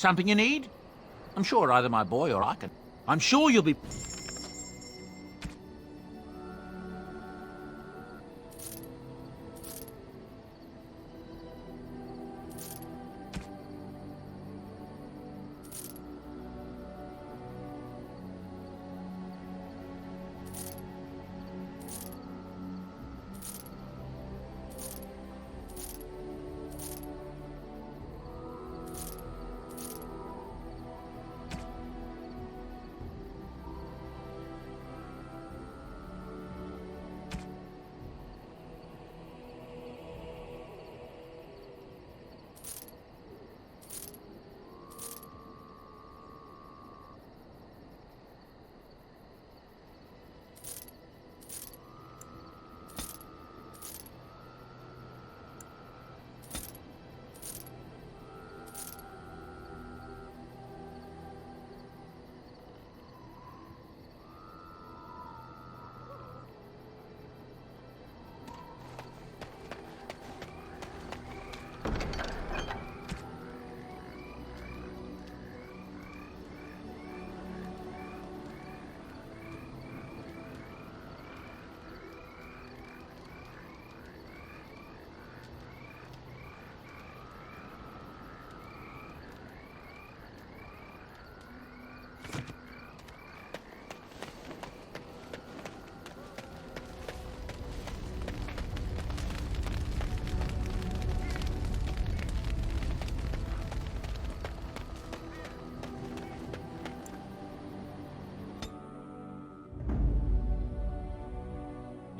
Something you need? I'm sure either my boy or I can. I'm sure you'll be...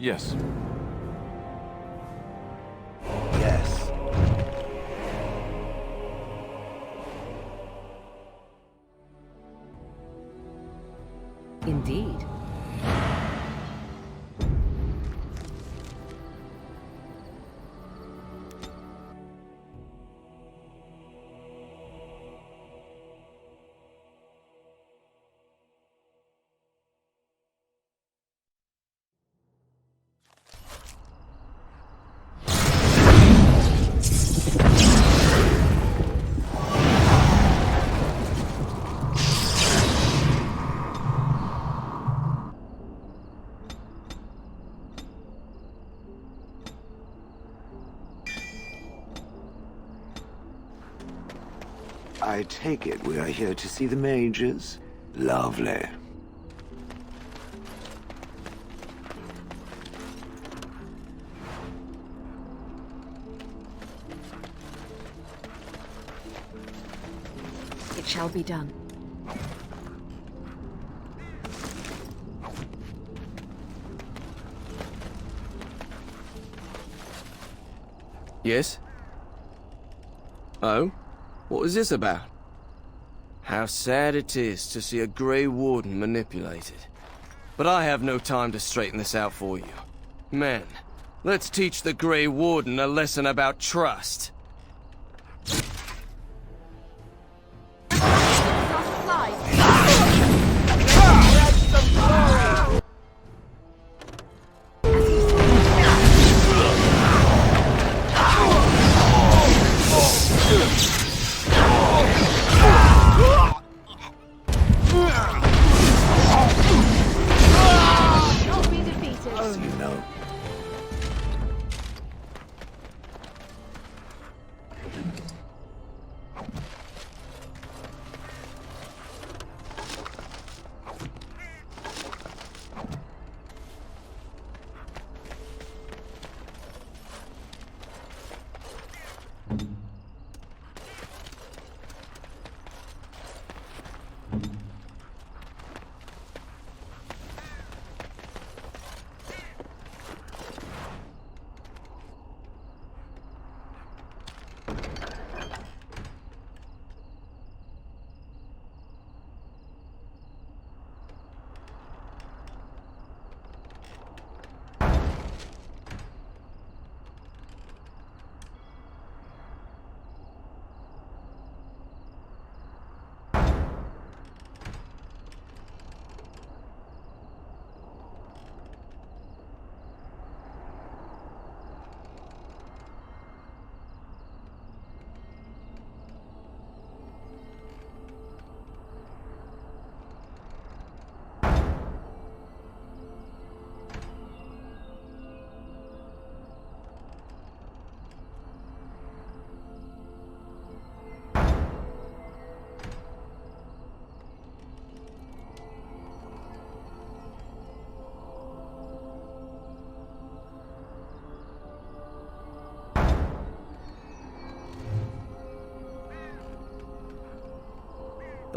Yes. Yes. Indeed. I take it we are here to see the mages? Lovely. It shall be done. Yes? Oh? What is this about? How sad it is to see a Grey Warden manipulated. But I have no time to straighten this out for you. Men, let's teach the Grey Warden a lesson about trust.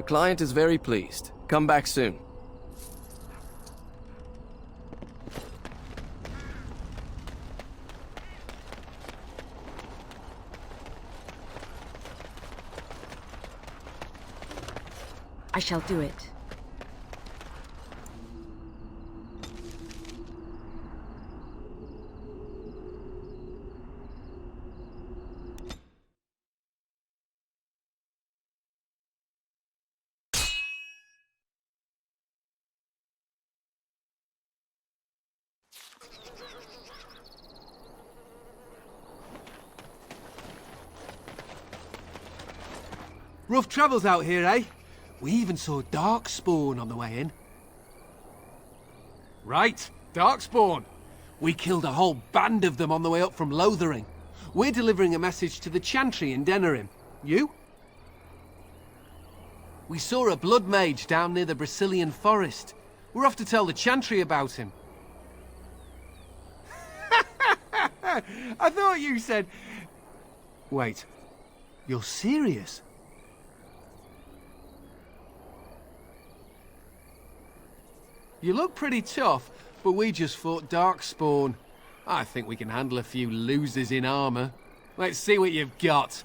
client is very pleased. Come back soon. I shall do it. Rough travels out here, eh? We even saw Darkspawn on the way in. Right, Darkspawn. We killed a whole band of them on the way up from Lothering. We're delivering a message to the Chantry in Denerim. You? We saw a blood mage down near the Brazilian forest. We're off to tell the Chantry about him. I thought you said... Wait, you're serious? You look pretty tough, but we just fought Darkspawn. I think we can handle a few losers in armor. Let's see what you've got.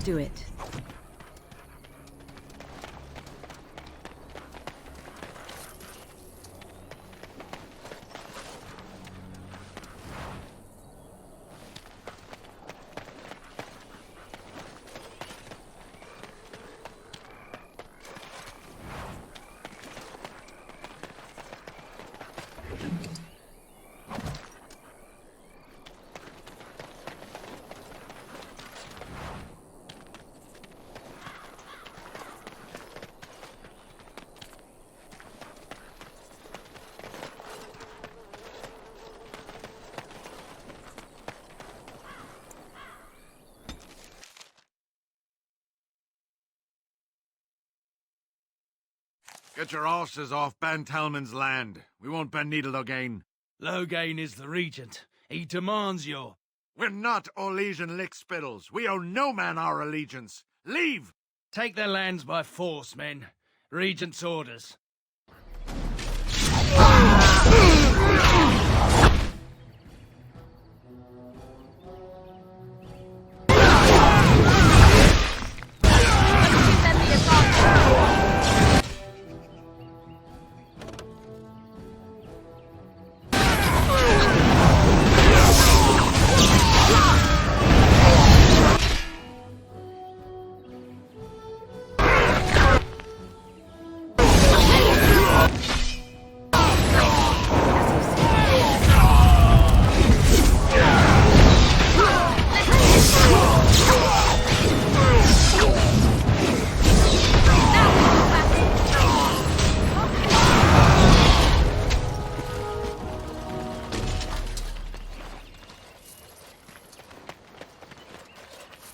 Do it. Get your horses off Ben Talman's land. We won't bend needle again. Loghain is the regent. He demands your... We're not Orlesian lickspittles. We owe no man our allegiance. Leave! Take their lands by force, men. Regent's orders.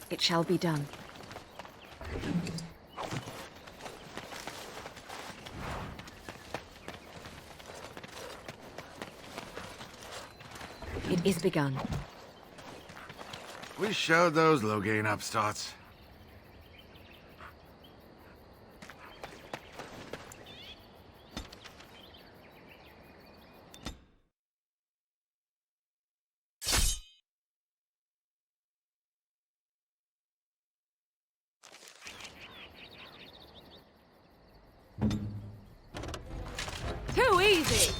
It shall be done. It is begun. We showed those Loghain upstarts. Too easy!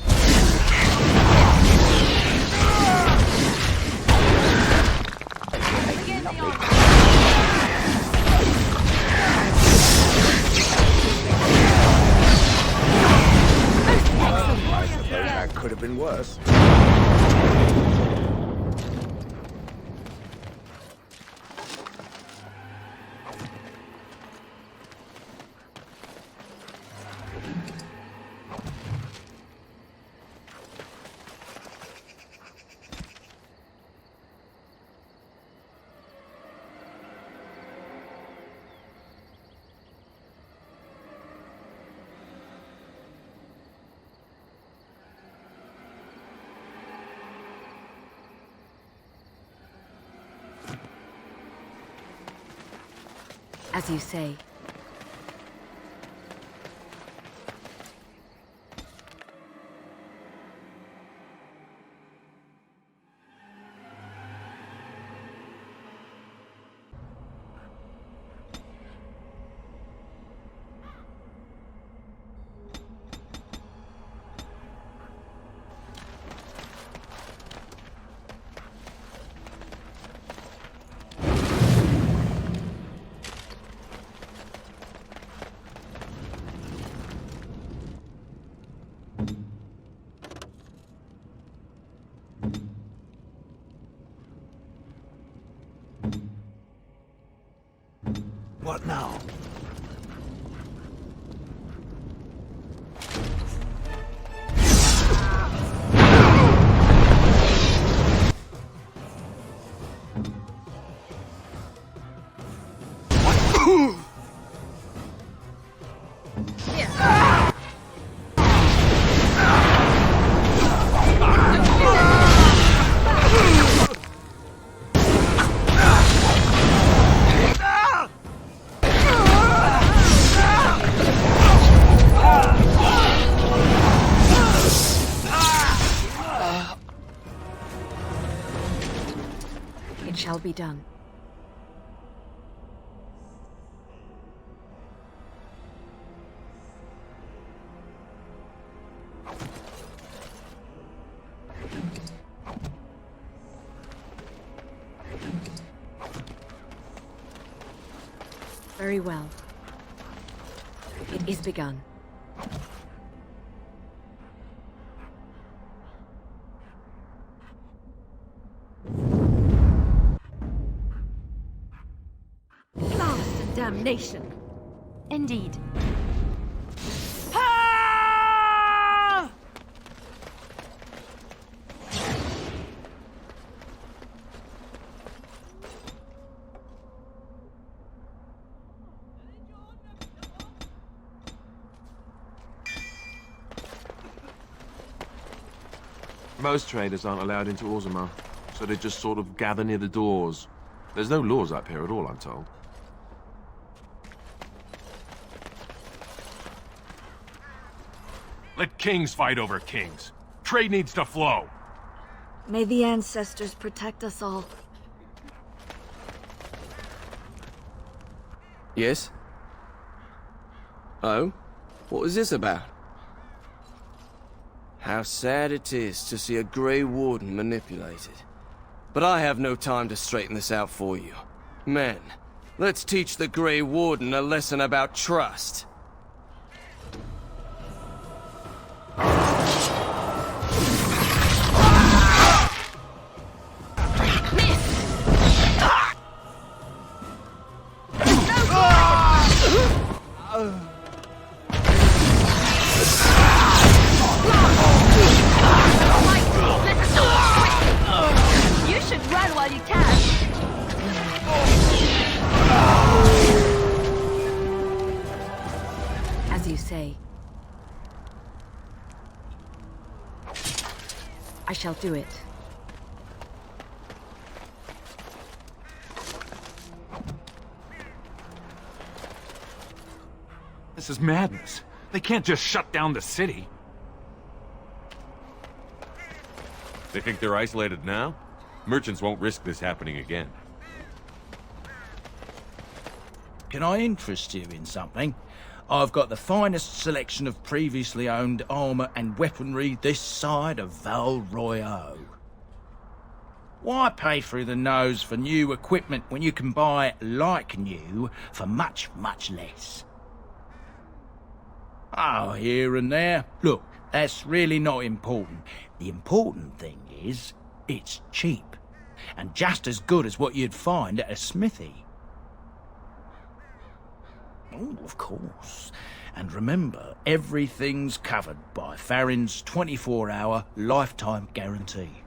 I suppose that could have been worse. As you say. What now? It shall be done. Very well. It is begun. Blast and damnation! Indeed. Most traders aren't allowed into Orzammar, so they just sort of gather near the doors. There's no laws up here at all, I'm told. Let kings fight over kings. Trade needs to flow. May the ancestors protect us all. Yes? Oh? What is this about? How sad it is to see a Grey Warden manipulated. But I have no time to straighten this out for you. Men, let's teach the Grey Warden a lesson about trust. You should run while you can. As you say. I shall do it. This is madness. They can't just shut down the city. They think they're isolated now? Merchants won't risk this happening again. Can I interest you in something? I've got the finest selection of previously owned armour and weaponry this side of Val Royeaux. Why pay through the nose for new equipment when you can buy like new for much, much less? Oh, here and there. Look, that's really not important. The important thing is, it's cheap. And just as good as what you'd find at a smithy. Oh, of course. And remember, everything's covered by Farron's 24-hour lifetime guarantee.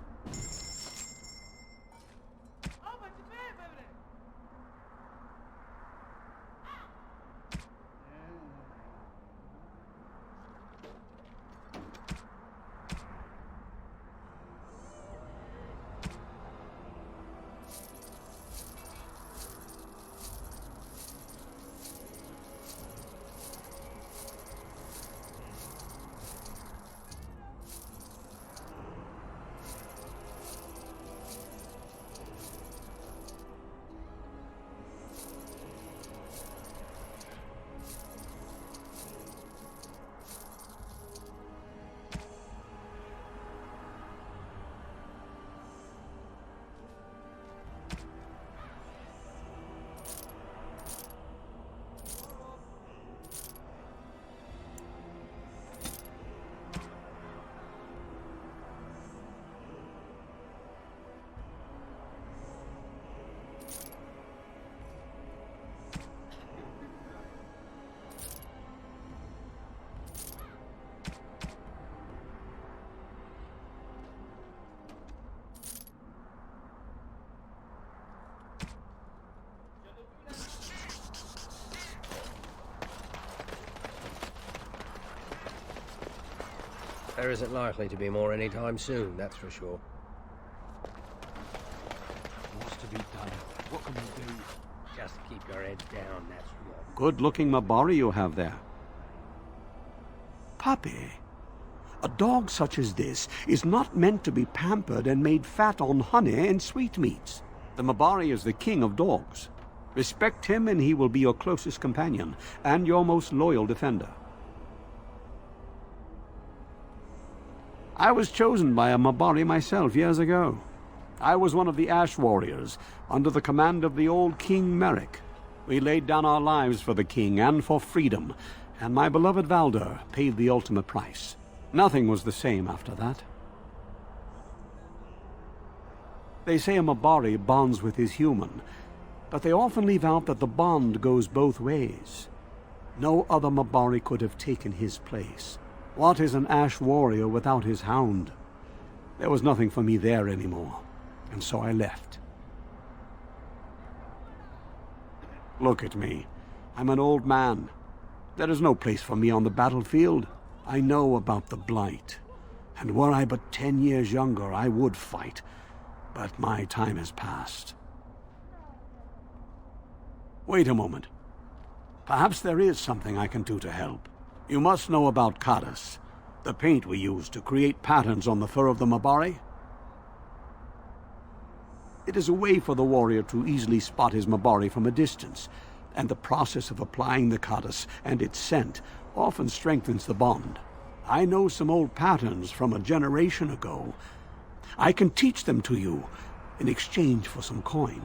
There isn't likely to be more anytime soon, that's for sure. What's to be done? What can we do? Just keep your heads down, that's what. Good-looking Mabari you have there. Puppy, a dog such as this is not meant to be pampered and made fat on honey and sweetmeats. The Mabari is the king of dogs. Respect him and he will be your closest companion and your most loyal defender. I was chosen by a Mabari myself years ago. I was one of the Ash Warriors, under the command of the old King Merrick. We laid down our lives for the king and for freedom, and my beloved Valder paid the ultimate price. Nothing was the same after that. They say a Mabari bonds with his human, but they often leave out that the bond goes both ways. No other Mabari could have taken his place. What is an Ash Warrior without his hound? There was nothing for me there anymore, and so I left. Look at me. I'm an old man. There is no place for me on the battlefield. I know about the Blight, and were I but 10 years younger, I would fight. But my time has passed. Wait a moment. Perhaps there is something I can do to help. You must know about Kadas, the paint we use to create patterns on the fur of the Mabari. It is a way for the warrior to easily spot his Mabari from a distance, and the process of applying the Kadas and its scent often strengthens the bond. I know some old patterns from a generation ago. I can teach them to you in exchange for some coin.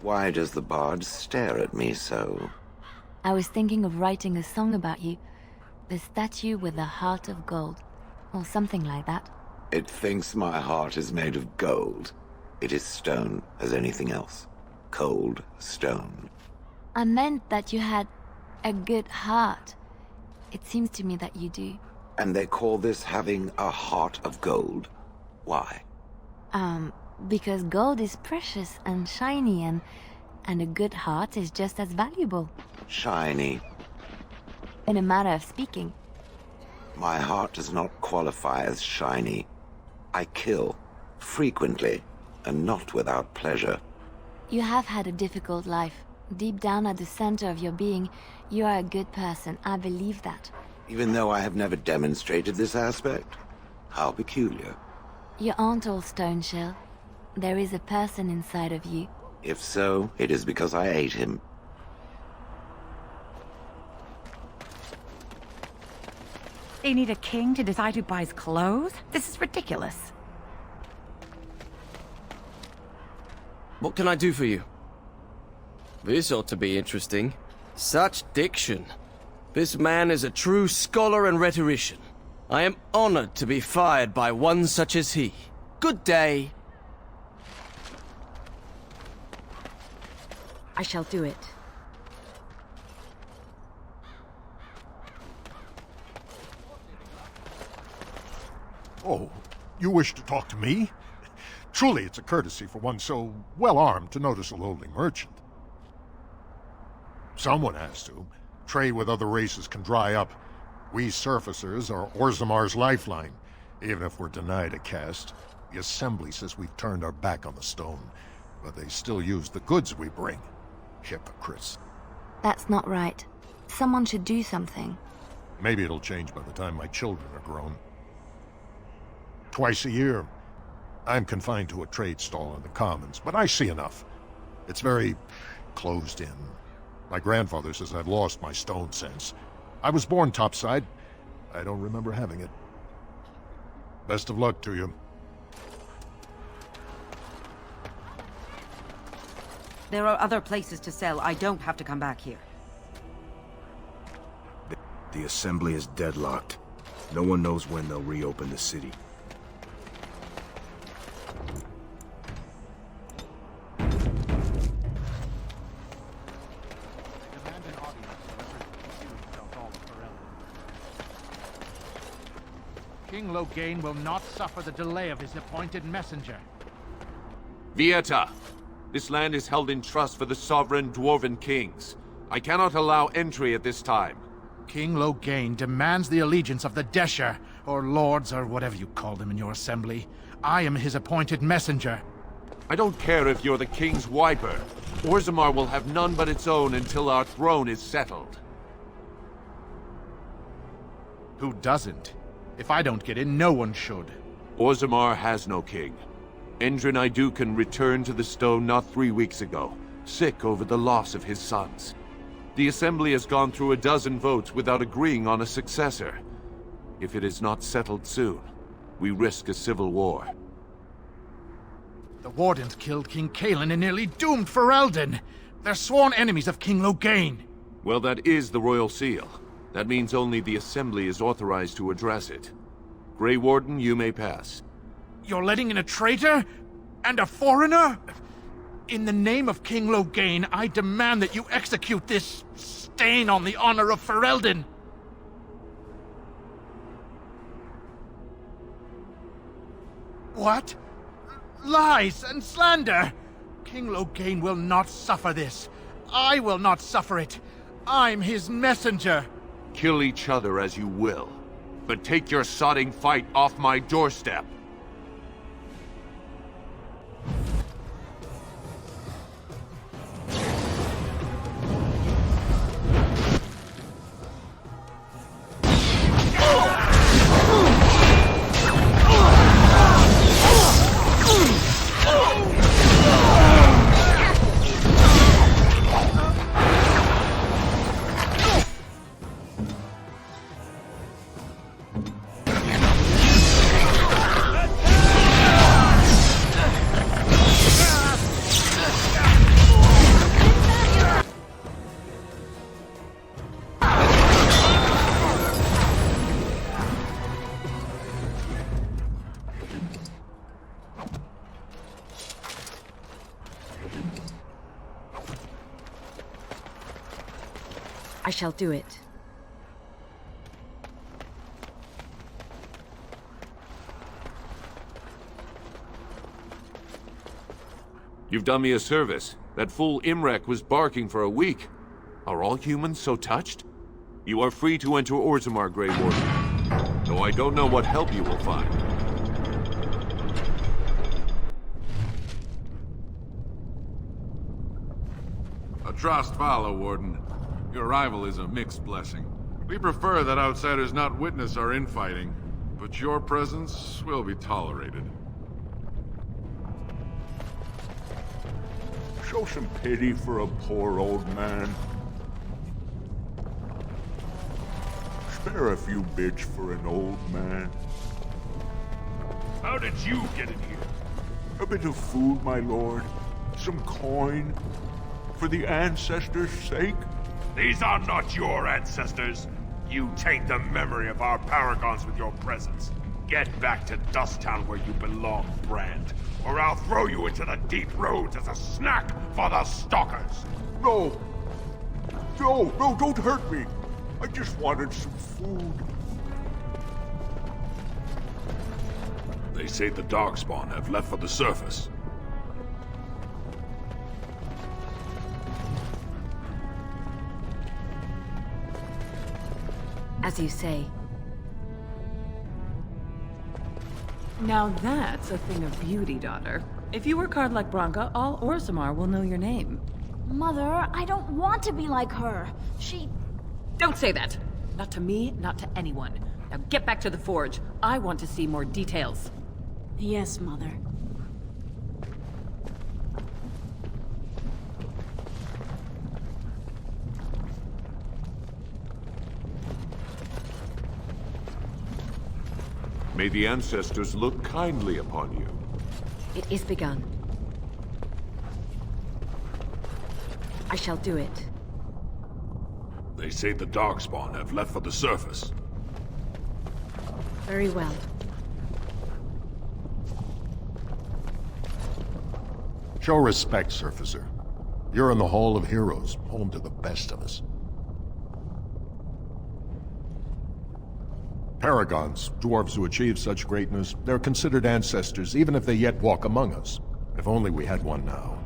Why does the bard stare at me so? I was thinking of writing a song about you. The statue with the heart of gold. Or something like that. It thinks my heart is made of gold. It is stone as anything else. Cold stone. I meant that you had a good heart. It seems to me that you do. And they call this having a heart of gold? Why? Because gold is precious and shiny and a good heart is just as valuable. Shiny. In a manner of speaking. My heart does not qualify as shiny. I kill, frequently, and not without pleasure. You have had a difficult life. Deep down at the center of your being, you are a good person. I believe that. Even though I have never demonstrated this aspect? How peculiar. You aren't all stone shell. There is a person inside of you. If so, it is because I ate him. They need a king to decide who buys clothes? This is ridiculous. What can I do for you? This ought to be interesting. Such diction. This man is a true scholar and rhetorician. I am honored to be fired by one such as he. Good day. I shall do it. Oh, you wish to talk to me? Truly, it's a courtesy for one so well-armed to notice a lowly merchant. Someone has to. Trade with other races can dry up. We surfacers are Orzammar's lifeline, even if we're denied a caste. The Assembly says we've turned our back on the stone, but they still use the goods we bring. Hypocrites. That's not right. Someone should do something. Maybe it'll change by the time my children are grown. Twice a year, I'm confined to a trade stall in the Commons, but I see enough. It's very closed in. My grandfather says I've lost my stone sense. I was born topside. I don't remember having it. Best of luck to you. There are other places to sell. I don't have to come back here. The assembly is deadlocked. No one knows when they'll reopen the city. King Loghain will not suffer the delay of his appointed messenger. Vieta! This land is held in trust for the sovereign dwarven kings. I cannot allow entry at this time. King Loghain demands the allegiance of the Desher, or lords, or whatever you call them in your assembly. I am his appointed messenger. I don't care if you're the king's wiper. Orzammar will have none but its own until our throne is settled. Who doesn't? If I don't get in, no one should. Orzammar has no king. Endrin Idukan returned to the stone not 3 weeks ago, sick over the loss of his sons. The Assembly has gone through a dozen votes without agreeing on a successor. If it is not settled soon, we risk a civil war. The Wardens killed King Cailan and nearly doomed Ferelden. They're sworn enemies of King Loghain. Well, that is the Royal Seal. That means only the Assembly is authorized to address it. Grey Warden, you may pass. You're letting in a traitor? And a foreigner? In the name of King Loghain, I demand that you execute this stain on the honor of Ferelden. What? Lies and slander! King Loghain will not suffer this. I will not suffer it. I'm his messenger. Kill each other as you will, but take your sodding fight off my doorstep. I shall do it. You've done me a service. That fool Imrek was barking for a week. Are all humans so touched? You are free to enter Orzammar, Grey Warden. Though I don't know what help you will find. Atrost follow, Warden. Your arrival is a mixed blessing. We prefer that outsiders not witness our infighting, but your presence will be tolerated. Show some pity for a poor old man. Spare a few bits for an old man. How did you get in here? A bit of food, my lord. Some coin. For the ancestors' sake. These are not your ancestors. You taint the memory of our paragons with your presence. Get back to Dusttown where you belong, Brand, or I'll throw you into the deep roads as a snack for the stalkers. No, don't hurt me. I just wanted some food. They say the Darkspawn have left for the surface. As you say. Now that's a thing of beauty, daughter. If you work hard like Branka, all Orzammar will know your name. Mother, I don't want to be like her. She... Don't say that! Not to me, not to anyone. Now get back to the forge. I want to see more details. Yes, Mother. May the ancestors look kindly upon you. It is begun. I shall do it. They say the Darkspawn have left for the surface. Very well. Show respect, Surfacer. You're in the Hall of Heroes, home to the best of us. Paragons, dwarves who achieve such greatness, they're considered ancestors even if they yet walk among us. If only we had one now.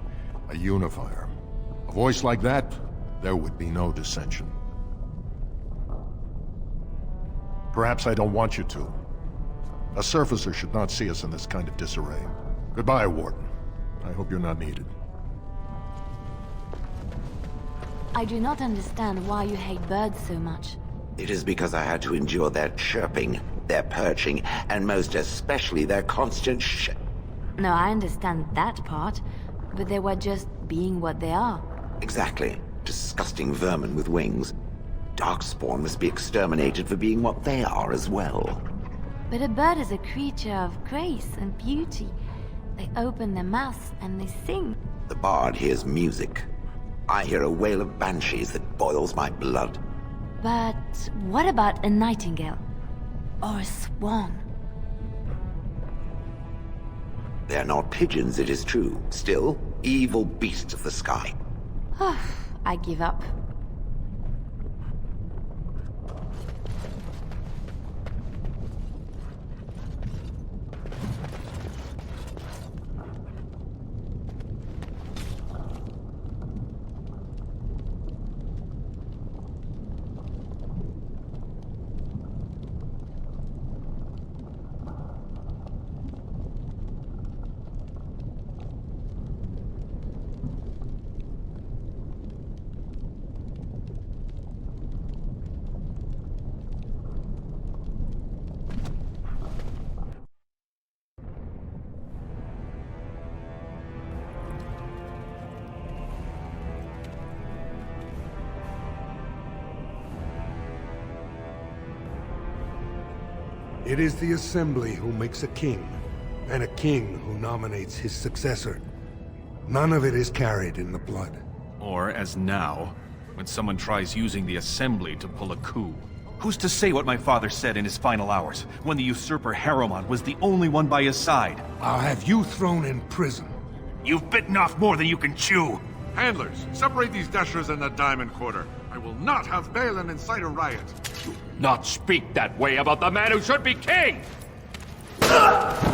A unifier. A voice like that, there would be no dissension. Perhaps I don't want you to. A Surfacer should not see us in this kind of disarray. Goodbye, Warden. I hope you're not needed. I do not understand why you hate birds so much. It is because I had to endure their chirping, their perching, and most especially their constant No, I understand that part, but they were just being what they are. Exactly. Disgusting vermin with wings. Darkspawn must be exterminated for being what they are as well. But a bird is a creature of grace and beauty. They open their mouths and they sing. The bard hears music. I hear a wail of banshees that boils my blood. But what about a nightingale? Or a swan? They're not pigeons, it is true. Still, evil beasts of the sky. I give up. It is the Assembly who makes a king, and a king who nominates his successor. None of it is carried in the blood. Or, as now, when someone tries using the Assembly to pull a coup. Who's to say what my father said in his final hours, when the usurper Harrowmont was the only one by his side? I'll have you thrown in prison. You've bitten off more than you can chew. Handlers, separate these dashers in the Diamond Quarter. I will not have Balin incite a riot. Do not speak that way about the man who should be king! I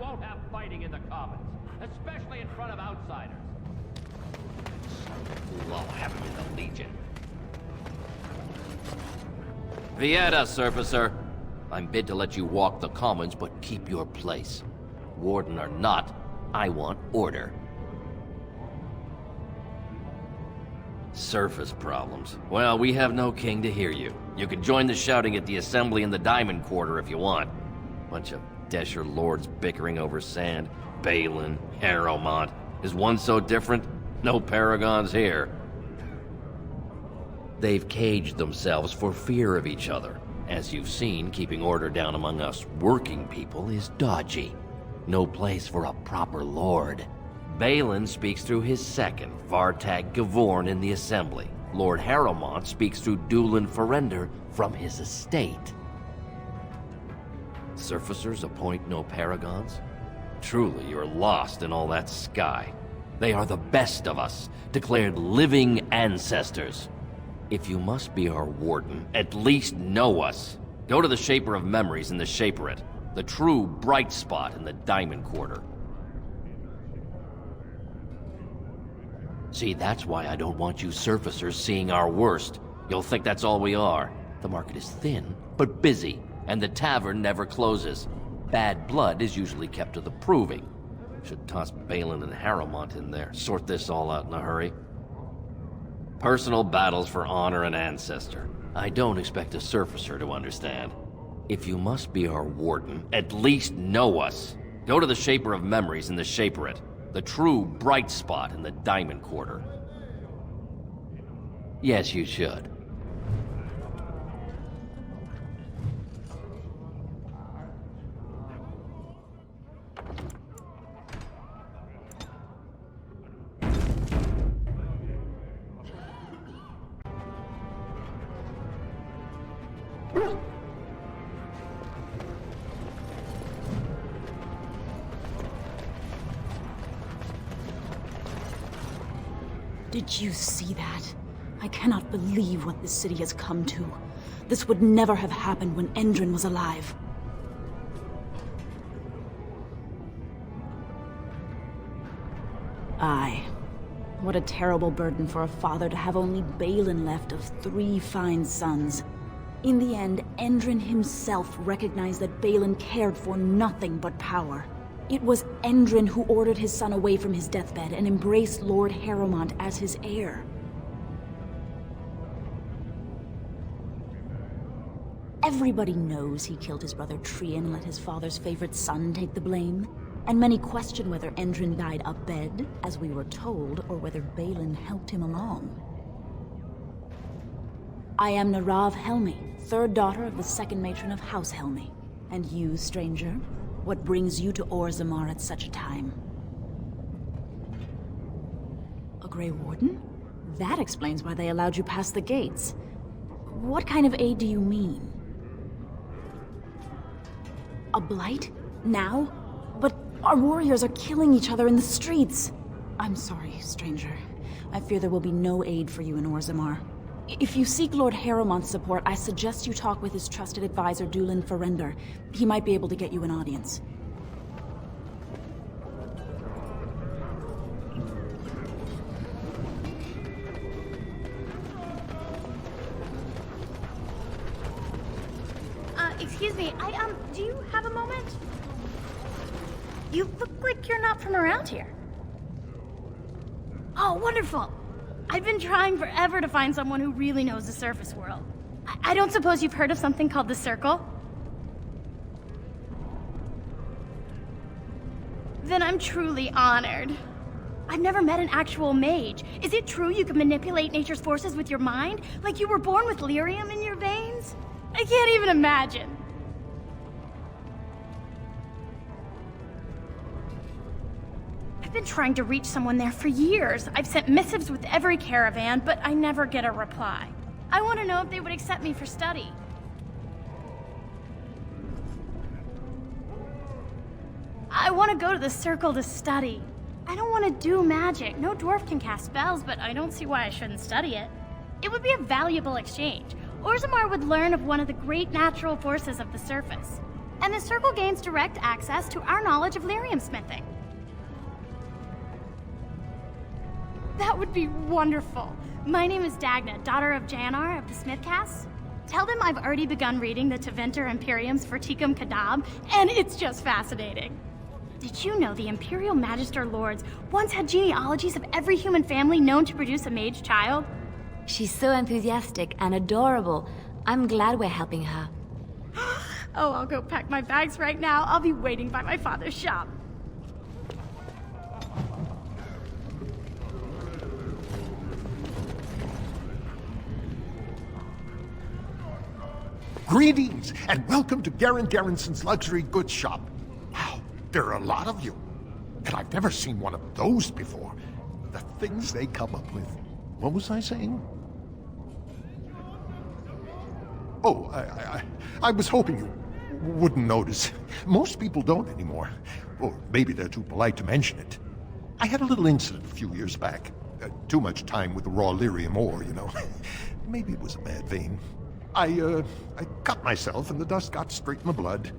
won't have fighting in the Commons, especially in front of outsiders. I'll have him in the Legion. Vieta, Surfacer. I'm bid to let you walk the Commons, but keep your place. Warden or not, I want order. Surface problems. Well, we have no king to hear you. You can join the shouting at the Assembly in the Diamond Quarter if you want. Bunch of Desher lords bickering over sand. Balin, Harrowmont. Is one so different? No paragons here. They've caged themselves for fear of each other. As you've seen, keeping order down among us working people is dodgy. No place for a proper lord. Balin speaks through his second, Vartag Gavorn, in the Assembly. Lord Harrowmont speaks through Dulin Ferender from his estate. Surfacers appoint no paragons? Truly, you're lost in all that sky. They are the best of us, declared living ancestors. If you must be our warden, at least know us. Go to the Shaper of Memories in the Shaperate, the true bright spot in the Diamond Quarter. See, that's why I don't want you surfacers seeing our worst. You'll think that's all we are. The market is thin, but busy, and the tavern never closes. Bad blood is usually kept to the proving. Should toss Balin and Harrowmont in there, sort this all out in a hurry. Personal battles for honor and ancestor. I don't expect a surfacer to understand. If you must be our warden, at least know us. Go to the Shaper of Memories in the Shaperate, the true bright spot in the Diamond Quarter. Yes, you should. Did you see that? I cannot believe what this city has come to. This would never have happened when Endrin was alive. Aye. What a terrible burden for a father to have only Balin left of 3 fine sons. In the end, Endrin himself recognized that Balin cared for nothing but power. It was Endrin who ordered his son away from his deathbed and embraced Lord Harrowmont as his heir. Everybody knows he killed his brother Trian and let his father's favorite son take the blame. And many question whether Endrin died abed, as we were told, or whether Balin helped him along. I am Narav Helmi, 3rd daughter of the 2nd matron of House Helmi. And you, stranger, what brings you to Orzammar at such a time? A Grey Warden? That explains why they allowed you past the gates. What kind of aid do you mean? A blight? Now? But our warriors are killing each other in the streets. I'm sorry, stranger. I fear there will be no aid for you in Orzammar. If you seek Lord Harrowmont's support, I suggest you talk with his trusted advisor, Dulin Ferender. He might be able to get you an audience. Excuse me, do you have a moment? You look like you're not from around here. Oh, wonderful! I've been trying forever to find someone who really knows the surface world. I don't suppose you've heard of something called the Circle? Then I'm truly honored. I've never met an actual mage. Is it true you can manipulate nature's forces with your mind? Like you were born with lyrium in your veins? I can't even imagine. I've been trying to reach someone there for years. I've sent missives with every caravan, but I never get a reply. I want to know if they would accept me for study. I want to go to the Circle to study. I don't want to do magic. No dwarf can cast spells, but I don't see why I shouldn't study it. It would be a valuable exchange. Orzammar would learn of one of the great natural forces of the surface. And the Circle gains direct access to our knowledge of lyrium smithing. That would be wonderful. My name is Dagna, daughter of Janar of the Smithcasts. Tell them I've already begun reading the Teventer Imperium's Verticum Kadab, and it's just fascinating. Did you know the Imperial Magister Lords once had genealogies of every human family known to produce a mage child? She's so enthusiastic and adorable. I'm glad we're helping her. Oh, I'll go pack my bags right now. I'll be waiting by my father's shop. Greetings, and welcome to Garen Garrison's luxury goods shop. Wow, there are a lot of you. And I've never seen one of those before. The things they come up with. What was I saying? Oh, I was hoping you wouldn't notice. Most people don't anymore. Or maybe they're too polite to mention it. I had a little incident a few years back. Too much time with the raw lyrium ore, you know. Maybe it was a bad vein. I cut myself and the dust got straight in my blood.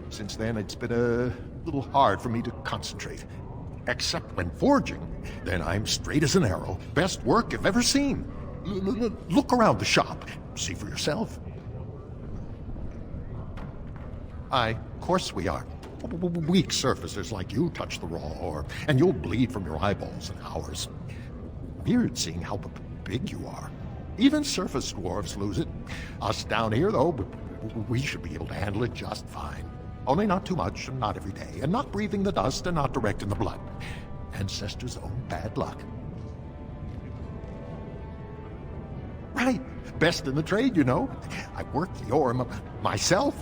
Since then, it's been a little hard for me to concentrate. Except when forging. Then I'm straight as an arrow. Best work you've ever seen. Look around the shop. See for yourself. Aye, of course we are. Weak surfacers like you touch the raw ore, and you'll bleed from your eyeballs in hours. Weird seeing how big you are. Even surface dwarves lose it. Us down here, though, We should be able to handle it just fine. Only not too much, and not every day, and not breathing the dust, and not direct in the blood. Ancestors' own bad luck. Right. Best in the trade, you know. I worked the ore myself.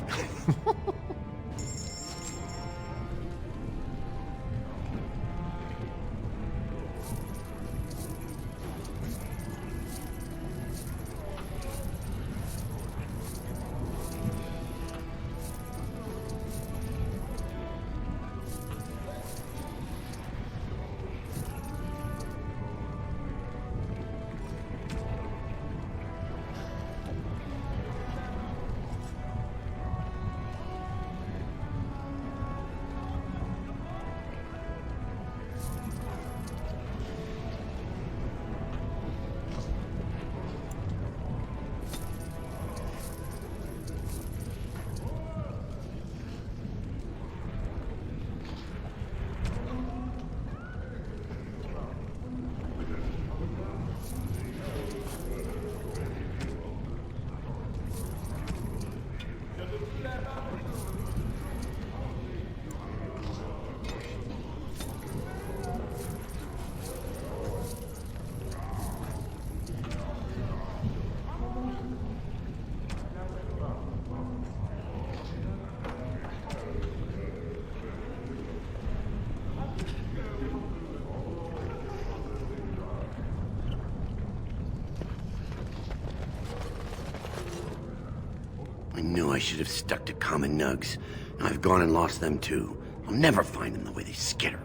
I knew I should have stuck to common nugs. I've gone and lost them too. I'll never find them the way they skitter.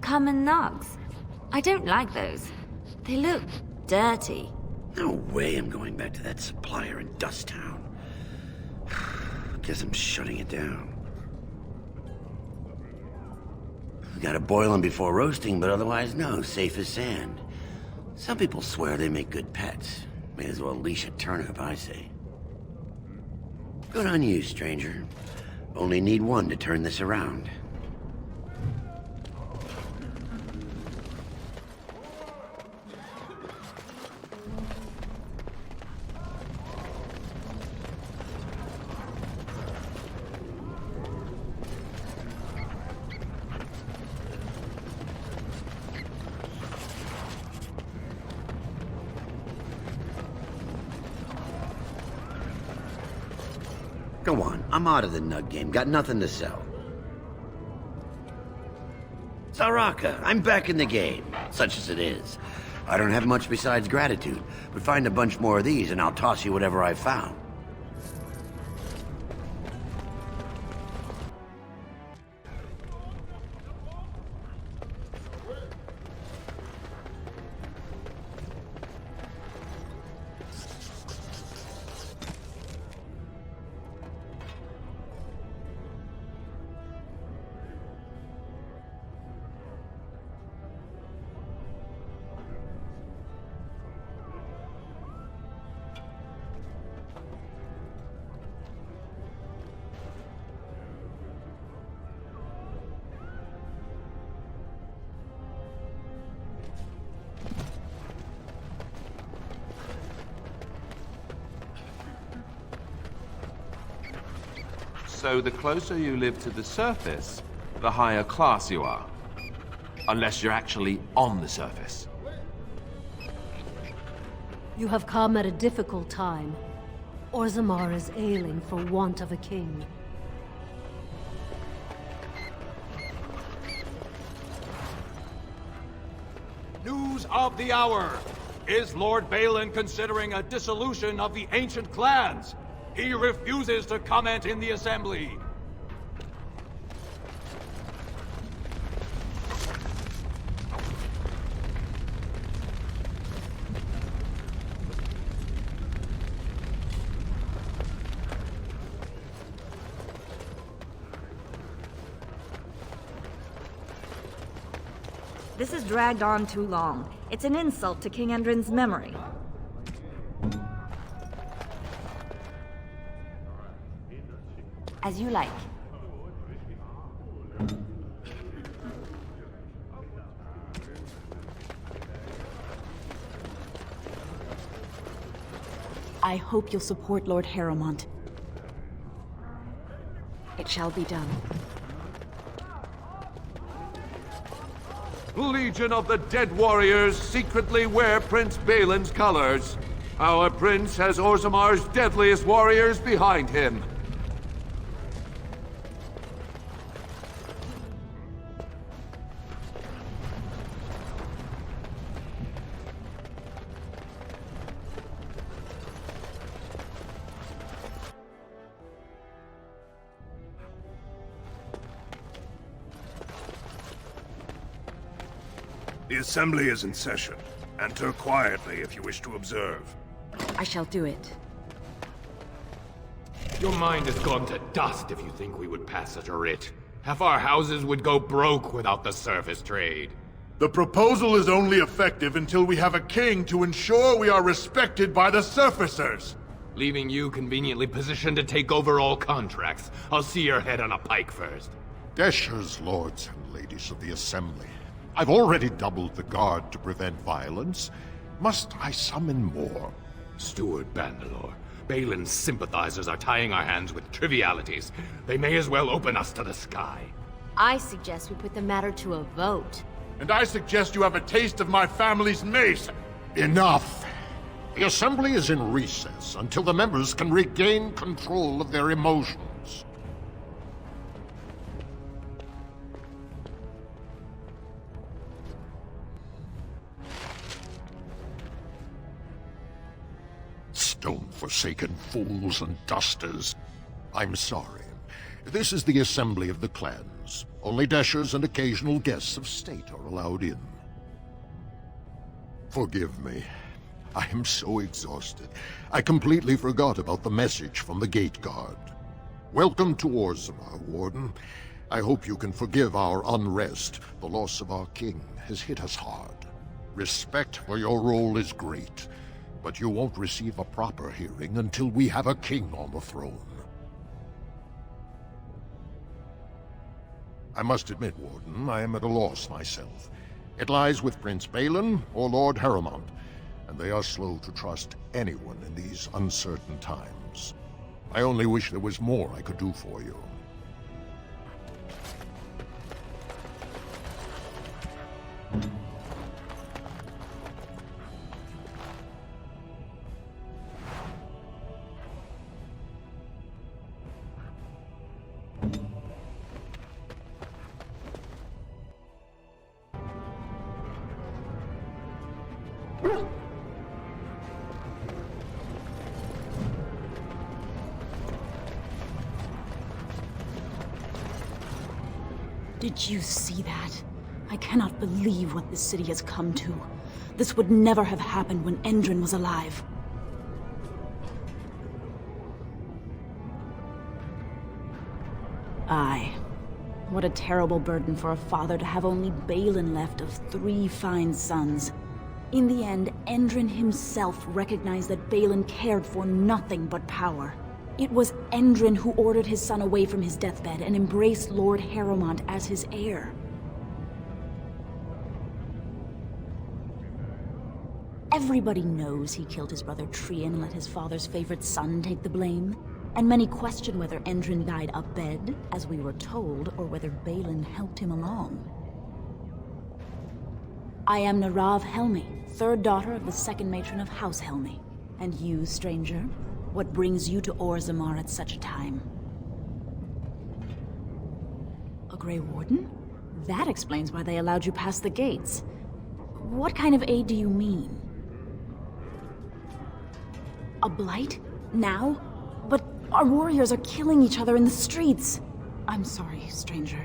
Common nugs? I don't like those. They look dirty. No way I'm going back to that supplier in Dust Town. Guess I'm shutting it down. Gotta boil them before roasting, but otherwise no, safe as sand. Some people swear they make good pets. May as well leash a turnip, I say. Good on you, stranger. Only need one to turn this around. Go on, I'm out of the nug game. Got nothing to sell. Saraka, I'm back in the game, such as it is. I don't have much besides gratitude, but find a bunch more of these and I'll toss you whatever I've found. So the closer you live to the surface, the higher class you are. Unless you're actually on the surface. You have come at a difficult time. Orzammar is ailing for want of a king. News of the hour! Is Lord Balin considering a dissolution of the ancient clans? He refuses to comment in the assembly. This has dragged on too long. It's an insult to King Endrin's memory. As you like. I hope you'll support Lord Harrowmont. It shall be done. Legion of the Dead Warriors secretly wear Prince Balin's colors. Our prince has Orzammar's deadliest warriors behind him. The assembly is in session. Enter quietly if you wish to observe. I shall do it. Your mind has gone to dust if you think we would pass such a writ. Half our houses would go broke without the service trade. The proposal is only effective until we have a king to ensure we are respected by the surfacers. Leaving you conveniently positioned to take over all contracts. I'll see your head on a pike first. Deshers, lords and ladies of the assembly. I've already doubled the guard to prevent violence. Must I summon more? Steward Bandalore, Balin's sympathizers are tying our hands with trivialities. They may as well open us to the sky. I suggest we put the matter to a vote. And I suggest you have a taste of my family's mace. Enough! The assembly is in recess until the members can regain control of their emotions. Stone-forsaken fools and dusters. I'm sorry. This is the assembly of the clans. Only Deshers and occasional guests of state are allowed in. Forgive me. I am so exhausted. I completely forgot about the message from the gate guard. Welcome to Orzammar, Warden. I hope you can forgive our unrest. The loss of our king has hit us hard. Respect for your role is great, but you won't receive a proper hearing until we have a king on the throne. I must admit, Warden, I am at a loss myself. It lies with Prince Balin or Lord Harrowmont, and they are slow to trust anyone in these uncertain times. I only wish there was more I could do for you. Did you see that? I cannot believe what this city has come to. This would never have happened when Endrin was alive. Aye. What a terrible burden for a father to have only Balin left of 3 fine sons. In the end, Endrin himself recognized that Balin cared for nothing but power. It was Endrin who ordered his son away from his deathbed and embraced Lord Harrowmont as his heir. Everybody knows he killed his brother Trian and let his father's favorite son take the blame. And many question whether Endrin died abed, as we were told, or whether Balin helped him along. I am Narav Helmi, 3rd daughter of the 2nd matron of House Helmi. And you, stranger, what brings you to Orzammar at such a time? A Grey Warden? That explains why they allowed you past the gates. What kind of aid do you mean? A blight? Now? But our warriors are killing each other in the streets. I'm sorry, stranger.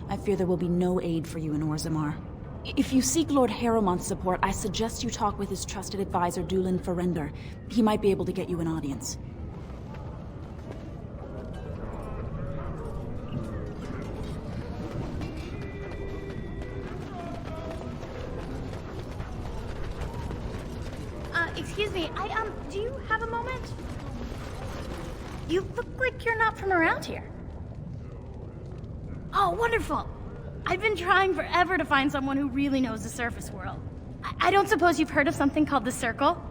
I fear there will be no aid for you in Orzammar. If you seek Lord Harrowmont's support, I suggest you talk with his trusted advisor, Dulin Ferender. He might be able to get you an audience. Excuse me, do you have a moment? You look like you're not from around here. Oh, wonderful! I've been trying forever to find someone who really knows the surface world. I don't suppose you've heard of something called the Circle?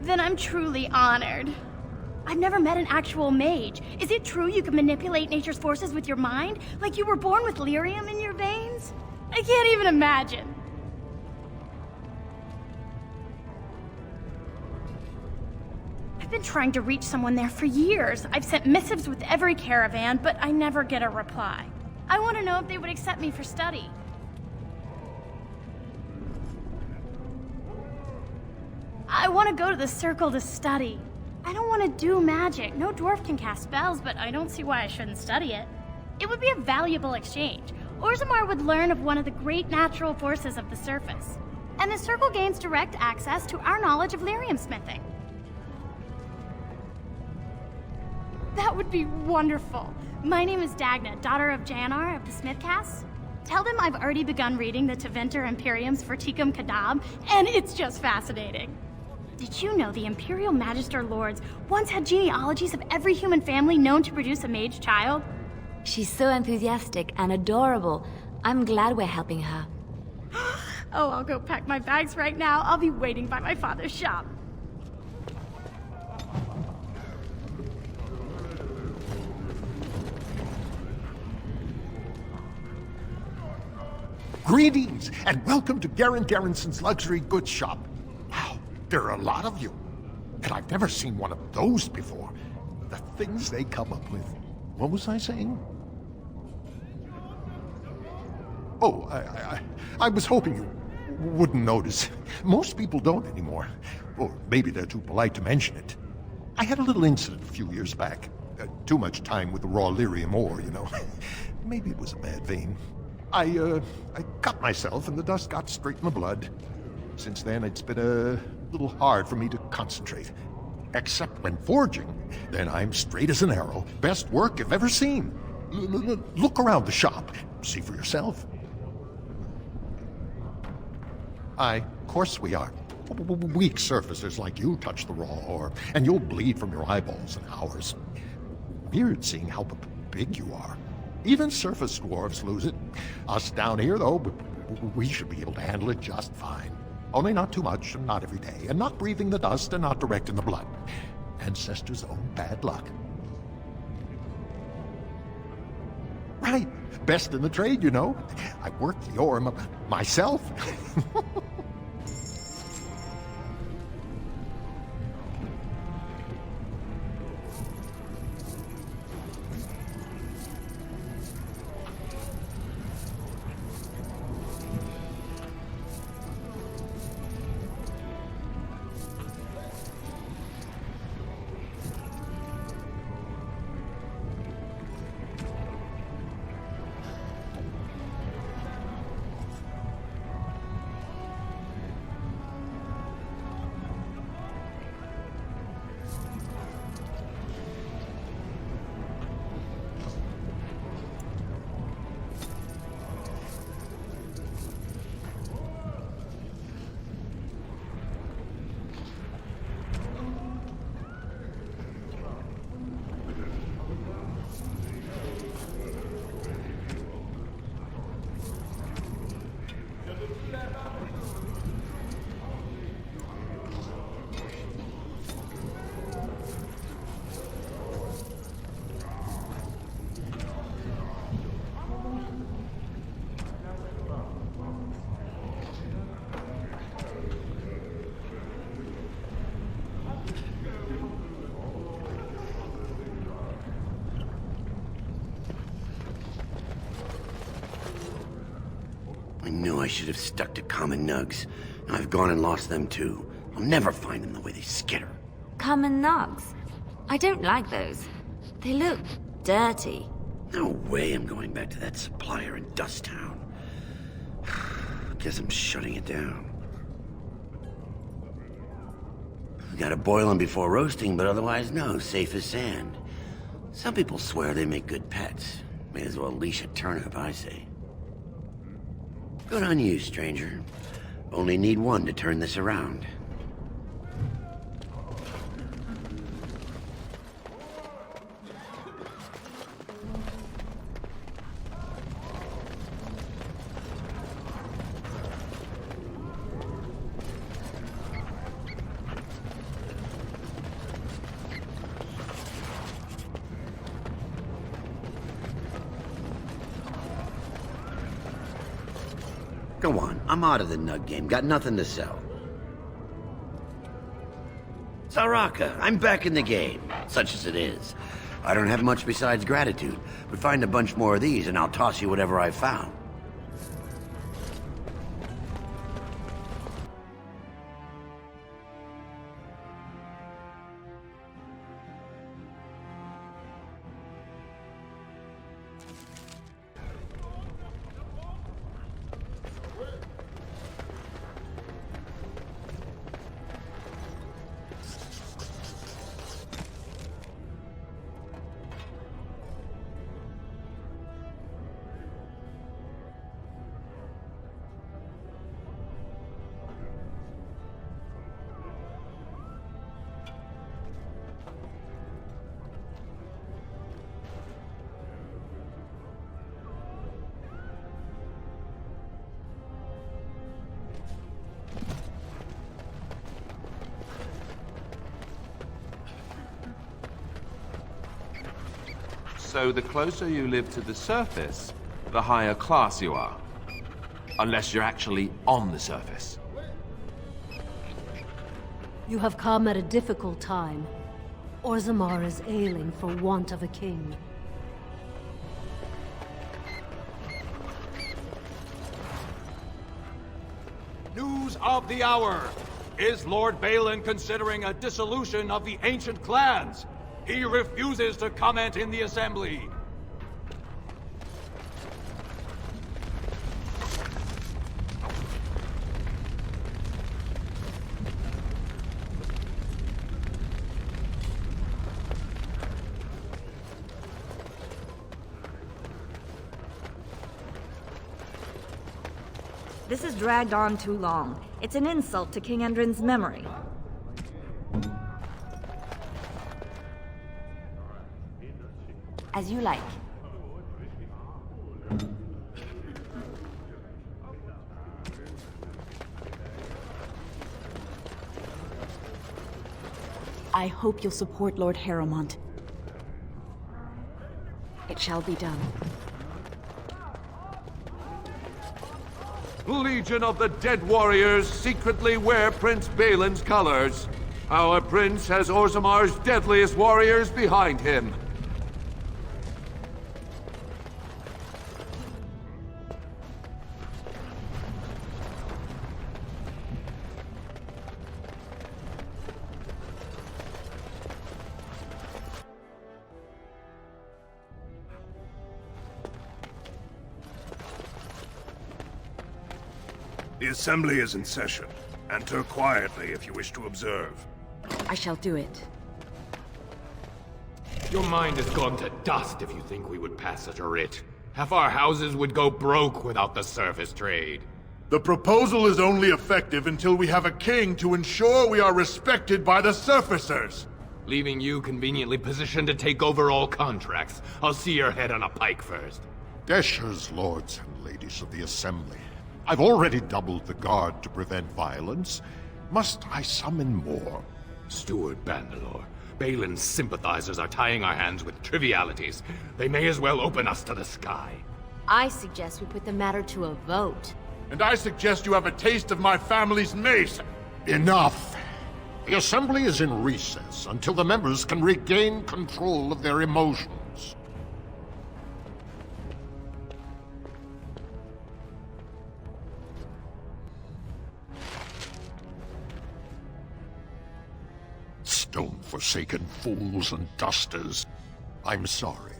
Then I'm truly honored. I've never met an actual mage. Is it true you can manipulate nature's forces with your mind? Like you were born with lyrium in your veins? I can't even imagine. I've been trying to reach someone there for years. I've sent missives with every caravan, but I never get a reply. I want to know if they would accept me for study. I want to go to the Circle to study. I don't want to do magic. No dwarf can cast spells, but I don't see why I shouldn't study it. It would be a valuable exchange. Orzammar would learn of one of the great natural forces of the surface. And the Circle gains direct access to our knowledge of lyrium smithing. That would be wonderful. My name is Dagna, daughter of Janar of the Smithcasts. Tell them I've already begun reading the Tevinter Imperiums for Tikum Kadab, and it's just fascinating. Did you know the Imperial Magister Lords once had genealogies of every human family known to produce a mage child? She's so enthusiastic and adorable. I'm glad we're helping her. Oh, I'll go pack my bags right now. I'll be waiting by my father's shop. Greetings, and welcome to Garen Garrison's luxury goods shop. Wow, there are a lot of you. And I've never seen one of those before. The things they come up with. What was I saying? Oh, I was hoping you wouldn't notice. Most people don't anymore. Or maybe they're too polite to mention it. I had a little incident a few years back. Too much time with the raw lyrium ore, you know. Maybe it was a bad vein. I cut myself and the dust got straight in the blood. Since then, it's been a little hard for me to concentrate. Except when forging, then I'm straight as an arrow. Best work I've ever seen. Look around the shop. See for yourself. Of course we are. Weak surfacers like you touch the raw ore, and you'll bleed from your eyeballs in hours. Weird seeing how big you are. Even surface dwarves lose it. Us down here, though, we should be able to handle it just fine. Only not too much, and not every day, and not breathing the dust, and not direct in the blood. Ancestors' own bad luck. Right. Best in the trade, you know. I worked the ore myself. I knew I should have stuck to common nugs. I've gone and lost them too. I'll never find them the way they skitter. Common nugs? I don't like those. They look dirty. No way I'm going back to that supplier in Dust Town. Guess I'm shutting it down. We gotta boil them before roasting, but otherwise no, safe as sand. Some people swear they make good pets. May as well leash a turnip, I say. Good on you, stranger. Only need one to turn this around. Go on, I'm out of the nug game. Got nothing to sell. Saraka, I'm back in the game, such as it is. I don't have much besides gratitude, but find a bunch more of these and I'll toss you whatever I found. So the closer you live to the surface, the higher class you are. Unless you're actually on the surface. You have come at a difficult time. Orzammar is ailing for want of a king. News of the hour! Is Lord Balin considering a dissolution of the ancient clans? He refuses to comment in the assembly. This has dragged on too long. It's an insult to King Endrin's memory. As you like. I hope you'll support Lord Harrowmont. It shall be done. Legion of the Dead Warriors secretly wear Prince Balin's colors. Our prince has Orzammar's deadliest warriors behind him. The assembly is in session. Enter quietly if you wish to observe. I shall do it. Your mind has gone to dust if you think we would pass such a writ. Half our houses would go broke without the surface trade. The proposal is only effective until we have a king to ensure we are respected by the surfacers. Leaving you conveniently positioned to take over all contracts. I'll see your head on a pike first. Deshers, lords and ladies of the assembly. I've already doubled the guard to prevent violence. Must I summon more? Steward Bandalore, Balin's sympathizers are tying our hands with trivialities. They may as well open us to the sky. I suggest we put the matter to a vote. And I suggest you have a taste of my family's mace. Enough! The assembly is in recess until the members can regain control of their emotions. Stone-forsaken fools and dusters. I'm sorry.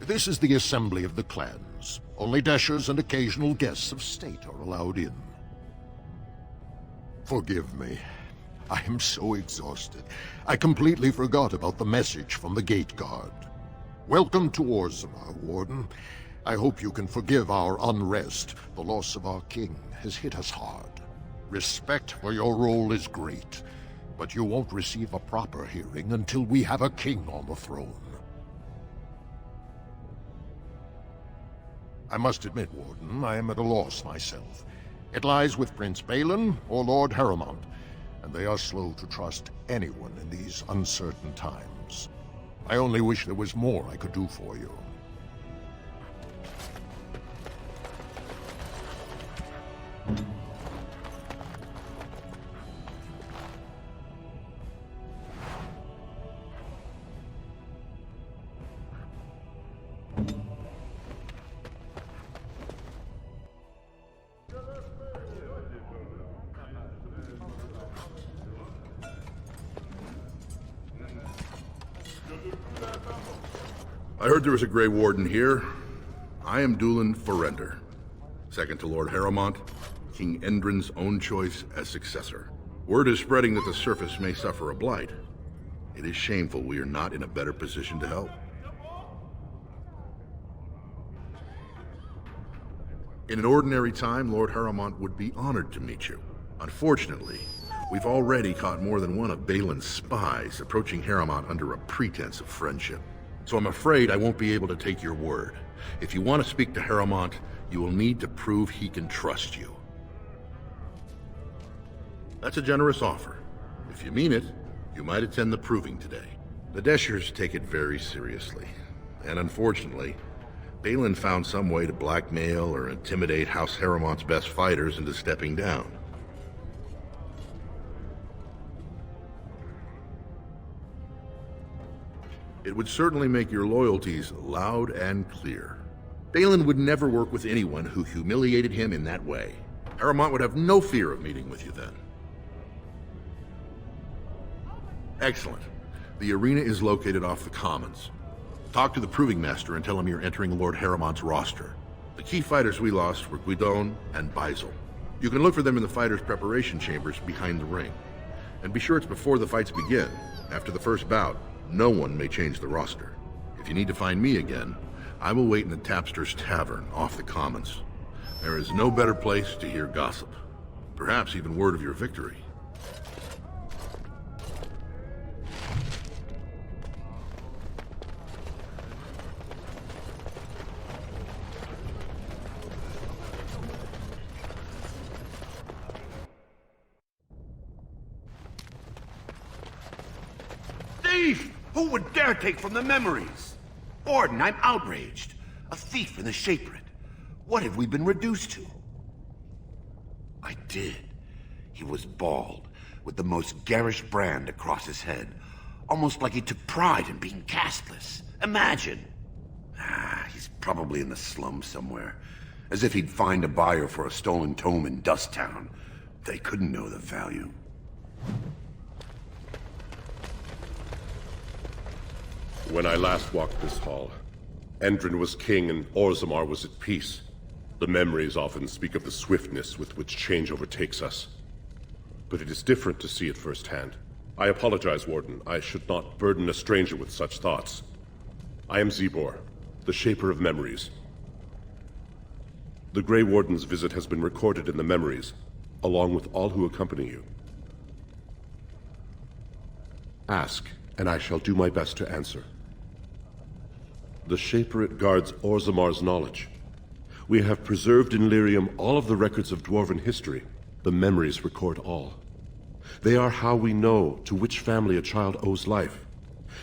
This is the assembly of the clans. Only Deshers and occasional guests of state are allowed in. Forgive me. I am so exhausted. I completely forgot about the message from the gate guard. Welcome to Orzammar, Warden. I hope you can forgive our unrest. The loss of our king has hit us hard. Respect for your role is great, but you won't receive a proper hearing until we have a king on the throne. I must admit, Warden, I am at a loss myself. It lies with Prince Balin or Lord Harrowmont, and they are slow to trust anyone in these uncertain times. I only wish there was more I could do for you. I heard there was a Grey Warden here. I am Dulin Forrender, second to Lord Harrowmont, King Endrin's own choice as successor. Word is spreading that the surface may suffer a blight. It is shameful we are not in a better position to help. In an ordinary time, Lord Harrowmont would be honored to meet you. Unfortunately, we've already caught more than one of Balin's spies approaching Harrowmont under a pretense of friendship. So I'm afraid I won't be able to take your word. If you want to speak to Harrowmont, you will need to prove he can trust you. That's a generous offer. If you mean it, you might attend the proving today. The Deshers take it very seriously. And unfortunately, Balin found some way to blackmail or intimidate House Harrowmont's best fighters into stepping down. It would certainly make your loyalties loud and clear. Balin would never work with anyone who humiliated him in that way. Harrowmont would have no fear of meeting with you then. Excellent. The arena is located off the Commons. Talk to the Proving Master and tell him you're entering Lord Harrowmont's roster. The key fighters we lost were Guidon and Baisel. You can look for them in the fighters' preparation chambers behind the ring. And be sure it's before the fights begin. After the first bout, no one may change the roster. If you need to find me again, I will wait in the Tapster's Tavern off the Commons. There is no better place to hear gossip. Perhaps even word of your victory. Thief! Who would dare take from the memories? Orden, I'm outraged. A thief in the Shapered. What have we been reduced to? I did. He was bald, with the most garish brand across his head. Almost like he took pride in being castless. Imagine! He's probably in the slums somewhere. As if he'd find a buyer for a stolen tome in Dust Town. They couldn't know the value. When I last walked this hall, Endrin was king and Orzammar was at peace. The memories often speak of the swiftness with which change overtakes us. But it is different to see it firsthand. I apologize, Warden. I should not burden a stranger with such thoughts. I am Zebor, the Shaper of Memories. The Grey Warden's visit has been recorded in the memories, along with all who accompany you. Ask, and I shall do my best to answer. The Shaperate guards Orzammar's knowledge. We have preserved in Lyrium all of the records of Dwarven history. The memories record all. They are how we know to which family a child owes life,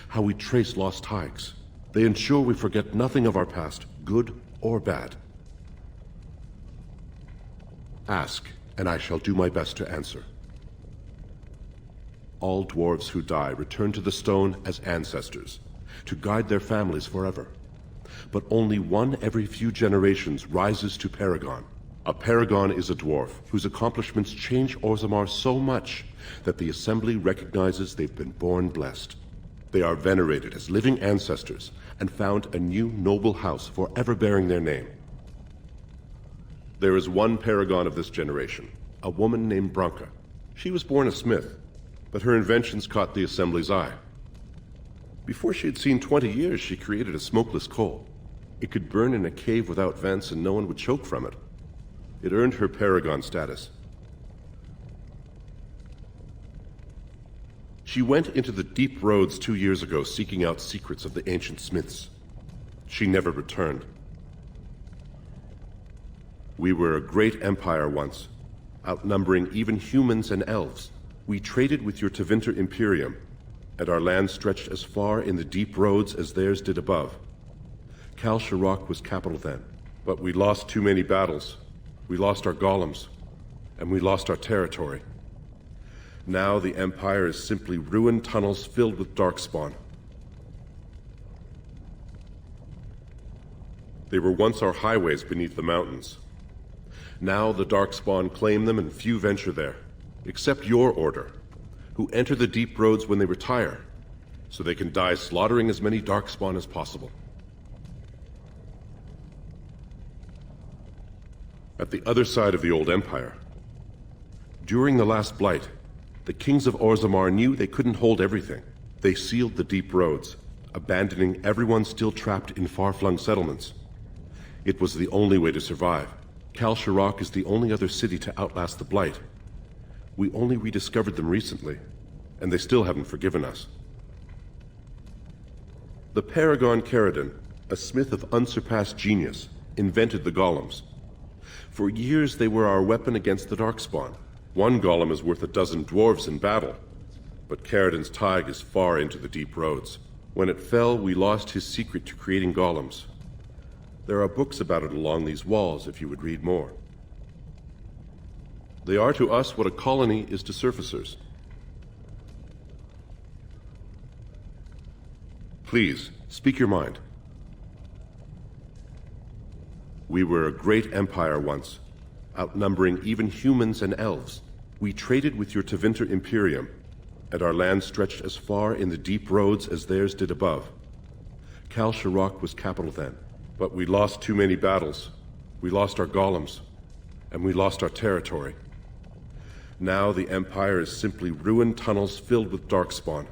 how we trace lost ties. They ensure we forget nothing of our past, good or bad. Ask, and I shall do my best to answer. All dwarves who die return to the stone as ancestors, to guide their families forever. But only one every few generations rises to Paragon. A Paragon is a dwarf whose accomplishments change Orzammar so much that the Assembly recognizes they've been born blessed. They are venerated as living ancestors and found a new noble house forever bearing their name. There is one Paragon of this generation, a woman named Branka. She was born a smith, but her inventions caught the Assembly's eye. Before she had seen 20 years, she created a smokeless coal. It could burn in a cave without vents and no one would choke from it. It earned her Paragon status. She went into the deep roads 2 years ago seeking out secrets of the ancient smiths. She never returned. We were a great empire once, outnumbering even humans and elves. We traded with your Tevinter Imperium, and our land stretched as far in the deep roads as theirs did above. Kal Sharok was capital then, but we lost too many battles. We lost our golems, and we lost our territory. Now the Empire is simply ruined tunnels filled with darkspawn. They were once our highways beneath the mountains. Now the darkspawn claim them and few venture there, except your order, who enter the deep roads when they retire, so they can die slaughtering as many darkspawn as possible. At the other side of the old empire. During the last Blight, the kings of Orzammar knew they couldn't hold everything. They sealed the deep roads, abandoning everyone still trapped in far-flung settlements. It was the only way to survive. Kal Sharok is the only other city to outlast the Blight. We only rediscovered them recently, and they still haven't forgiven us. The Paragon Caridin, a smith of unsurpassed genius, invented the golems. For years they were our weapon against the Darkspawn. One golem is worth a dozen dwarves in battle, but Caridin's Tig is far into the deep roads. When it fell, we lost his secret to creating golems. There are books about it along these walls if you would read more. They are to us what a colony is to surfacers. Please, speak your mind. We were a great empire once, outnumbering even humans and elves. We traded with your Tevinter Imperium, and our land stretched as far in the deep roads as theirs did above. Kal Sharok was capital then, but we lost too many battles. We lost our golems, and we lost our territory. Now the Empire is simply ruined tunnels filled with Darkspawn.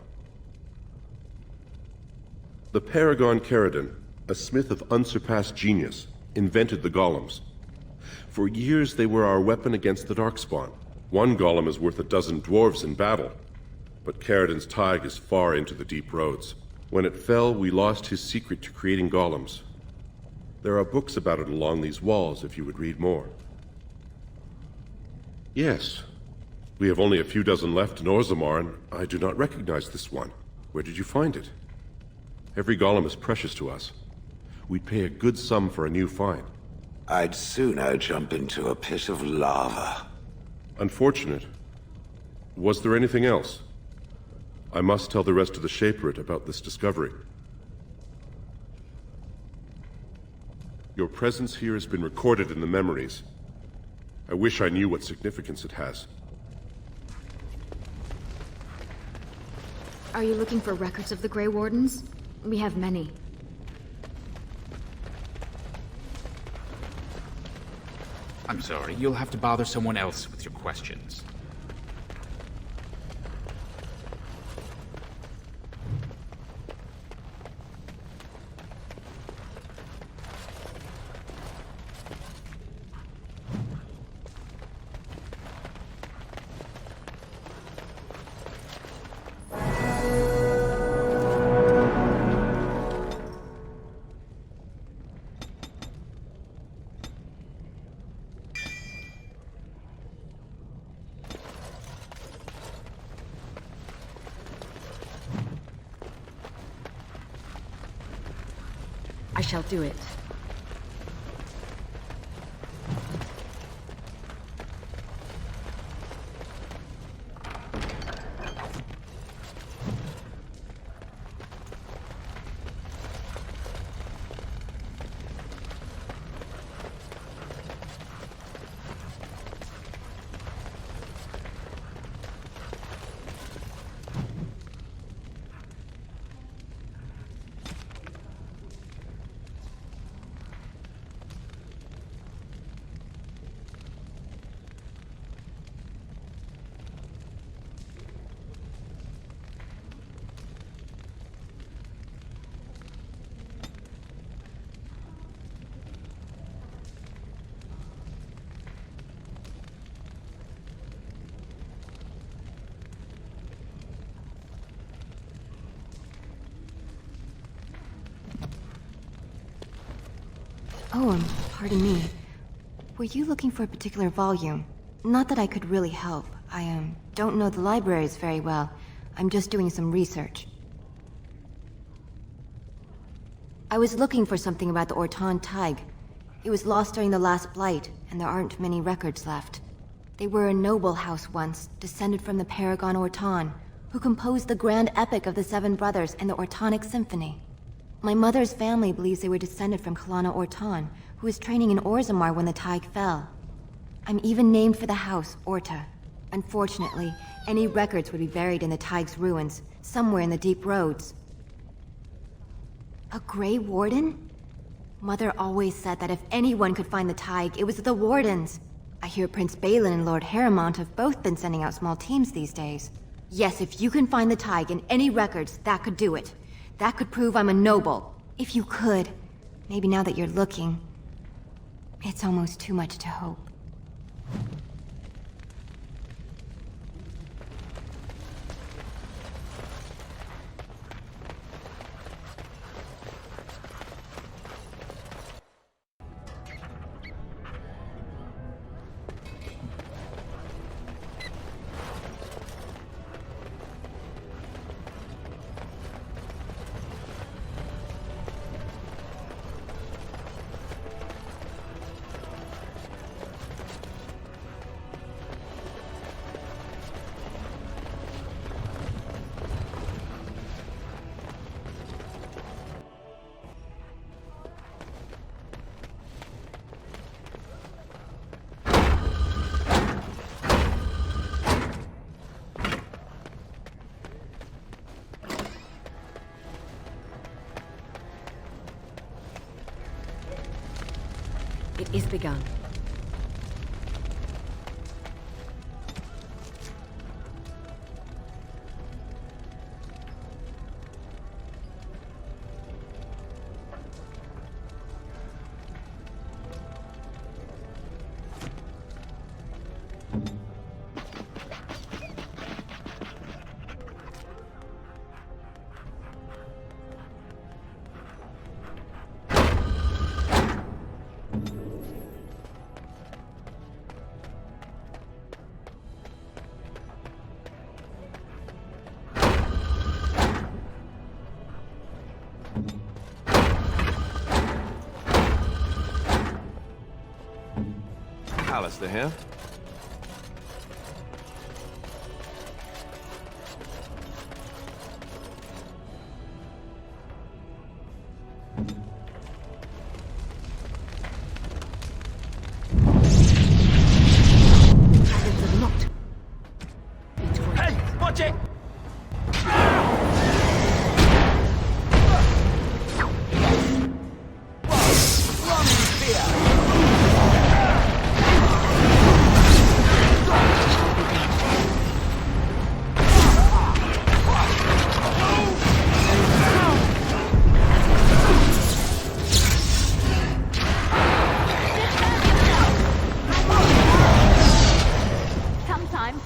The Paragon Caridin, a smith of unsurpassed genius, invented the golems. For years they were our weapon against the Darkspawn. One golem is worth a dozen dwarves in battle, but Caridin's Tig is far into the deep roads. When it fell, we lost his secret to creating golems. There are books about it along these walls if you would read more. Yes. We have only a few dozen left in Orzammar, and I do not recognize this one. Where did you find it? Every golem is precious to us. We'd pay a good sum for a new find. I'd sooner jump into a pit of lava. Unfortunate. Was there anything else? I must tell the rest of the Shaperate about this discovery. Your presence here has been recorded in the memories. I wish I knew what significance it has. Are you looking for records of the Grey Wardens? We have many. I'm sorry, you'll have to bother someone else with your questions. I shall do it. Oh, pardon me. Were you looking for a particular volume? Not that I could really help. I, don't know the libraries very well. I'm just doing some research. I was looking for something about the Ortan Tig. It was lost during the last Blight, and there aren't many records left. They were a noble house once, descended from the Paragon Ortan, who composed the grand epic of the Seven Brothers and the Ortonic Symphony. My mother's family believes they were descended from Kalana Ortan, who was training in Orzammar when the Tig fell. I'm even named for the house, Orta. Unfortunately, any records would be buried in the Tig's ruins, somewhere in the deep roads. A Grey Warden? Mother always said that if anyone could find the Tig, it was the Wardens. I hear Prince Balin and Lord Harrowmont have both been sending out small teams these days. Yes, if you can find the Tig in any records, that could do it. That could prove I'm a noble. If you could. Maybe now that you're looking. It's almost too much to hope. It is begun. Alistair here. Hey, watch it! Sometimes.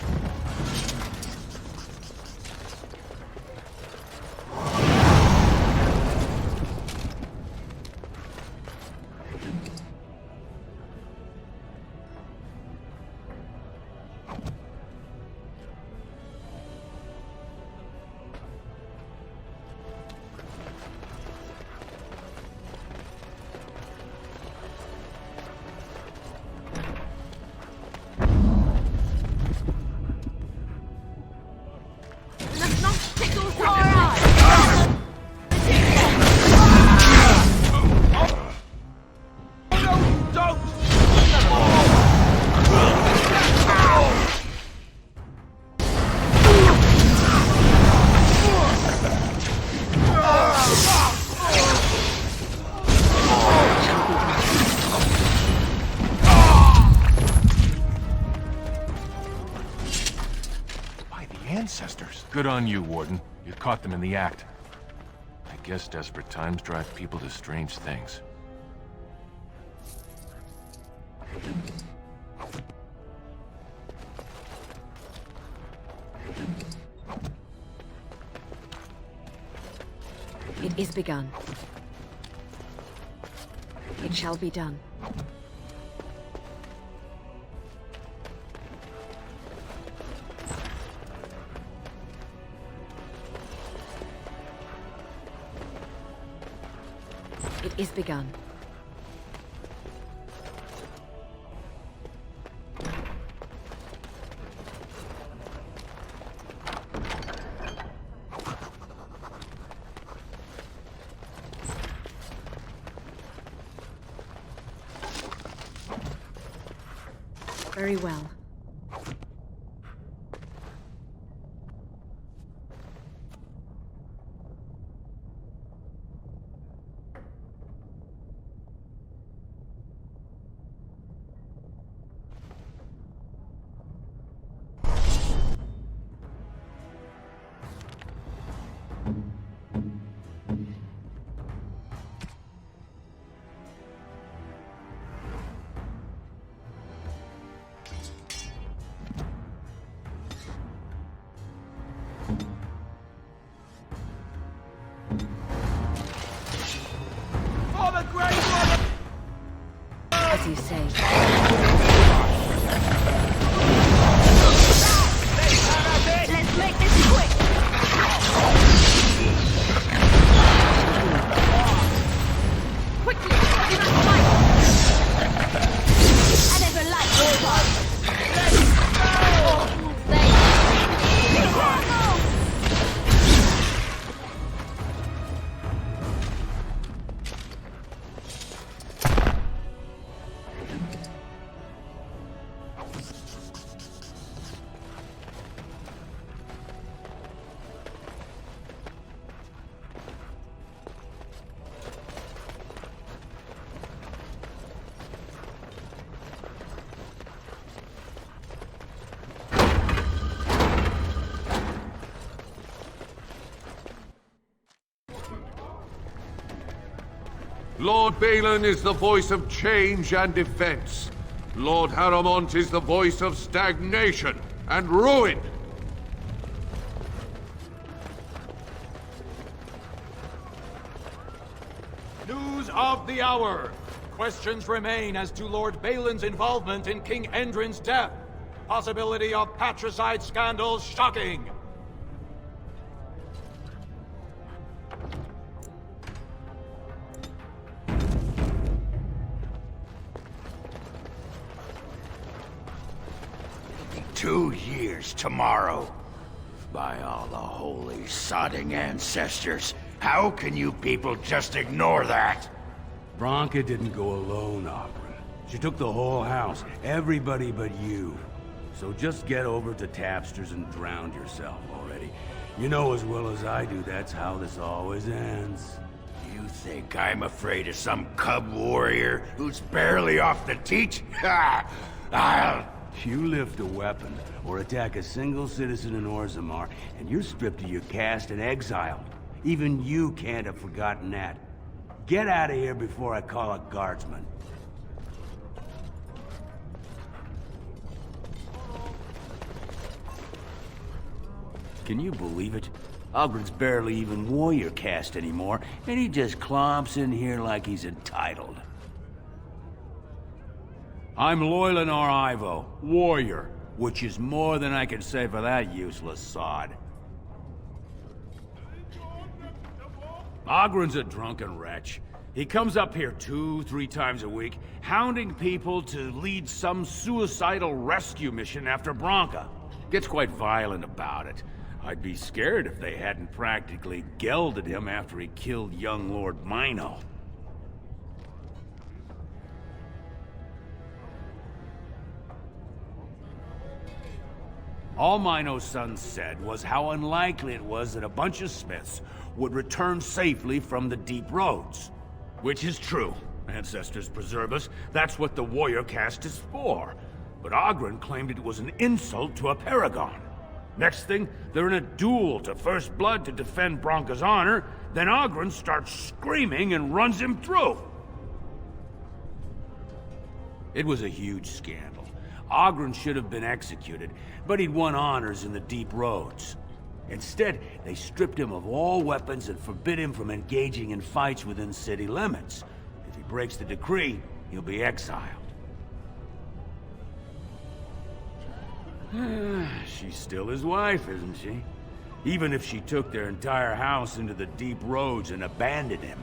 Ancestors. Good on you, Warden. You caught them in the act. I guess desperate times drive people to strange things. It is begun. It shall be done. It is begun. Very well. as you say. Let's make this quick! Quickly, give us fight! I never liked robots! Let's go! Lord Balin is the voice of change and defense. Lord Haramont is the voice of stagnation and ruin. News of the hour. Questions remain as to Lord Balin's involvement in King Endrin's death. Possibility of patricide scandals shocking. "2 years tomorrow. By all the holy sodding ancestors, how can you people just ignore that?" Branka didn't go alone, Oghren. She took the whole house, everybody but you. So just get over to Tapster's and drown yourself already. You know as well as I do that's how this always ends. You think I'm afraid of some cub warrior who's barely off the teat? Ha! You lift a weapon, or attack a single citizen in Orzammar, and you're stripped of your caste and exiled. Even you can't have forgotten that. Get out of here before I call a guardsman. Can you believe it? Ogren's barely even warrior caste anymore, and he just clomps in here like he's entitled. I'm Loylanar Ivo, warrior, which is more than I can say for that useless sod. Ogren's a drunken wretch. He comes up here 2-3 times a week, hounding people to lead some suicidal rescue mission after Branka. Gets quite violent about it. I'd be scared if they hadn't practically gelded him after he killed young Lord Mino. All Mino's son said was how unlikely it was that a bunch of smiths would return safely from the deep roads. Which is true. Ancestors preserve us. That's what the warrior caste is for. But Oghren claimed it was an insult to a paragon. Next thing, they're in a duel to first blood to defend Branka's honor, then Oghren starts screaming and runs him through. It was a huge scandal. Oghren should have been executed, but he'd won honors in the deep roads. Instead, they stripped him of all weapons and forbid him from engaging in fights within city limits. If he breaks the decree, he'll be exiled. She's still his wife, isn't she? Even if she took their entire house into the deep roads and abandoned him.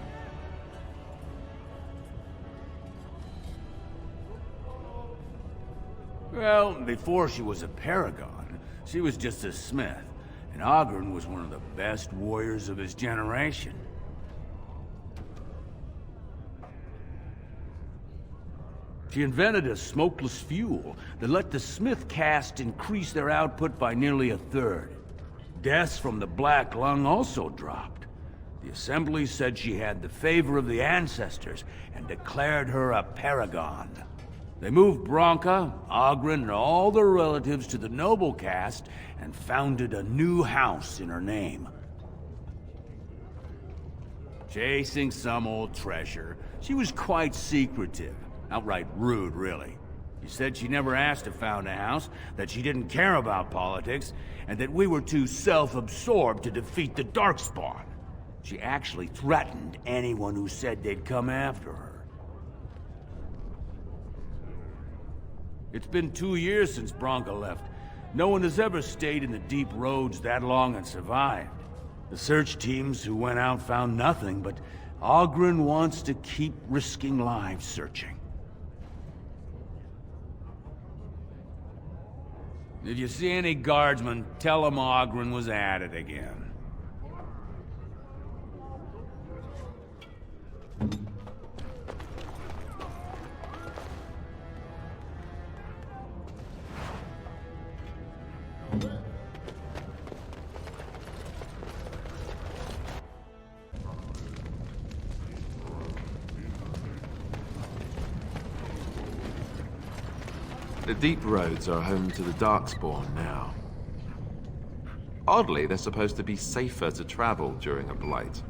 Well, before she was a paragon, she was just a smith, and Oghren was one of the best warriors of his generation. She invented a smokeless fuel that let the smith caste increase their output by nearly 1/3. Deaths from the Black Lung also dropped. The Assembly said she had the favor of the ancestors and declared her a paragon. They moved Branka, Oghren, and all their relatives to the noble caste and founded a new house in her name. Chasing some old treasure, she was quite secretive. Outright rude, really. She said she never asked to found a house, that she didn't care about politics, and that we were too self-absorbed to defeat the Darkspawn. She actually threatened anyone who said they'd come after her. It's been 2 years since Branka left. No one has ever stayed in the deep roads that long and survived. The search teams who went out found nothing, but Oghren wants to keep risking lives searching. If you see any guardsmen, tell them Oghren was at it again. The deep roads are home to the Darkspawn now. Oddly, they're supposed to be safer to travel during a blight.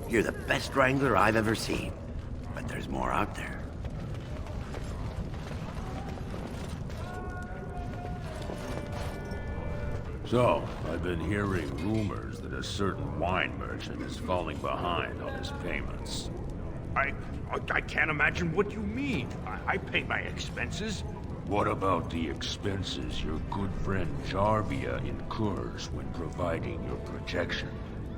You're the best wrangler I've ever seen. But there's more out there. So, I've been hearing rumors that a certain wine merchant is falling behind on his payments. I can't imagine what you mean. I pay my expenses. What about the expenses your good friend Jarvia incurs when providing your protection?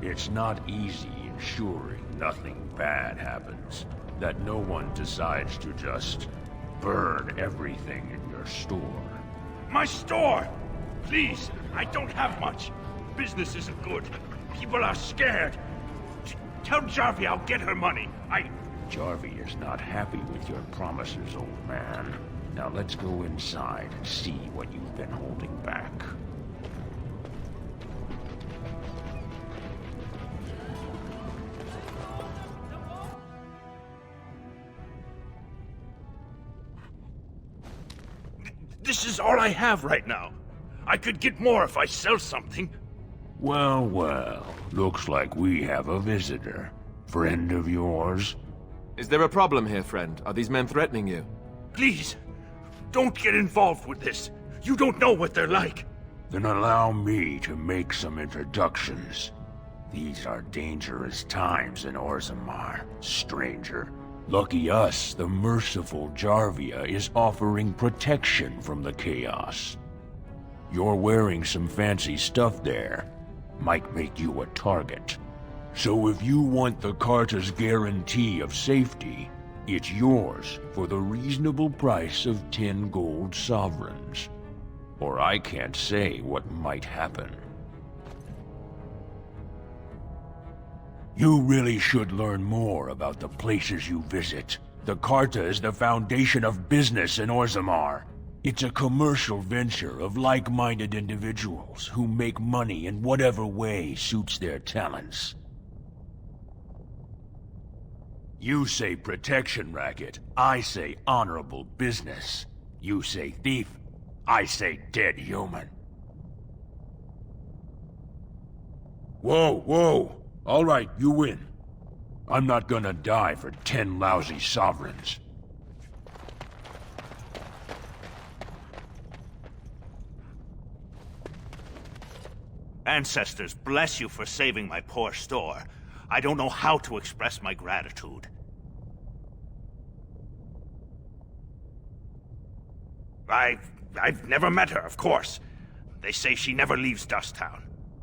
It's not easy ensuring nothing bad happens, that no one decides to just burn everything in your store. My store! Please, I don't have much. Business isn't good. People are scared. Tell Jarvia I'll get her money. Jarvia is not happy with your promises, old man. Now let's go inside and see what you've been holding back. This is all I have right now. I could get more if I sell something. Well, well. Looks like we have a visitor. Friend of yours? Is there a problem here, friend? Are these men threatening you? Please, don't get involved with this. You don't know what they're like. Then allow me to make some introductions. These are dangerous times in Orzammar, stranger. Lucky us, the merciful Jarvia is offering protection from the chaos. You're wearing some fancy stuff there. Might make you a target. So if you want the Carta's guarantee of safety, it's yours for the reasonable price of 10 gold sovereigns. Or I can't say what might happen. You really should learn more about the places you visit. The Carta is the foundation of business in Orzammar. It's a commercial venture of like-minded individuals who make money in whatever way suits their talents. You say protection racket, I say honorable business. You say thief, I say dead human. Whoa, whoa! All right, you win. I'm not gonna die for 10 lousy sovereigns. Ancestors, bless you for saving my poor store. I don't know how to express my gratitude. I've never met her, of course. They say she never leaves Dusttown.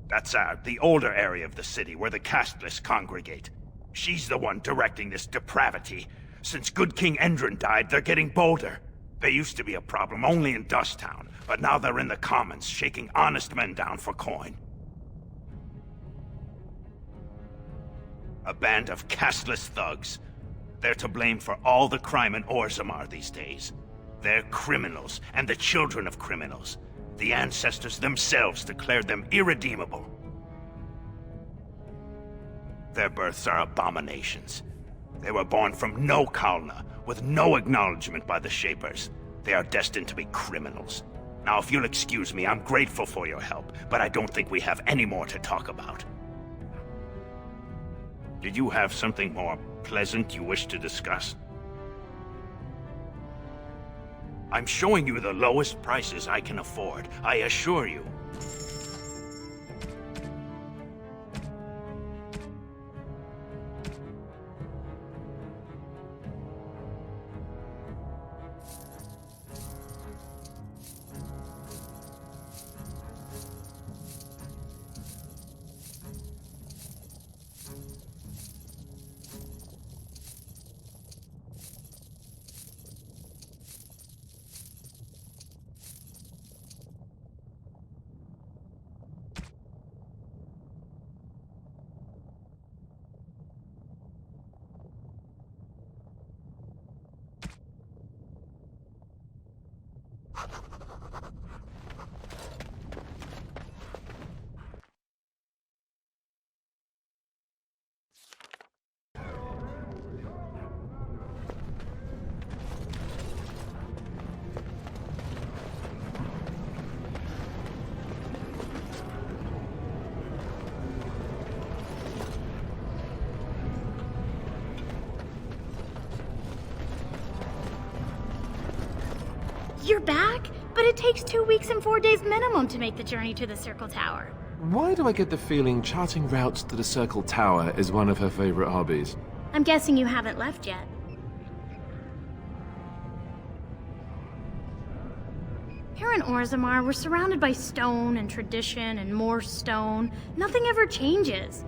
That's the older area of the city where the casteless congregate. She's the one directing this depravity. Since good King Oghren died, they're getting bolder. They used to be a problem only in Dusttown, but now they're in the commons, shaking honest men down for coin. A band of casteless thugs. They're to blame for all the crime in Orzammar these days. They're criminals, and the children of criminals. The ancestors themselves declared them irredeemable. Their births are abominations. They were born from no Kalna, with no acknowledgement by the Shapers. They are destined to be criminals. Now, if you'll excuse me, I'm grateful for your help, but I don't think we have any more to talk about. Did you have something more pleasant you wish to discuss? I'm showing you the lowest prices I can afford, I assure you. You're back? But it takes 2 weeks and 4 days minimum to make the journey to the Circle Tower. Why do I get the feeling charting routes to the Circle Tower is one of her favorite hobbies? I'm guessing you haven't left yet. Here in Orzammar, we're surrounded by stone and tradition and more stone. Nothing ever changes.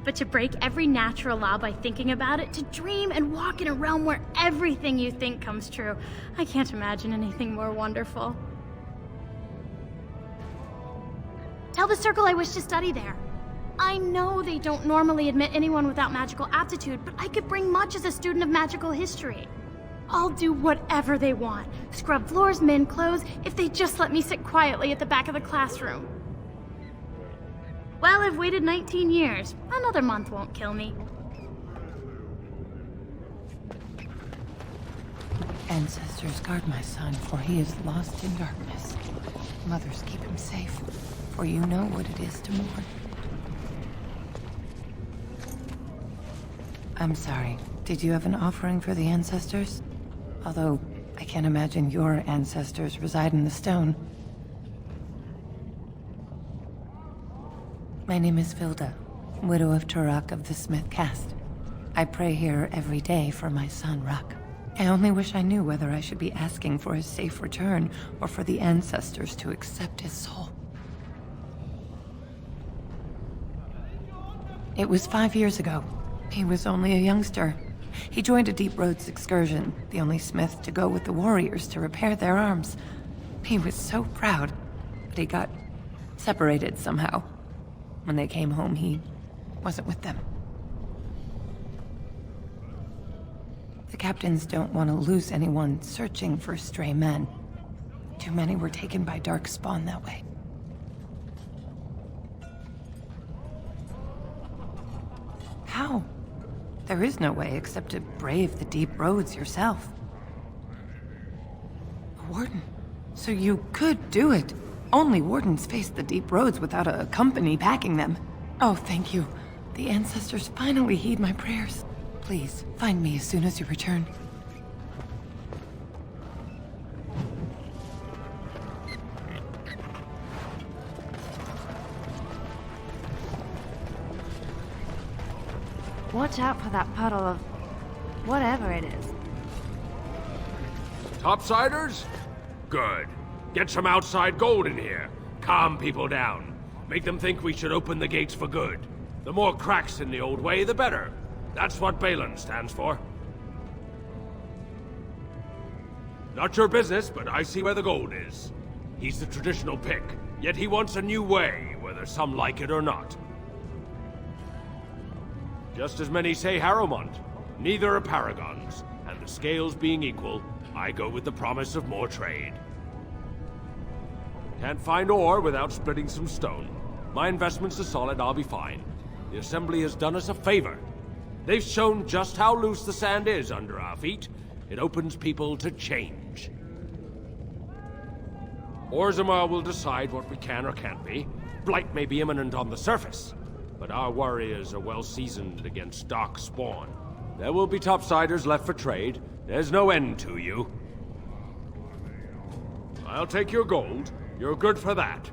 But to break every natural law by thinking about it, to dream and walk in a realm where everything you think comes true, I can't imagine anything more wonderful. Tell the Circle I wish to study there. I know they don't normally admit anyone without magical aptitude, but I could bring much as a student of magical history. I'll do whatever they want. Scrub floors, mend clothes, if they just let me sit quietly at the back of the classroom. Well, I've waited 19 years. Another month won't kill me. Ancestors, guard my son, for he is lost in darkness. Mothers, keep him safe, for you know what it is to mourn. I'm sorry. Did you have an offering for the ancestors? Although, I can't imagine your ancestors reside in the stone. My name is Vilda, widow of Turok of the Smith caste. I pray here every day for my son, Ruck. I only wish I knew whether I should be asking for his safe return or for the ancestors to accept his soul. It was 5 years ago. He was only a youngster. He joined a Deep Roads excursion, the only smith to go with the warriors to repair their arms. He was so proud, but he got separated somehow. When they came home, he wasn't with them. The captains don't want to lose anyone searching for stray men. Too many were taken by dark spawn that way. How? There is no way except to brave the deep roads yourself. A warden. So you could do it. Only wardens face the deep roads without a company packing them. Oh, thank you. The ancestors finally heed my prayers. Please, find me as soon as you return. Watch out for that puddle of whatever it is. Topsiders? Good. Get some outside gold in here. Calm people down. Make them think we should open the gates for good. The more cracks in the old way, the better. That's what Balin stands for. Not your business, but I see where the gold is. He's the traditional pick, yet he wants a new way, whether some like it or not. Just as many say Harrowmont. Neither are paragons, and the scales being equal, I go with the promise of more trade. Can't find ore without splitting some stone. My investments are solid, I'll be fine. The Assembly has done us a favor. They've shown just how loose the sand is under our feet. It opens people to change. Orzammar will decide what we can or can't be. Blight may be imminent on the surface, but our warriors are well seasoned against dark spawn. There will be topsiders left for trade. There's no end to you. I'll take your gold. You're good for that.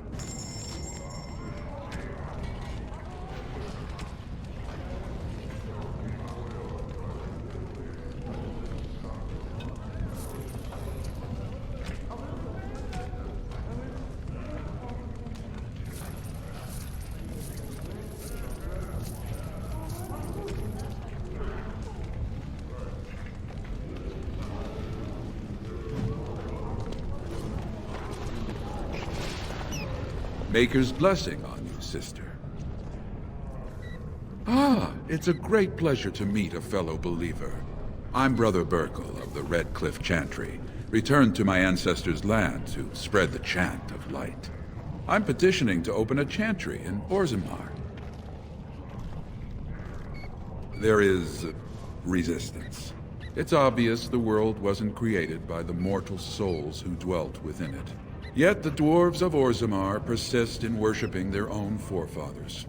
Maker's blessing on you, sister. Ah, it's a great pleasure to meet a fellow believer. I'm Brother Burkle of the Red Cliff Chantry, returned to my ancestors' land to spread the chant of light. I'm petitioning to open a chantry in Orzammar. There is resistance. It's obvious the world wasn't created by the mortal souls who dwelt within it. Yet the dwarves of Orzammar persist in worshipping their own forefathers.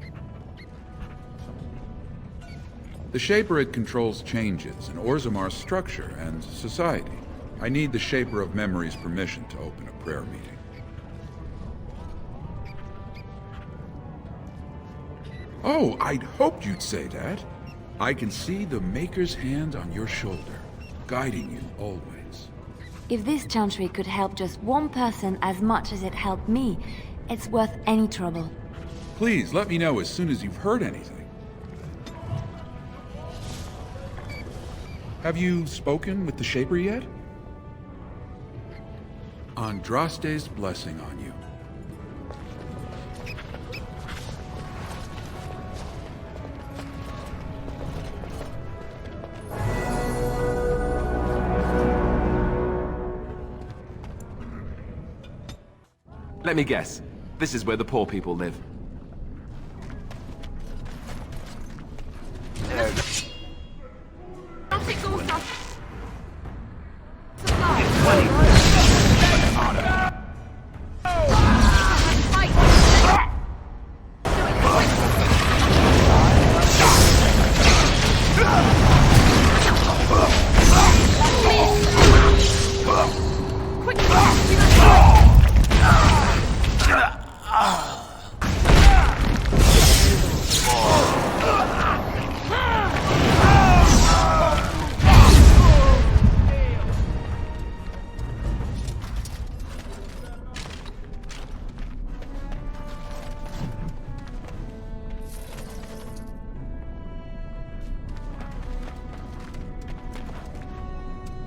The Shaperid controls changes in Orzammar's structure and society. I need the Shaper of Memory's permission to open a prayer meeting. Oh, I'd hoped you'd say that. I can see the Maker's hand on your shoulder, guiding you always. If this chantry could help just one person as much as it helped me, it's worth any trouble. Please, let me know as soon as you've heard anything. Have you spoken with the Shaper yet? Andraste's blessing on you. Let me guess. This is where the poor people live.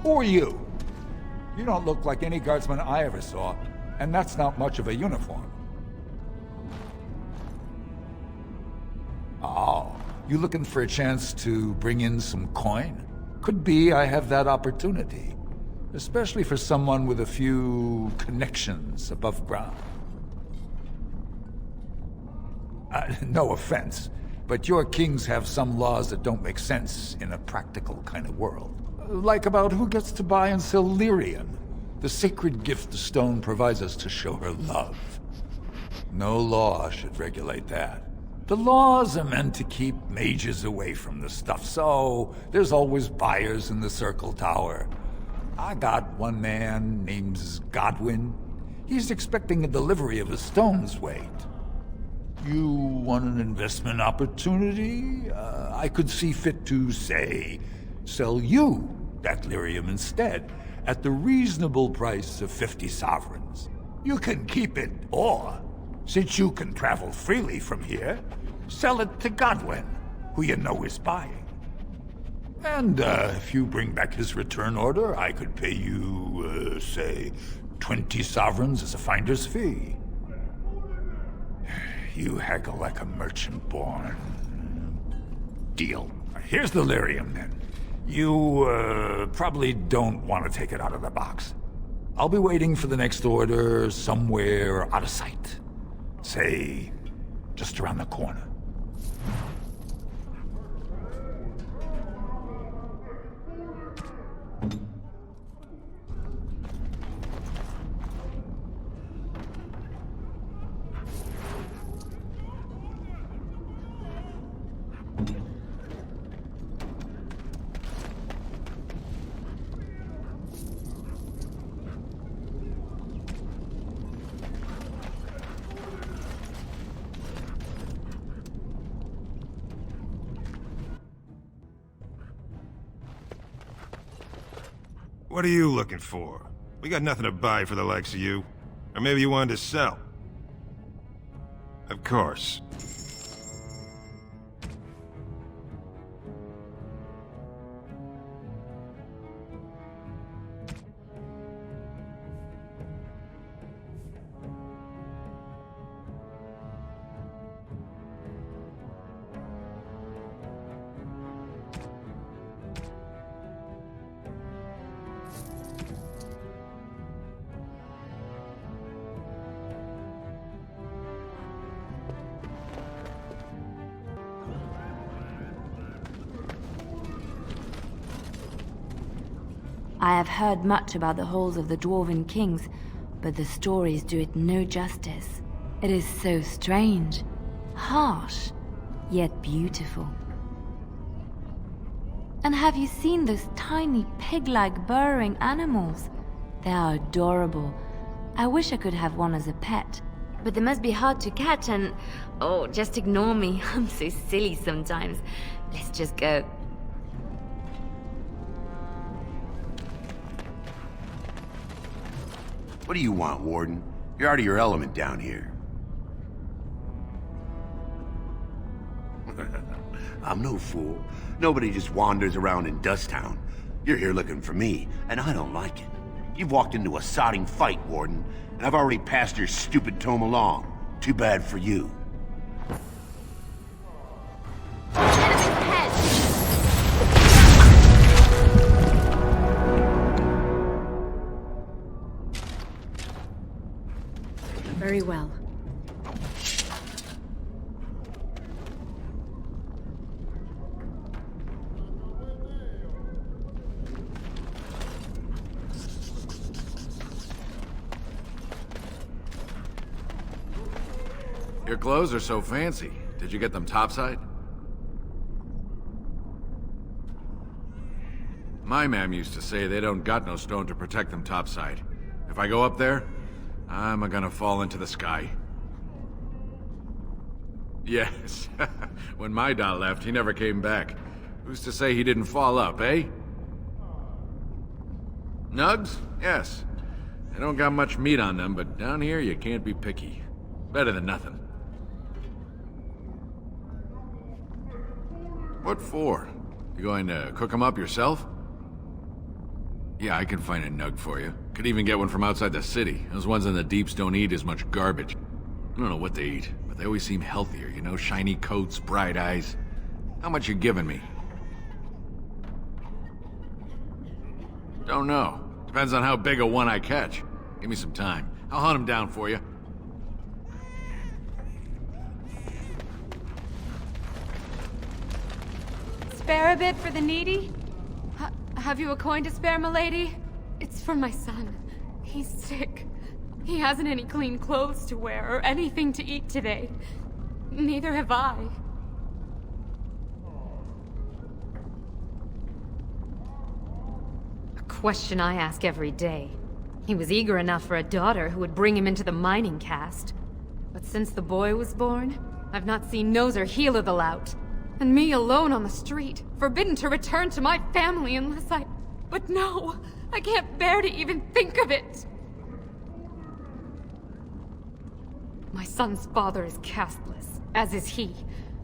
Who are you? You don't look like any guardsman I ever saw, and that's not much of a uniform. Oh, you looking for a chance to bring in some coin? Could be I have that opportunity, especially for someone with a few connections above ground. No offense, but your kings have some laws that don't make sense in a practical kind of world. Like about who gets to buy and sell lyrium, the sacred gift the stone provides us to show her love. No law should regulate that. The laws are meant to keep mages away from the stuff, so there's always buyers in the Circle Tower. I got one man named Godwin. He's expecting a delivery of a stone's weight. You want an investment opportunity? I could see fit to, say, sell you that lyrium instead, at the reasonable price of 50 sovereigns. You can keep it, or, since you can travel freely from here, sell it to Godwin, who you know is buying. And if you bring back his return order, I could pay you, say, 20 sovereigns as a finder's fee. You haggle like a merchant born. Deal. Here's the lyrium, then. You, probably don't want to take it out of the box. I'll be waiting for the next order somewhere out of sight. Say, just around the corner. What are you looking for? We got nothing to buy for the likes of you. Or maybe you wanted to sell. Of course. I have heard much about the halls of the Dwarven Kings, but the stories do it no justice. It is so strange, harsh, yet beautiful. And have you seen those tiny pig-like burrowing animals? They are adorable. I wish I could have one as a pet. But they must be hard to catch and... Oh, just ignore me. I'm so silly sometimes. Let's just go. What do you want, Warden? You're out of your element down here. I'm no fool. Nobody just wanders around in Dusttown. You're here looking for me, and I don't like it. You've walked into a sodding fight, Warden, and I've already passed your stupid tome along. Too bad for you. Very well. Your clothes are so fancy. Did you get them topside? My mam used to say they don't got no stone to protect them topside. If I go up there, I'm gonna fall into the sky. Yes. When my dad left, he never came back. Who's to say he didn't fall up, eh? Nugs? Yes. They don't got much meat on them, but down here you can't be picky. Better than nothing. What for? You going to cook them up yourself? Yeah, I can find a nug for you. Could even get one from outside the city. Those ones in the deeps don't eat as much garbage. I don't know what they eat, but they always seem healthier, you know? Shiny coats, bright eyes. How much you giving me? Don't know. Depends on how big a one I catch. Give me some time. I'll hunt him down for you. Spare a bit for the needy? Have you a coin to spare, milady? It's for my son. He's sick. He hasn't any clean clothes to wear or anything to eat today. Neither have I. A question I ask every day. He was eager enough for a daughter who would bring him into the mining caste. But since the boy was born, I've not seen nose or heel of the lout. And me alone on the street, forbidden to return to my family unless I... But no! I can't bear to even think of it! My son's father is casteless, as is he.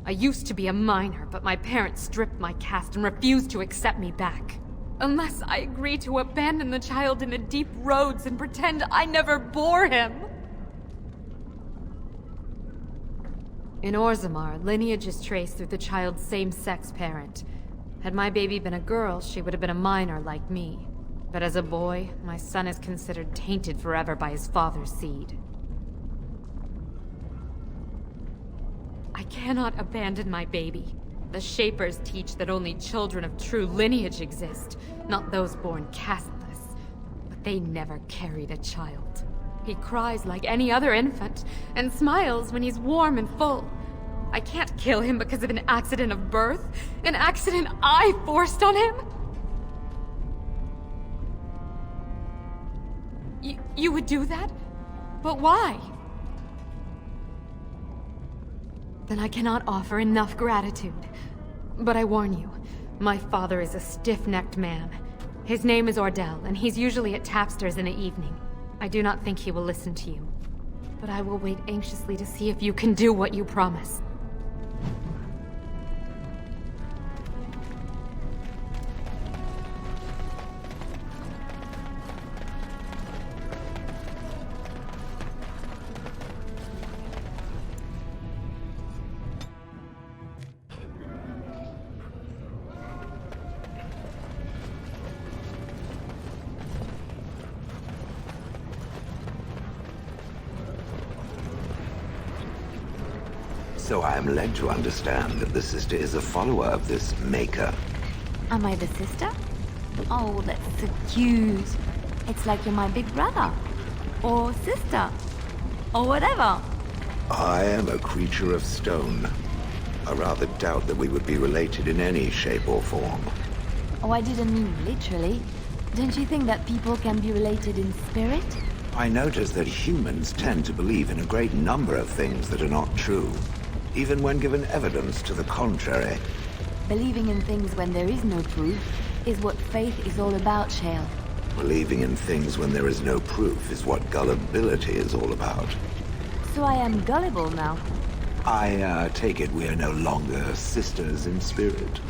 I used to be a miner, but my parents stripped my caste and refused to accept me back. Unless I agree to abandon the child in the deep roads and pretend I never bore him. In Orzammar, lineage is traced through the child's same-sex parent. Had my baby been a girl, she would have been a minor like me. But as a boy, my son is considered tainted forever by his father's seed. I cannot abandon my baby. The Shapers teach that only children of true lineage exist, not those born casteless. But they never carried a child. He cries like any other infant, and smiles when he's warm and full. I can't kill him because of an accident of birth, an accident I forced on him. You would do that? But why? Then I cannot offer enough gratitude. But I warn you, my father is a stiff-necked man. His name is Ordell, and he's usually at Tapster's in the evening. I do not think he will listen to you. But I will wait anxiously to see if you can do what you promise. So I am led to understand that the sister is a follower of this Maker. Am I the sister? Oh, that's so cute. It's like you're my big brother. Or sister. Or whatever. I am a creature of stone. I rather doubt that we would be related in any shape or form. Oh, I didn't mean literally. Don't you think that people can be related in spirit? I notice that humans tend to believe in a great number of things that are not true, even when given evidence to the contrary. Believing in things when there is no proof is what faith is all about, Shale. Believing in things when there is no proof is what gullibility is all about. So I am gullible now. I take it we are no longer sisters in spirit.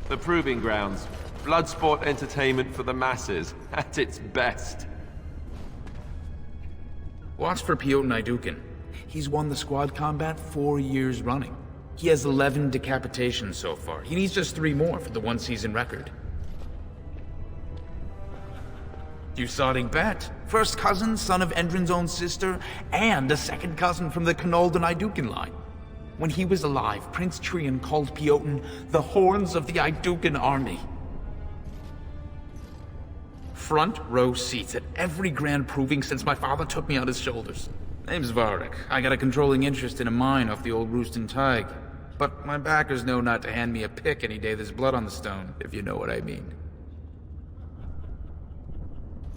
The Proving Grounds. Bloodsport entertainment for the masses, at its best. Watch for Piotr Naidukin. He's won the squad combat 4 years running. He has 11 decapitations so far. He needs just 3 more for the one-season record. Usading Bet, first cousin, son of Endrin's own sister, and a second cousin from the Canolda Naidukin line. When he was alive, Prince Trian called Piotr the horns of the Naidukin army. Front row seats at every grand proving since my father took me on his shoulders. Name's Varric. I got a controlling interest in a mine off the old Roostin Tig. But my backers know not to hand me a pick any day there's blood on the stone, if you know what I mean.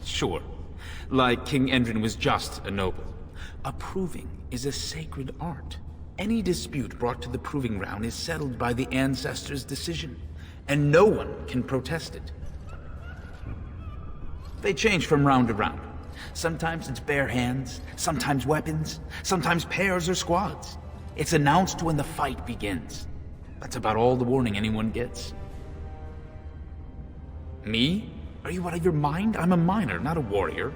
Sure, like King Endrin was just a noble. A proving is a sacred art. Any dispute brought to the proving ground is settled by the ancestors' decision, and no one can protest it. They change from round to round. Sometimes it's bare hands, sometimes weapons, sometimes pairs or squads. It's announced when the fight begins. That's about all the warning anyone gets. Me? Are you out of your mind? I'm a miner, not a warrior.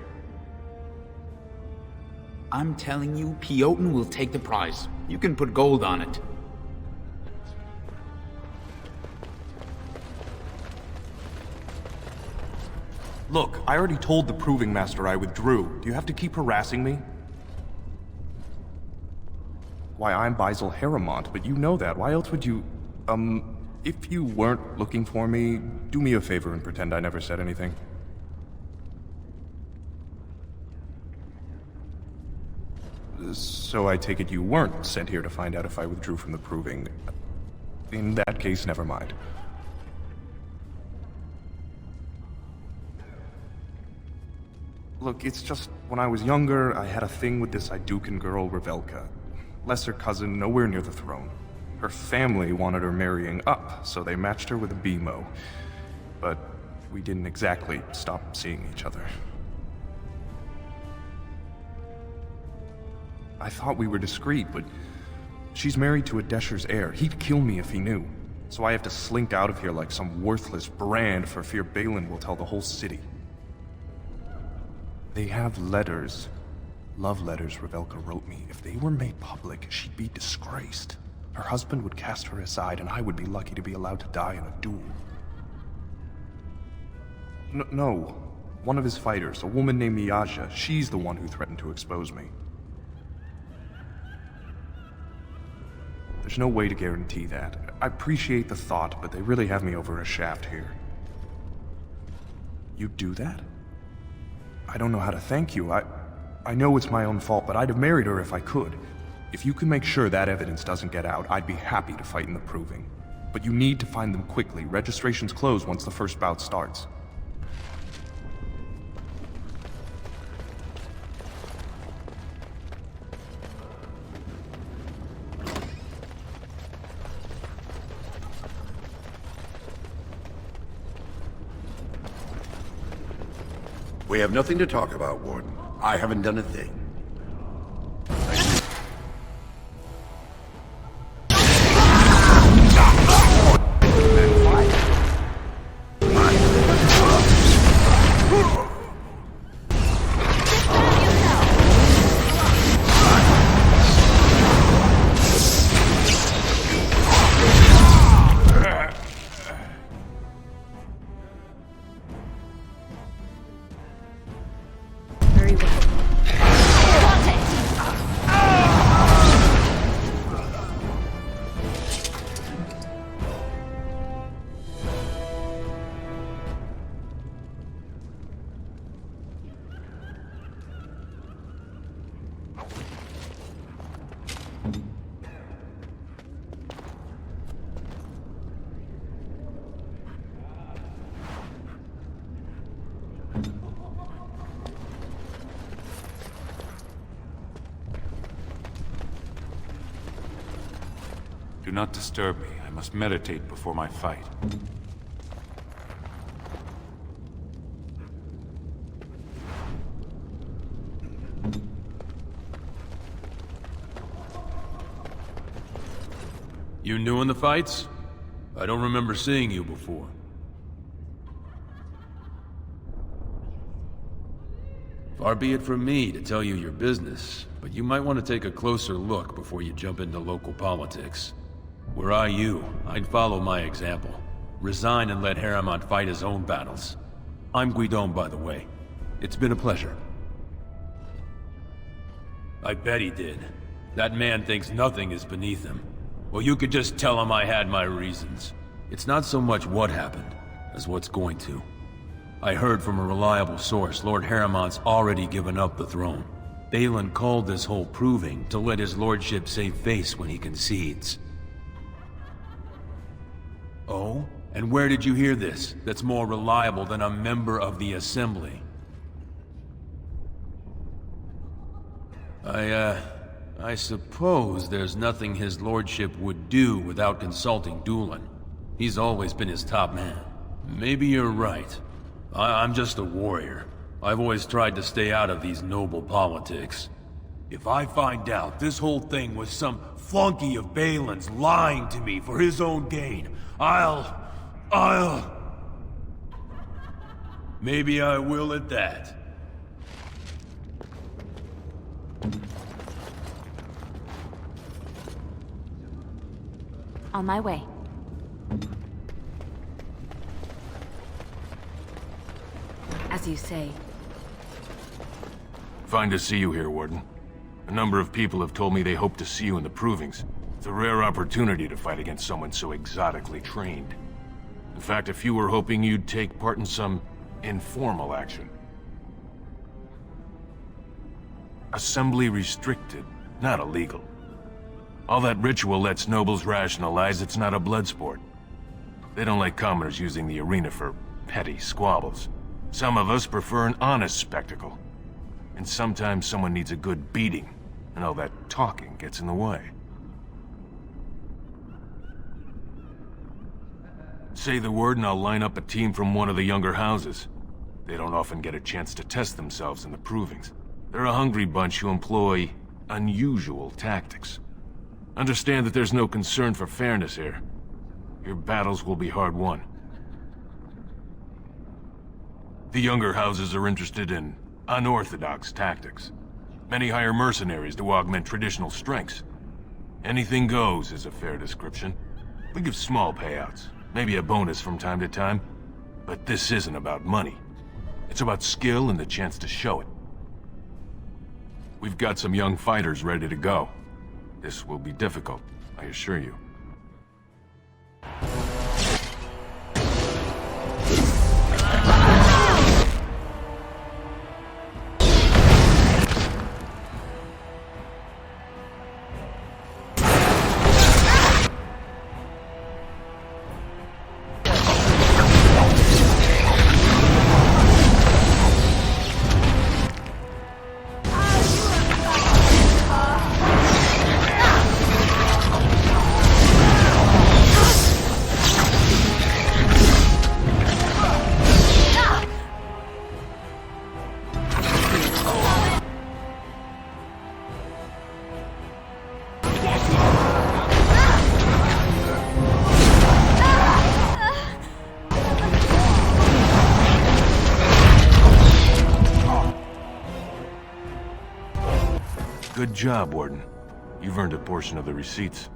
I'm telling you, Piotr will take the prize. You can put gold on it. Look, I already told the Proving Master I withdrew. Do you have to keep harassing me? Why, I'm Basil Harrimont, but you know that. Why else would you... if you weren't looking for me, do me a favor and pretend I never said anything. So I take it you weren't sent here to find out if I withdrew from the Proving. In that case, never mind. Look, it's just, when I was younger, I had a thing with this Naidukin girl, Revelka. Lesser cousin, nowhere near the throne. Her family wanted her marrying up, so they matched her with a BMO. But we didn't exactly stop seeing each other. I thought we were discreet, but she's married to a Desher's heir. He'd kill me if he knew. So I have to slink out of here like some worthless brand for fear Balin will tell the whole city. They have letters. Love letters Revelka wrote me. If they were made public, she'd be disgraced. Her husband would cast her aside, and I would be lucky to be allowed to die in a duel. No. One of his fighters, a woman named Miyaja, she's the one who threatened to expose me. There's no way to guarantee that. I appreciate the thought, but they really have me over a shaft here. You'd do that? I don't know how to thank you. I know it's my own fault, but I'd have married her if I could. If you can make sure that evidence doesn't get out, I'd be happy to fight in the proving. But you need to find them quickly. Registrations close once the first bout starts. We have nothing to talk about, Warden. I haven't done a thing. Do not disturb me. I must meditate before my fight. You new in the fights? I don't remember seeing you before. Far be it from me to tell you your business, but you might want to take a closer look before you jump into local politics. Were I you, I'd follow my example. Resign and let Harriman fight his own battles. I'm Guidon, by the way. It's been a pleasure. I bet he did. That man thinks nothing is beneath him. Well, you could just tell him I had my reasons. It's not so much what happened, as what's going to. I heard from a reliable source Lord Harriman's already given up the throne. Balin called this whole proving to let his lordship save face when he concedes. Oh? And where did you hear this that's more reliable than a member of the Assembly? I suppose there's nothing his lordship would do without consulting Doolin. He's always been his top man. Maybe you're right. I'm just a warrior. I've always tried to stay out of these noble politics. If I find out this whole thing was some flunky of Balin's lying to me for his own gain, Maybe I will at that. On my way. As you say. Fine to see you here, Warden. A number of people have told me they hope to see you in the provings. It's a rare opportunity to fight against someone so exotically trained. In fact, a few were hoping you'd take part in some informal action. Assembly restricted, not illegal. All that ritual lets nobles rationalize it's not a blood sport. They don't like commoners using the arena for petty squabbles. Some of us prefer an honest spectacle. And sometimes someone needs a good beating, and all that talking gets in the way. Say the word and I'll line up a team from one of the younger houses. They don't often get a chance to test themselves in the provings. They're a hungry bunch who employ unusual tactics. Understand that there's no concern for fairness here. Your battles will be hard won. The younger houses are interested in unorthodox tactics. Many hire mercenaries to augment traditional strengths. Anything goes is a fair description. We give small payouts, maybe a bonus from time to time, but this isn't about money. It's about skill and the chance to show it. We've got some young fighters ready to go. This will be difficult, I assure you. Good job, Warden. You've earned a portion of the receipts.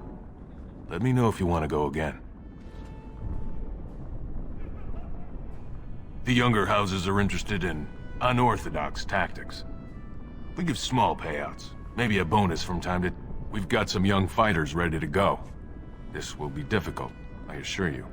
Let me know if you want to go again. The younger houses are interested in unorthodox tactics. We give small payouts, maybe a bonus from time to... We've got some young fighters ready to go. This will be difficult, I assure you.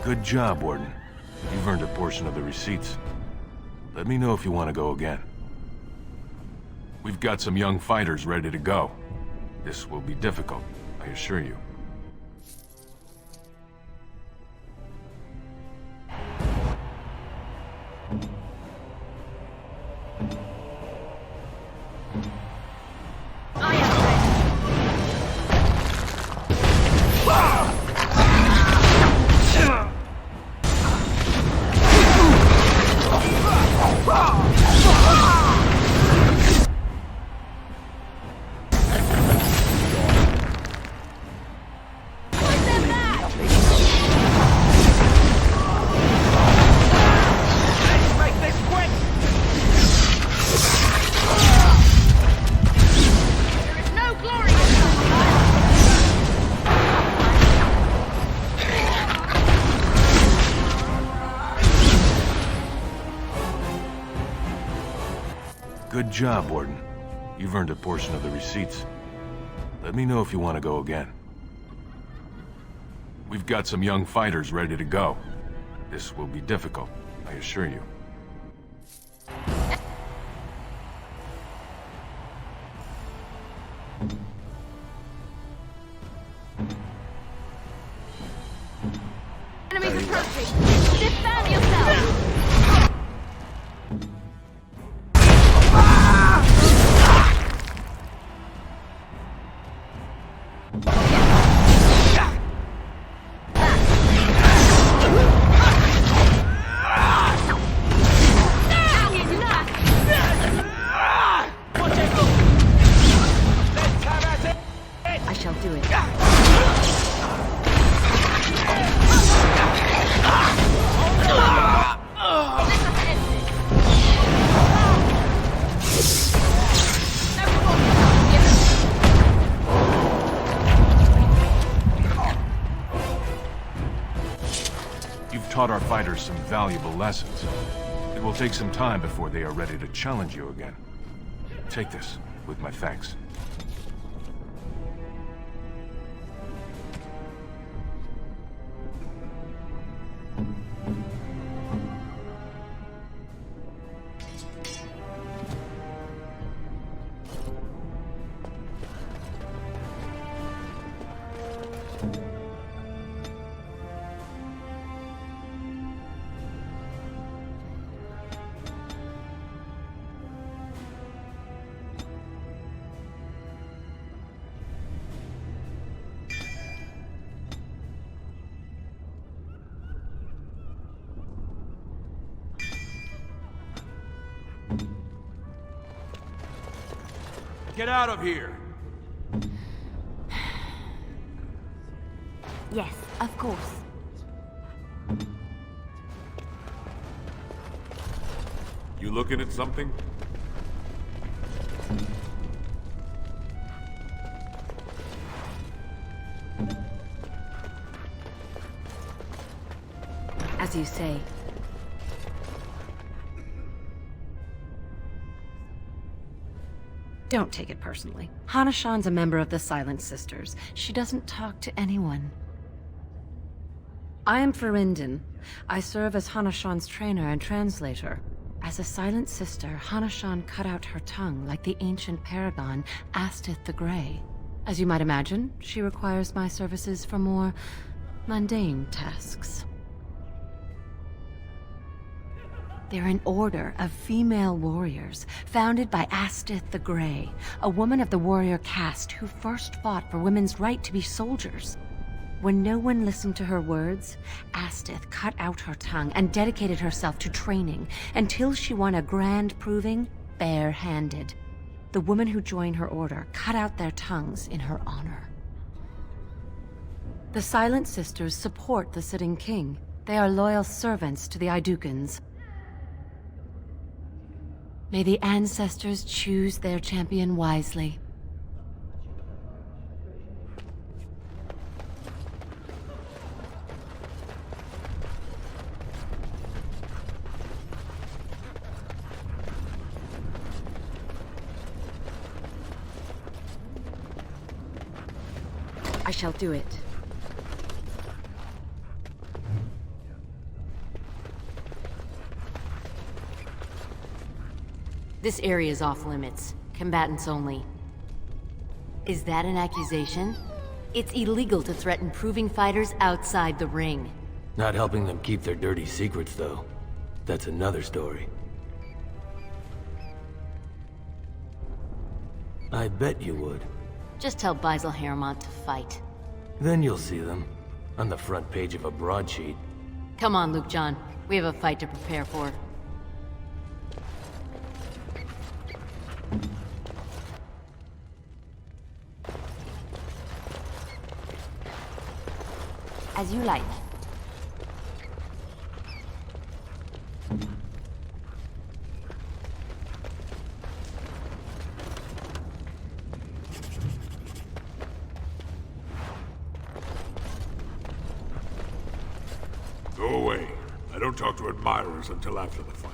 Good job, Warden. You've earned a portion of the receipts. Let me know if you want to go again. We've got some young fighters ready to go. This will be difficult, I assure you. Good job, Warden. You've earned a portion of the receipts. Let me know if you want to go again. We've got some young fighters ready to go. This will be difficult, I assure you. Enemies approaching! Defend yourself! Let's have taught our fighters some valuable lessons. It will take some time before they are ready to challenge you again. Take this, with my thanks. Get out of here! Yes, of course. You looking at something? As you say. Don't take it personally. Hana-shan's a member of the Silent Sisters. She doesn't talk to anyone. I am Ferinden. I serve as Hana-shan's trainer and translator. As a Silent Sister, Hana-shan cut out her tongue like the ancient paragon Astith the Grey. As you might imagine, she requires my services for more mundane tasks. They're an order of female warriors, founded by Astith the Grey, a woman of the warrior caste who first fought for women's right to be soldiers. When no one listened to her words, Astith cut out her tongue and dedicated herself to training until she won a grand proving bare-handed. The women who joined her order cut out their tongues in her honor. The Silent Sisters support the sitting king. They are loyal servants to the Idukans. May the ancestors choose their champion wisely. I shall do it. This area is off limits. Combatants only. Is that an accusation? It's illegal to threaten proving fighters outside the ring. Not helping them keep their dirty secrets, though. That's another story. I bet you would. Just tell Basil Hermont to fight. Then you'll see them. On the front page of a broadsheet. Come on, Luke John. We have a fight to prepare for. As you like. Go away. I don't talk to admirers until after the fight.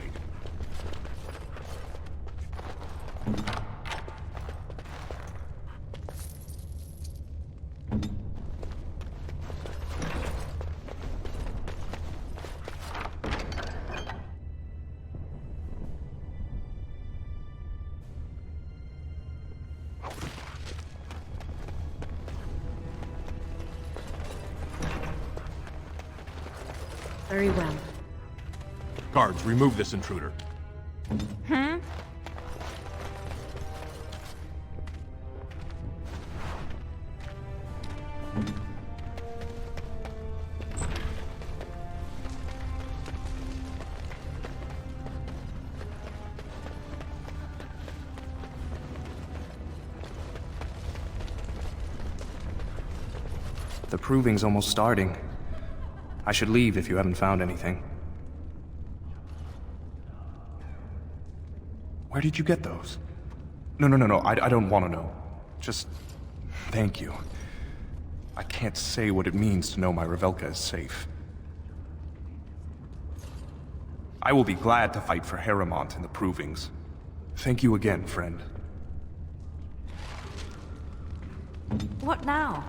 Very well. Guards, remove this intruder. The proving's almost starting. I should leave if you haven't found anything. Where did you get those? No, I don't want to know. Just thank you. I can't say what it means to know my Revelka is safe. I will be glad to fight for Harrowmont in the Provings. Thank you again, friend. What now?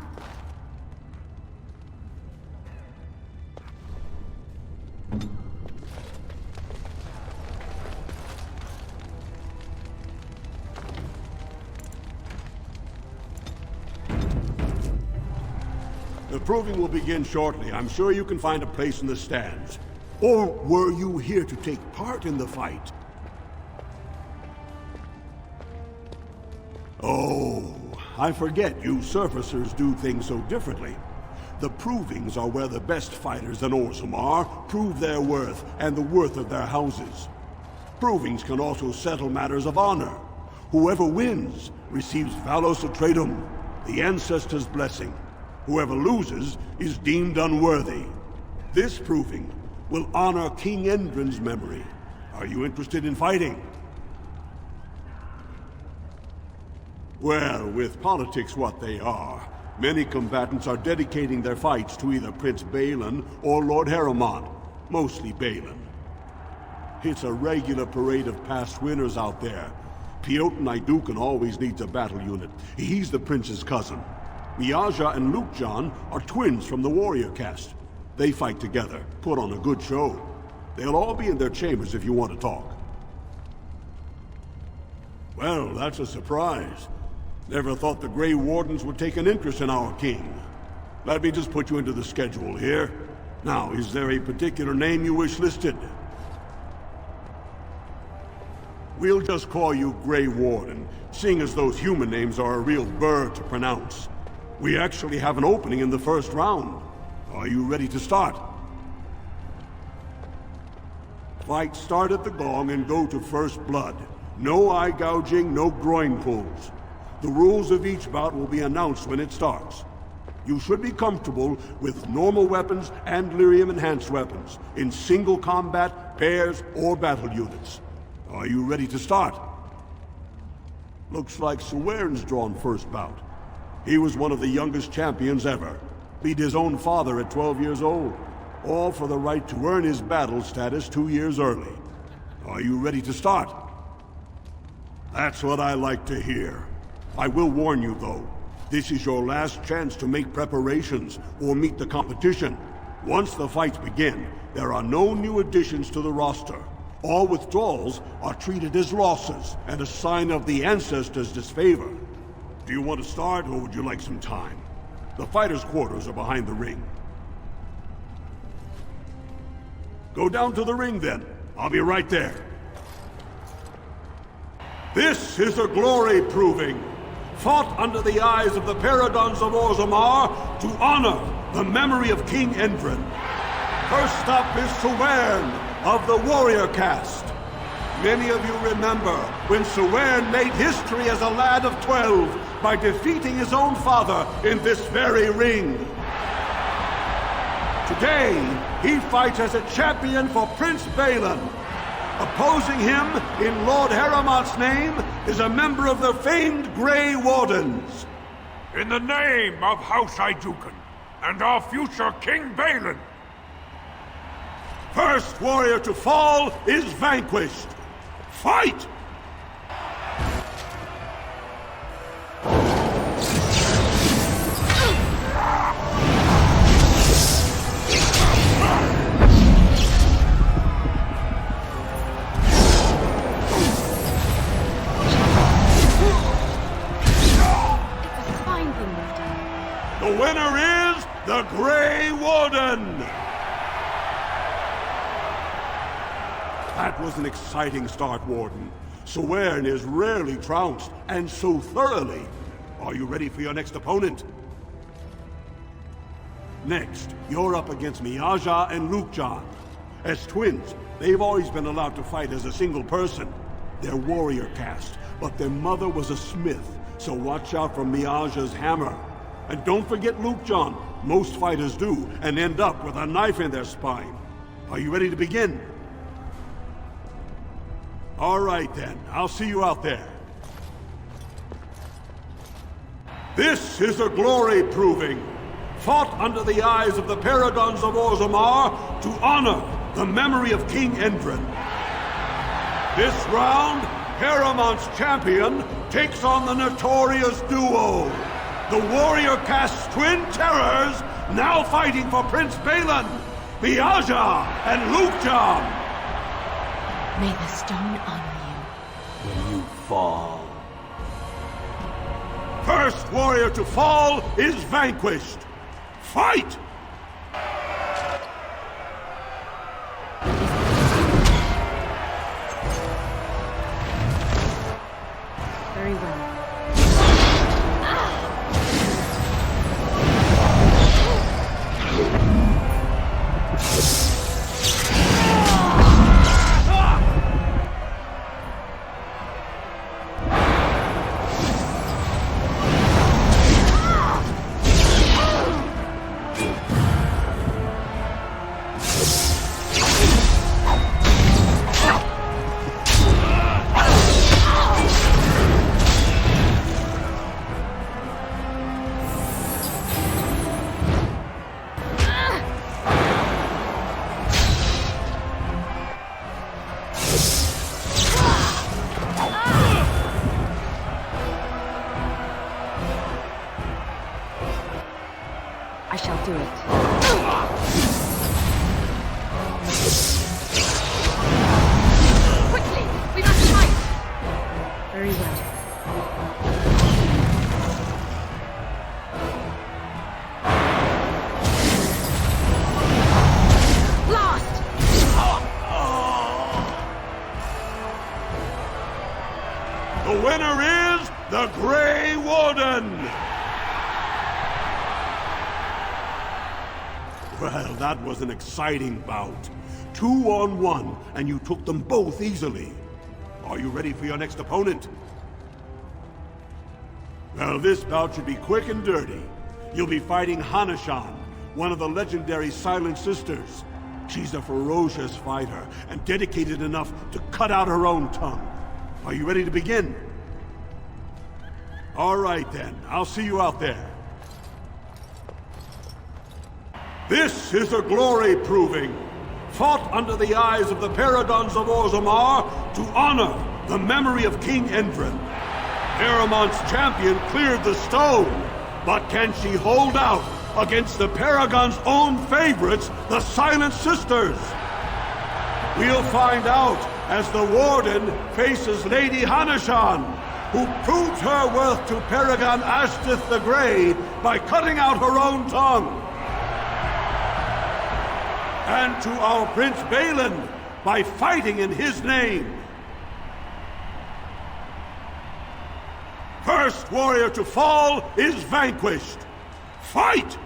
The proving will begin shortly. I'm sure you can find a place in the stands. Or were you here to take part in the fight? Oh, I forget you surfacers do things so differently. The provings are where the best fighters in Orzammar prove their worth and the worth of their houses. Provings can also settle matters of honor. Whoever wins receives Valos Atreidum, the ancestors' blessing. Whoever loses is deemed unworthy. This proving will honor King Endrin's memory. Are you interested in fighting? Well, with politics what they are, many combatants are dedicating their fights to either Prince Balin or Lord Harrowmont, mostly Balin. It's a regular parade of past winners out there. Piotr Naidukan always needs a battle unit. He's the prince's cousin. Miaja and Lukjan are twins from the warrior caste. They fight together, put on a good show. They'll all be in their chambers if you want to talk. Well, that's a surprise. Never thought the Grey Wardens would take an interest in our king. Let me just put you into the schedule here. Now, is there a particular name you wish listed? We'll just call you Grey Warden, seeing as those human names are a real burr to pronounce. We actually have an opening in the first round. Are you ready to start? Fight start at the gong and go to first blood. No eye gouging, no groin pulls. The rules of each bout will be announced when it starts. You should be comfortable with normal weapons and lyrium enhanced weapons, in single combat, pairs, or battle units. Are you ready to start? Looks like Suwern's drawn first bout. He was one of the youngest champions ever. Beat his own father at 12 years old. All for the right to earn his battle status 2 years early. Are you ready to start? That's what I like to hear. I will warn you though, this is your last chance to make preparations or meet the competition. Once the fights begin, there are no new additions to the roster. All withdrawals are treated as losses and a sign of the ancestors' disfavor. Do you want to start, or would you like some time? The fighters' quarters are behind the ring. Go down to the ring, then. I'll be right there. This is a glory proving, fought under the eyes of the Paragons of Orzammar to honor the memory of King Endrin. First up is Suwern of the warrior caste. Many of you remember when Suwern made history as a lad of 12 by defeating his own father in this very ring. Today, he fights as a champion for Prince Balin. Opposing him, in Lord Harrowmont's name, is a member of the famed Grey Wardens. In the name of House Idukan and our future King Balin. First warrior to fall is vanquished. Fight! The winner is the Grey Warden! That was an exciting start, Warden. Suwern is rarely trounced, and so thoroughly. Are you ready for your next opponent? Next, you're up against Miaja and Lukjan. As twins, they've always been allowed to fight as a single person. They're warrior caste, but their mother was a smith, so watch out for Miaja's hammer. And don't forget Lukjan. Most fighters do, and end up with a knife in their spine. Are you ready to begin? All right then, I'll see you out there. This is a glory proving, fought under the eyes of the Paragons of Orzammar to honor the memory of King Endrin. This round, Paramont's champion takes on the notorious duo, the warrior caste's twin terrors, now fighting for Prince Balin, Biaja and Lukjam. May the stone honor you. When you fall. First warrior to fall is vanquished. Fight! Very well. I shall do it. Quickly! We must fight! Very well. Blast! The winner is the Grey Warden! Well, that was an exciting bout. 2-on-1, and you took them both easily. Are you ready for your next opponent? Well, this bout should be quick and dirty. You'll be fighting Hanashan, one of the legendary Silent Sisters. She's a ferocious fighter, and dedicated enough to cut out her own tongue. Are you ready to begin? All right then, I'll see you out there. This is a glory proving, fought under the eyes of the paragons of Orzammar to honor the memory of King Endrin. Paramont's champion cleared the stone, but can she hold out against the paragon's own favorites, the Silent Sisters? We'll find out as the Warden faces Lady Hanashan, who proved her worth to Paragon Ashtith the Grey by cutting out her own tongue. And to our Prince Balin by fighting in his name. First warrior to fall is vanquished. Fight!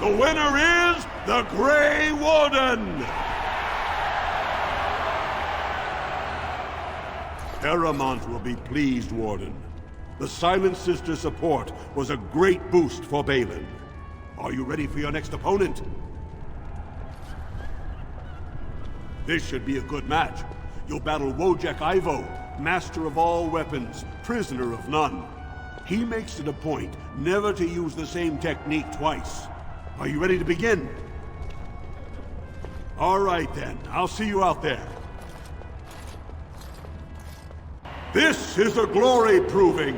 The winner is the Grey Warden! Paramount will be pleased, Warden. The Silent Sister support was a great boost for Balin. Are you ready for your next opponent? This should be a good match. You'll battle Wojek Ivo, master of all weapons, prisoner of none. He makes it a point never to use the same technique twice. Are you ready to begin? All right then, I'll see you out there. This is a glory proving,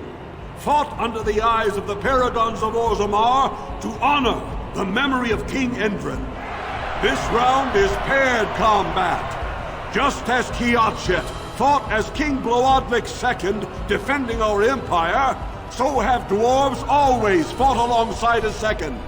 fought under the eyes of the paragons of Orzammar to honor the memory of King Endrin. This round is paired combat. Just as Kiatshet fought as King Bloodlick II, defending our empire, so have dwarves always fought alongside a second.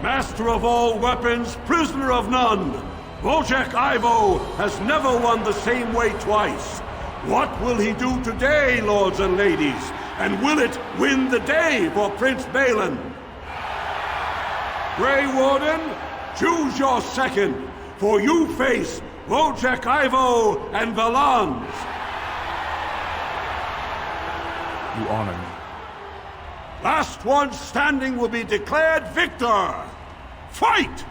Master of all weapons, prisoner of none, Wojciech Ivo has never won the same way twice. What will he do today, lords and ladies? And will it win the day for Prince Balin? Grey Warden, choose your second, for you face Wojciech Ivo and Valans. You honor me. Last one standing will be declared victor. Fight!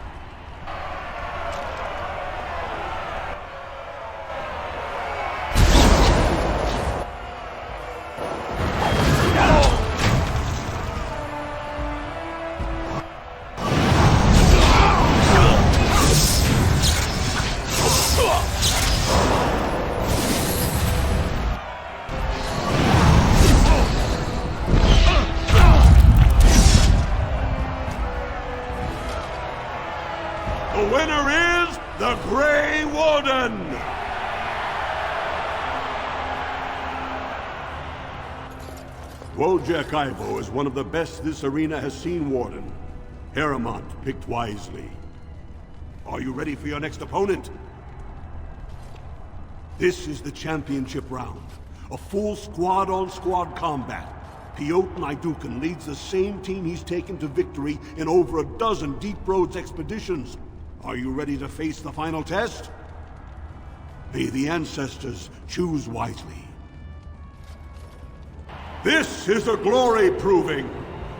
The winner is the Grey Warden! Wojciech Ivo is one of the best this arena has seen, Warden. Haremont picked wisely. Are you ready for your next opponent? This is the championship round. A full squad-on-squad combat. Piotr Naidukan leads the same team he's taken to victory in over a dozen Deep Roads expeditions. Are you ready to face the final test? May the ancestors choose wisely. This is a glory proving,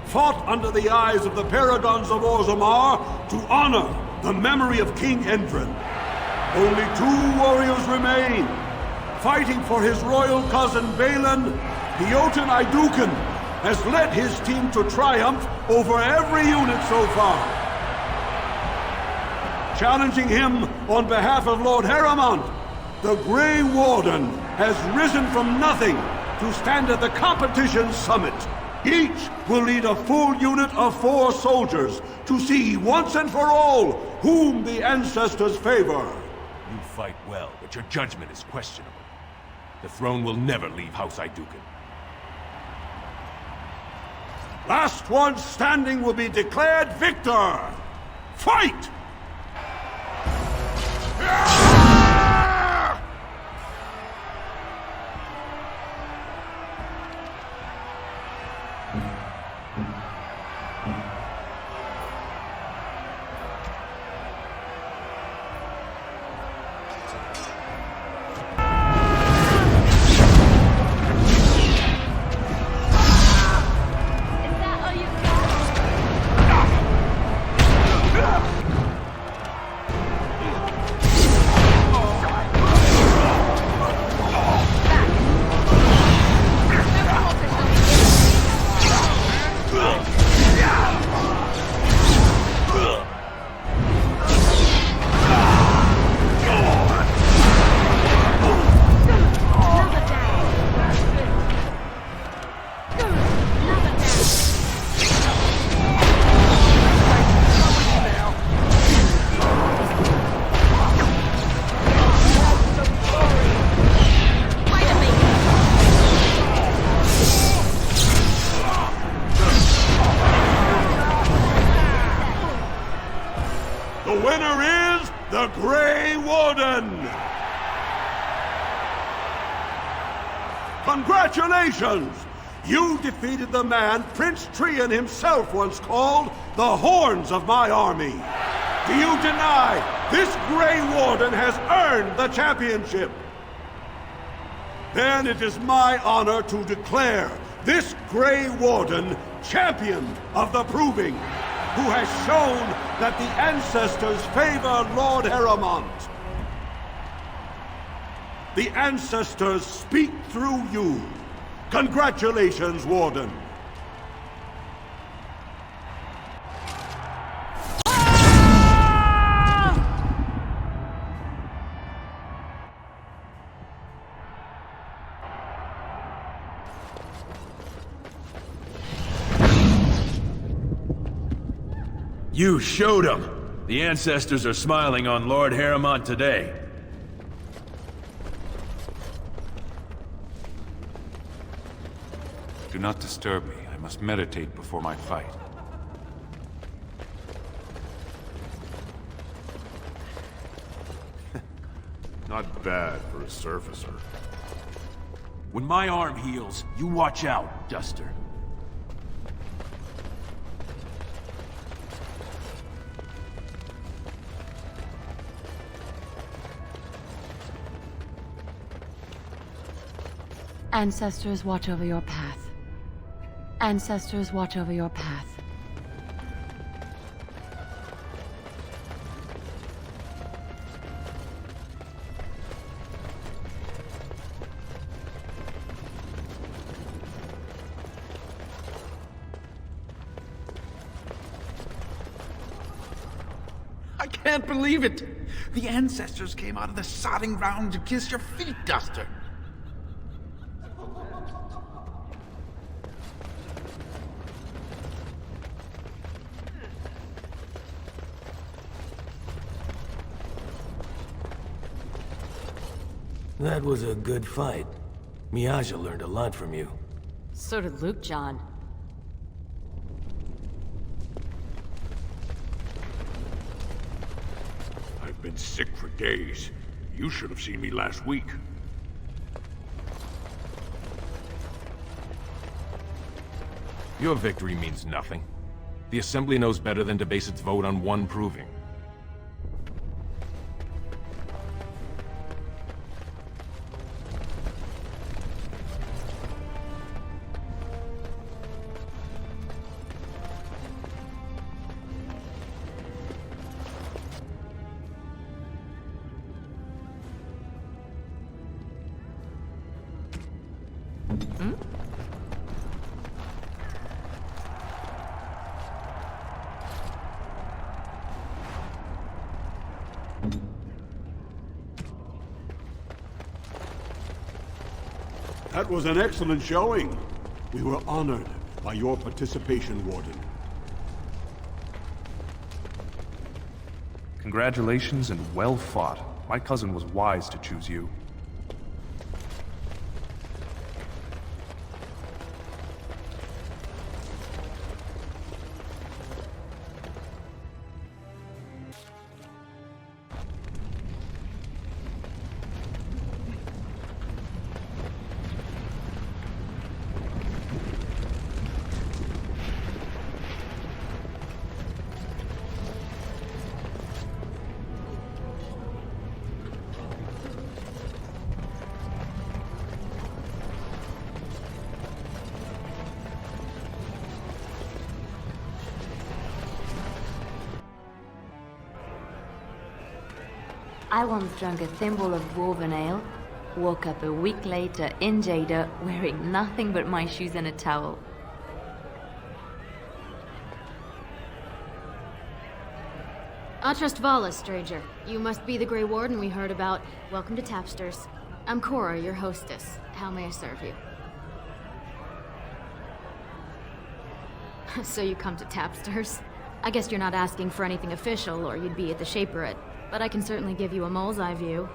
fought under the eyes of the Paragons of Orzammar to honor the memory of King Endrin. Only 2 warriors remain. Fighting for his royal cousin Balin, Piotr Naidukan has led his team to triumph over every unit so far. Challenging him on behalf of Lord Haremont, the Grey Warden has risen from nothing to stand at the competition's summit. Each will lead a full unit of 4 soldiers to see once and for all whom the ancestors favor. You fight well, but your judgment is questionable. The throne will never leave House Naidukan. Last one standing will be declared victor. Fight! The winner is the Grey Warden! Congratulations! You defeated the man Prince Trian himself once called the Horns of my army. Do you deny this Grey Warden has earned the championship? Then it is my honor to declare this Grey Warden champion of the Proving, who has shown that the ancestors favor Lord Haremont. The ancestors speak through you. Congratulations, Warden. You showed him. The ancestors are smiling on Lord Harrimont today. Do not disturb me. I must meditate before my fight. Not bad for a surfacer. When my arm heals, you watch out, Duster. Ancestors, watch over your path. Ancestors, watch over your path. I can't believe it! The ancestors came out of the sodding ground to kiss your feet, Duster. That was a good fight. Miaja learned a lot from you. So did Luke John. I've been sick for days. You should have seen me last week. Your victory means nothing. The Assembly knows better than to base its vote on one proving. That was an excellent showing. We were honored by your participation, Warden. Congratulations and well fought. My cousin was wise to choose you. I once drank a thimble of dwarven ale, woke up a week later in Jada wearing nothing but my shoes and a towel. Atrust Vala, stranger. You must be the Grey Warden we heard about. Welcome to Tapsters. I'm Cora, your hostess. How may I serve you? So you come to Tapsters? I guess you're not asking for anything official, or you'd be at the Shaperate. But I can certainly give you a mole's eye view.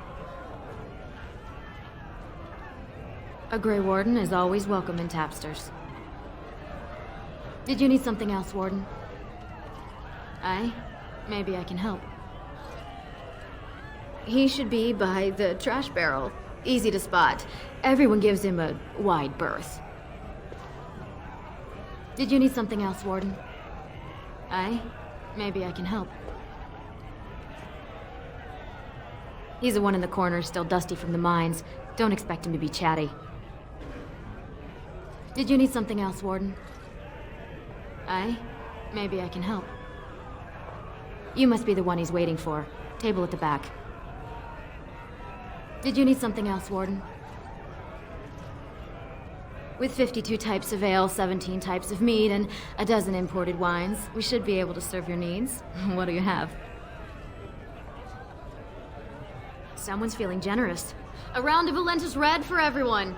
A Grey Warden is always welcome in Tapsters. Did you need something else, Warden? Aye? Maybe I can help. He should be by the trash barrel. Easy to spot. Everyone gives him a wide berth. Did you need something else, Warden? Aye? Maybe I can help. He's the one in the corner, still dusty from the mines. Don't expect him to be chatty. Did you need something else, Warden? Aye? Maybe I can help. You must be the one he's waiting for. Table at the back. Did you need something else, Warden? With 52 types of ale, 17 types of mead, and a dozen imported wines, we should be able to serve your needs. What do you have? Someone's feeling generous. A round of Valentis Red for everyone.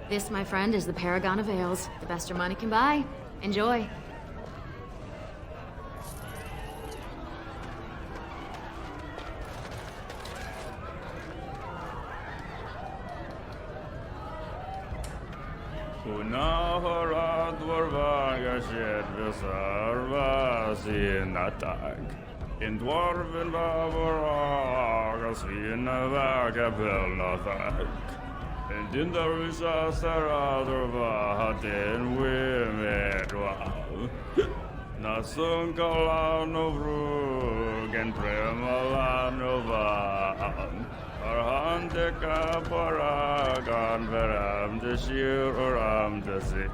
This, my friend, is the paragon of ales. The best your money can buy. Enjoy. Hunahora dwarvaga shed visarva sinatag. In dwarven vavoraga svinavaga pelnathag. And in the Rusa Saradrva den Wimedwa. Nasunkala Novrug and Premala Novan. Arhandeka Paragan Veram the Shir Oram the Sea.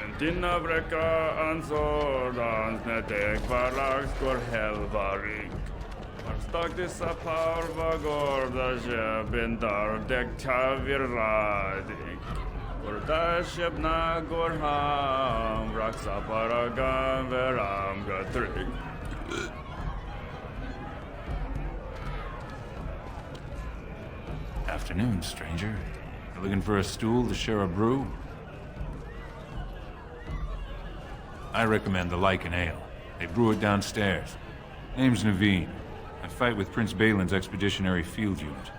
And Dinavreka and Sordans Netek Parax Kor Helvarik. Arstagdis Apar Vagor the Jebindar Dek Tavir Radik. Gordasheb na Gorham Raksa Paragan Veram Gatrik. Afternoon, stranger. You looking for a stool to share a brew? I recommend the Lycan Ale. They brew it downstairs. Name's Naveen. I fight with Prince Balin's Expeditionary Field Unit.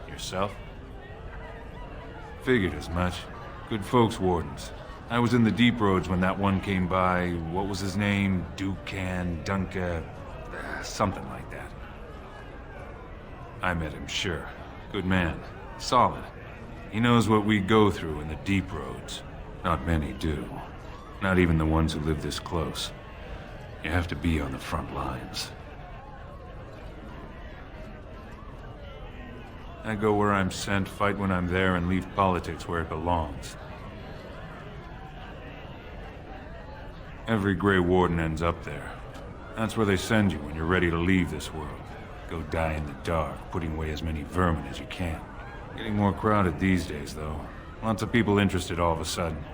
Yourself? Figured as much. Good folks, Wardens. I was in the deep roads when that one came by. What was his name? Dukan, Dunka... something like that. I met him, sure. Good man. Solid. He knows what we go through in the deep roads. Not many do. Not even the ones who live this close. You have to be on the front lines. I go where I'm sent, fight when I'm there, and leave politics where it belongs. Every Grey Warden ends up there. That's where they send you when you're ready to leave this world. Go die in the dark, putting away as many vermin as you can. Getting more crowded these days, though. Lots of people interested all of a sudden.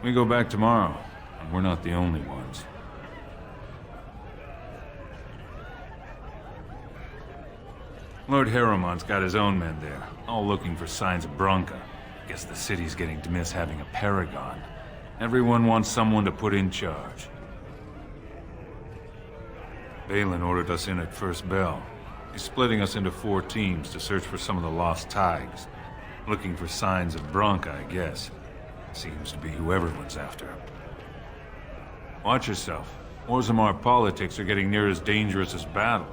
We go back tomorrow, and we're not the only ones. Lord Harriman's got his own men there, all looking for signs of Bronca. Guess the city's getting to miss having a paragon. Everyone wants someone to put in charge. Balin ordered us in at first bell. He's splitting us into 4 teams to search for some of the lost Tigers. Looking for signs of Bronca, I guess. Seems to be who everyone's after. Watch yourself. Orzammar politics are getting near as dangerous as battle.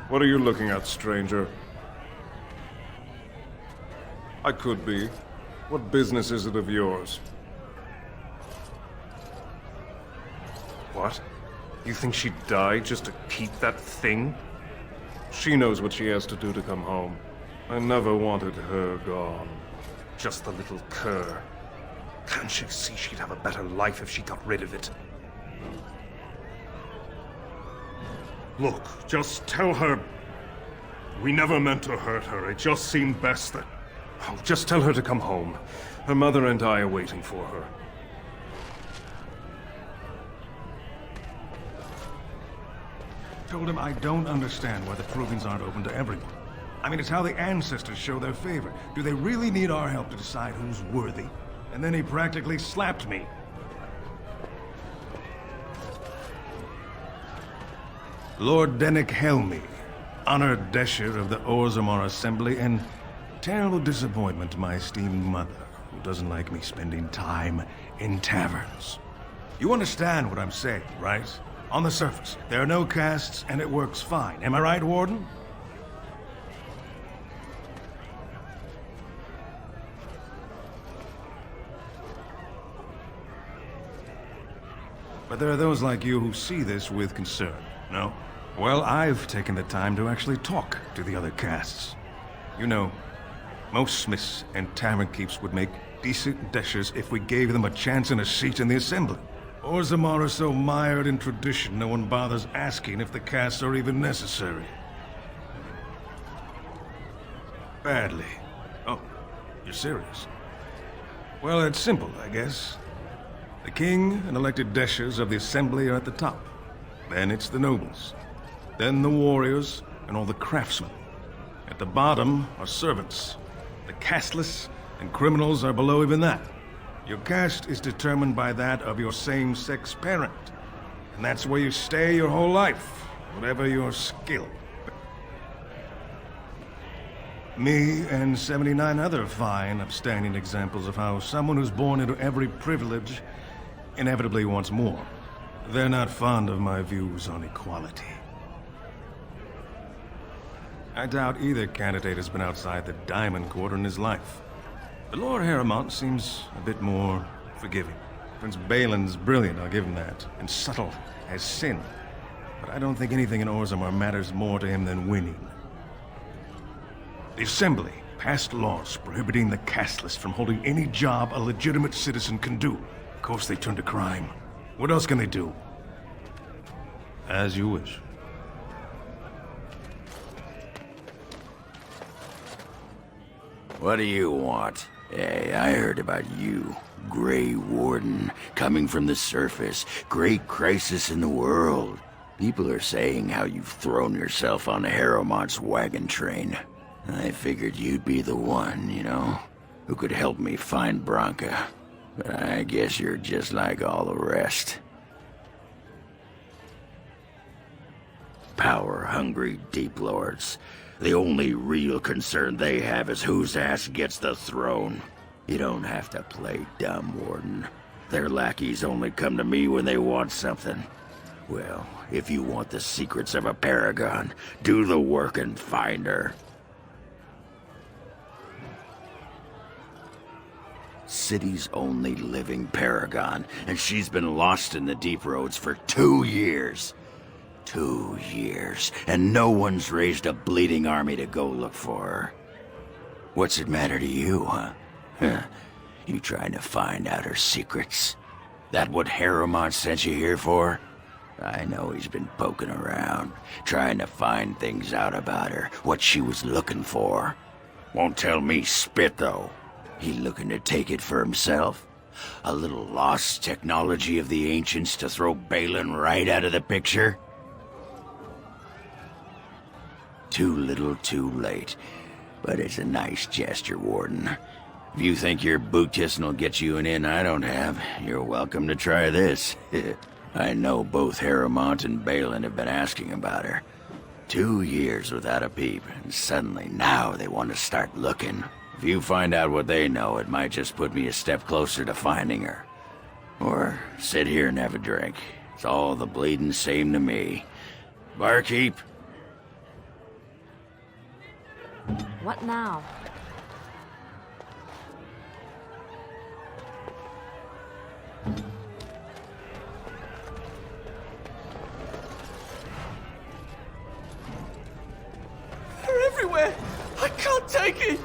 What are you looking at, stranger? I could be. What business is it of yours? What? You think she'd die just to keep that thing? She knows what she has to do to come home. I never wanted her gone. Just the little cur. Can't she see she'd have a better life if she got rid of it? Look, just tell her... We never meant to hurt her. It just seemed best that... Oh, just tell her to come home. Her mother and I are waiting for her. Told him I don't understand why the provings aren't open to everyone. I mean, it's how the ancestors show their favor. Do they really need our help to decide who's worthy? And then he practically slapped me. Lord Dennick Helmy, honored Desher of the Orzammar Assembly, and terrible disappointment to my esteemed mother, who doesn't like me spending time in taverns. You understand what I'm saying, right? On the surface, there are no castes, and it works fine. Am I right, Warden? But there are those like you who see this with concern, no? Well, I've taken the time to actually talk to the other castes. You know, most smiths and tavern keeps would make decent deshers if we gave them a chance and a seat in the assembly. Orzammar is so mired in tradition, no one bothers asking if the castes are even necessary. Badly. Oh, you're serious? Well, it's simple, I guess. The king and elected deshers of the assembly are at the top. Then it's the nobles. Then the warriors and all the craftsmen. At the bottom are servants. The casteless and criminals are below even that. Your caste is determined by that of your same-sex parent. And that's where you stay your whole life, whatever your skill. Me and 79 other fine, upstanding examples of how someone who's born into every privilege inevitably wants more. They're not fond of my views on equality. I doubt either candidate has been outside the Diamond Court in his life. But Lord Harrowmont seems a bit more forgiving. Prince Balin's brilliant, I'll give him that, and subtle as sin. But I don't think anything in Orzammar matters more to him than winning. The Assembly passed laws prohibiting the casteless from holding any job a legitimate citizen can do. Of course they turn to crime. What else can they do? As you wish. What do you want? Hey, I heard about you. Grey Warden, coming from the surface. Great crisis in the world. People are saying how you've thrown yourself on Harrowmont's wagon train. I figured you'd be the one, you know, who could help me find Branka. But I guess you're just like all the rest. Power-hungry Deep Lords. The only real concern they have is whose ass gets the throne. You don't have to play dumb, Warden. Their lackeys only come to me when they want something. Well, if you want the secrets of a paragon, do the work and find her. City's only living paragon, and she's been lost in the deep roads for 2 years. 2 years, and no one's raised a bleeding army to go look for her. What's it matter to you, huh? You trying to find out her secrets? That what Harrowmont sent you here for? I know he's been poking around, trying to find things out about her, what she was looking for. Won't tell me spit, though. He looking to take it for himself? A little lost technology of the ancients to throw Balin right out of the picture? Too little, too late. But it's a nice gesture, Warden. If you think your boot kissing will get you an in I don't have, you're welcome to try this. I know both Harrowmont and Balin have been asking about her. 2 years without a peep, and suddenly now they want to start looking. If you find out what they know, it might just put me a step closer to finding her. Or sit here and have a drink. It's all the bleeding same to me. Barkeep? What now? They're everywhere! I can't take it!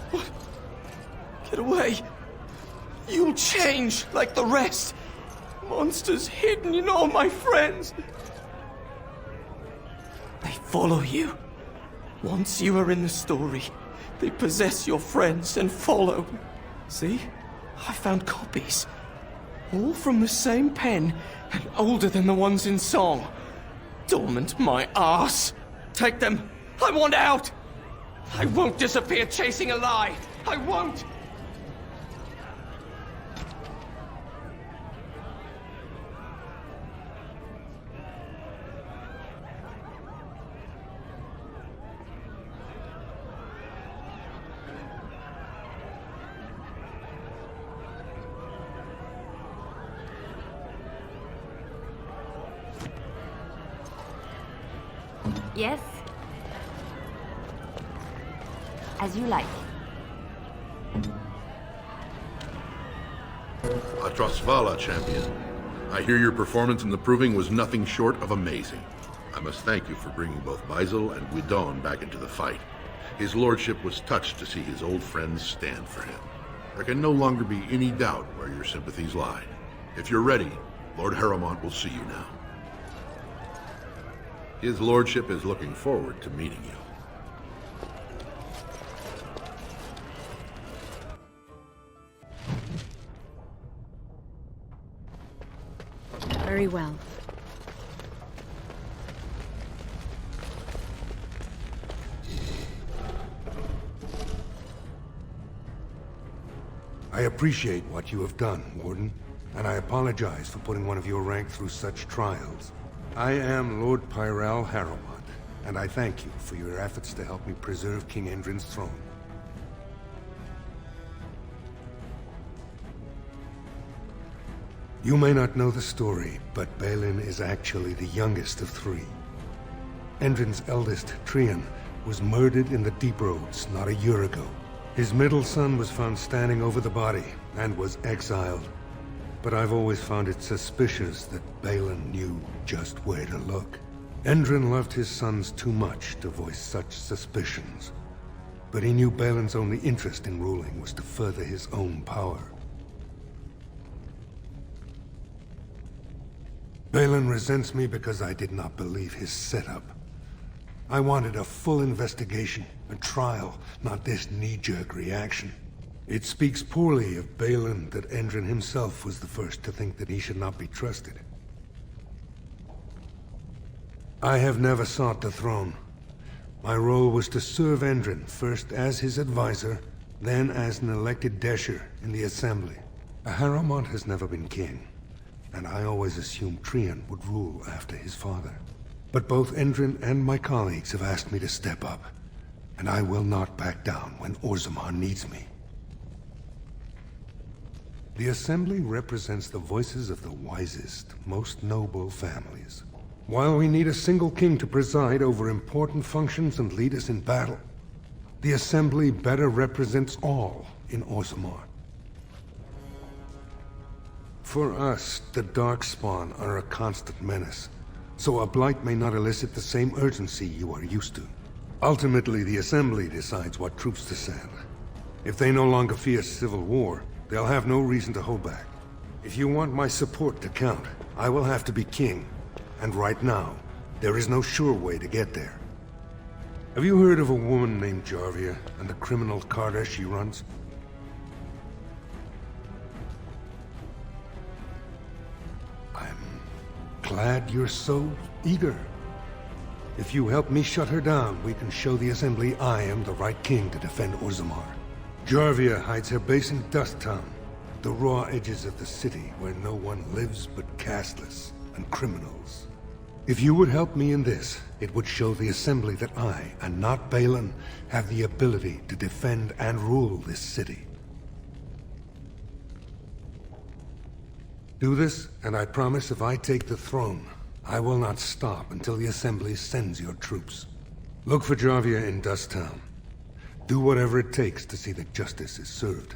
What? Get away! You'll change like the rest! Monsters hidden in all my friends! They follow you. Once you are in the story, they possess your friends and follow. See? I found copies. All from the same pen, and older than the ones in song. Dormant my ass! Take them! I want out! I won't disappear chasing a lie! I won't! Yes? As you like. Atrasvala, champion. I hear your performance in the proving was nothing short of amazing. I must thank you for bringing both Baisel and Guidon back into the fight. His lordship was touched to see his old friends stand for him. There can no longer be any doubt where your sympathies lie. If you're ready, Lord Harrowmont will see you now. His lordship is looking forward to meeting you. Very well. I appreciate what you have done, Warden, and I apologize for putting one of your rank through such trials. I am Lord Pyral Harrowmont, and I thank you for your efforts to help me preserve King Endrin's throne. You may not know the story, but Balin is actually the youngest of three. Endrin's eldest, Trian, was murdered in the Deep Roads not a year ago. His middle son was found standing over the body, and was exiled. But I've always found it suspicious that Balin knew just where to look. Endrin loved his sons too much to voice such suspicions. But he knew Balin's only interest in ruling was to further his own power. Balin resents me because I did not believe his setup. I wanted a full investigation, a trial, not this knee-jerk reaction. It speaks poorly of Balin that Endrin himself was the first to think that he should not be trusted. I have never sought the throne. My role was to serve Endrin, first as his advisor, then as an elected Desher in the Assembly. A Harrowmont has never been king, and I always assumed Trian would rule after his father. But both Endrin and my colleagues have asked me to step up, and I will not back down when Orzammar needs me. The Assembly represents the voices of the wisest, most noble families. While we need a single king to preside over important functions and lead us in battle, the Assembly better represents all in Orzammar. For us, the Darkspawn are a constant menace, so a blight may not elicit the same urgency you are used to. Ultimately, the Assembly decides what troops to send. If they no longer fear civil war, they'll have no reason to hold back. If you want my support to count, I will have to be king. And right now, there is no sure way to get there. Have you heard of a woman named Jarvia and the criminal carter she runs? I'm glad you're so eager. If you help me shut her down, we can show the Assembly I am the right king to defend Orzammar. Jarvia hides her base in Dusttown, the raw edges of the city where no one lives but castless and criminals. If you would help me in this, it would show the Assembly that I, and not Balin, have the ability to defend and rule this city. Do this, and I promise if I take the throne, I will not stop until the Assembly sends your troops. Look for Jarvia in Dusttown. Do whatever it takes to see that justice is served.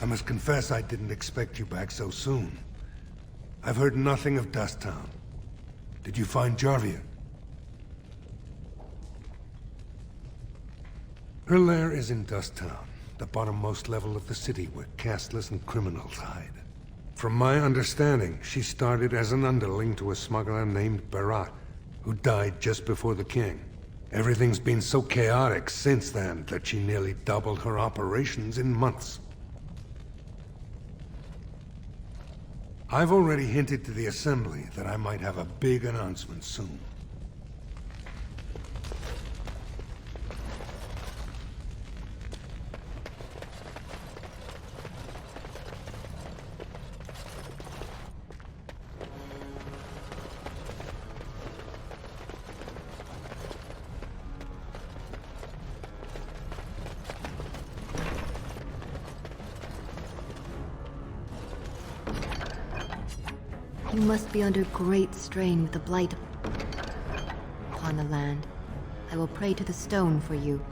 I must confess I didn't expect you back so soon. I've heard nothing of Dusttown. Did you find Jarvia? Her lair is in Dusttown, the bottommost level of the city where castless and criminals hide. From my understanding, she started as an underling to a smuggler named Barat, who died just before the king. Everything's been so chaotic since then that she nearly doubled her operations in months. I've already hinted to the Assembly that I might have a big announcement soon. You must be under great strain with the blight upon the land. I will pray to the stone for you.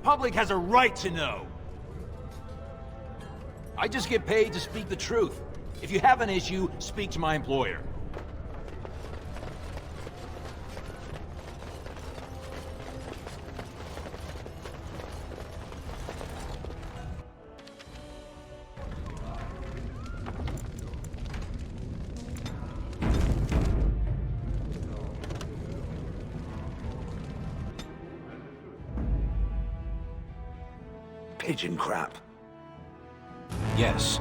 public has a right to know. I just get paid to speak the truth. If you have an issue, speak to my employer. Pigeon crap. Yes.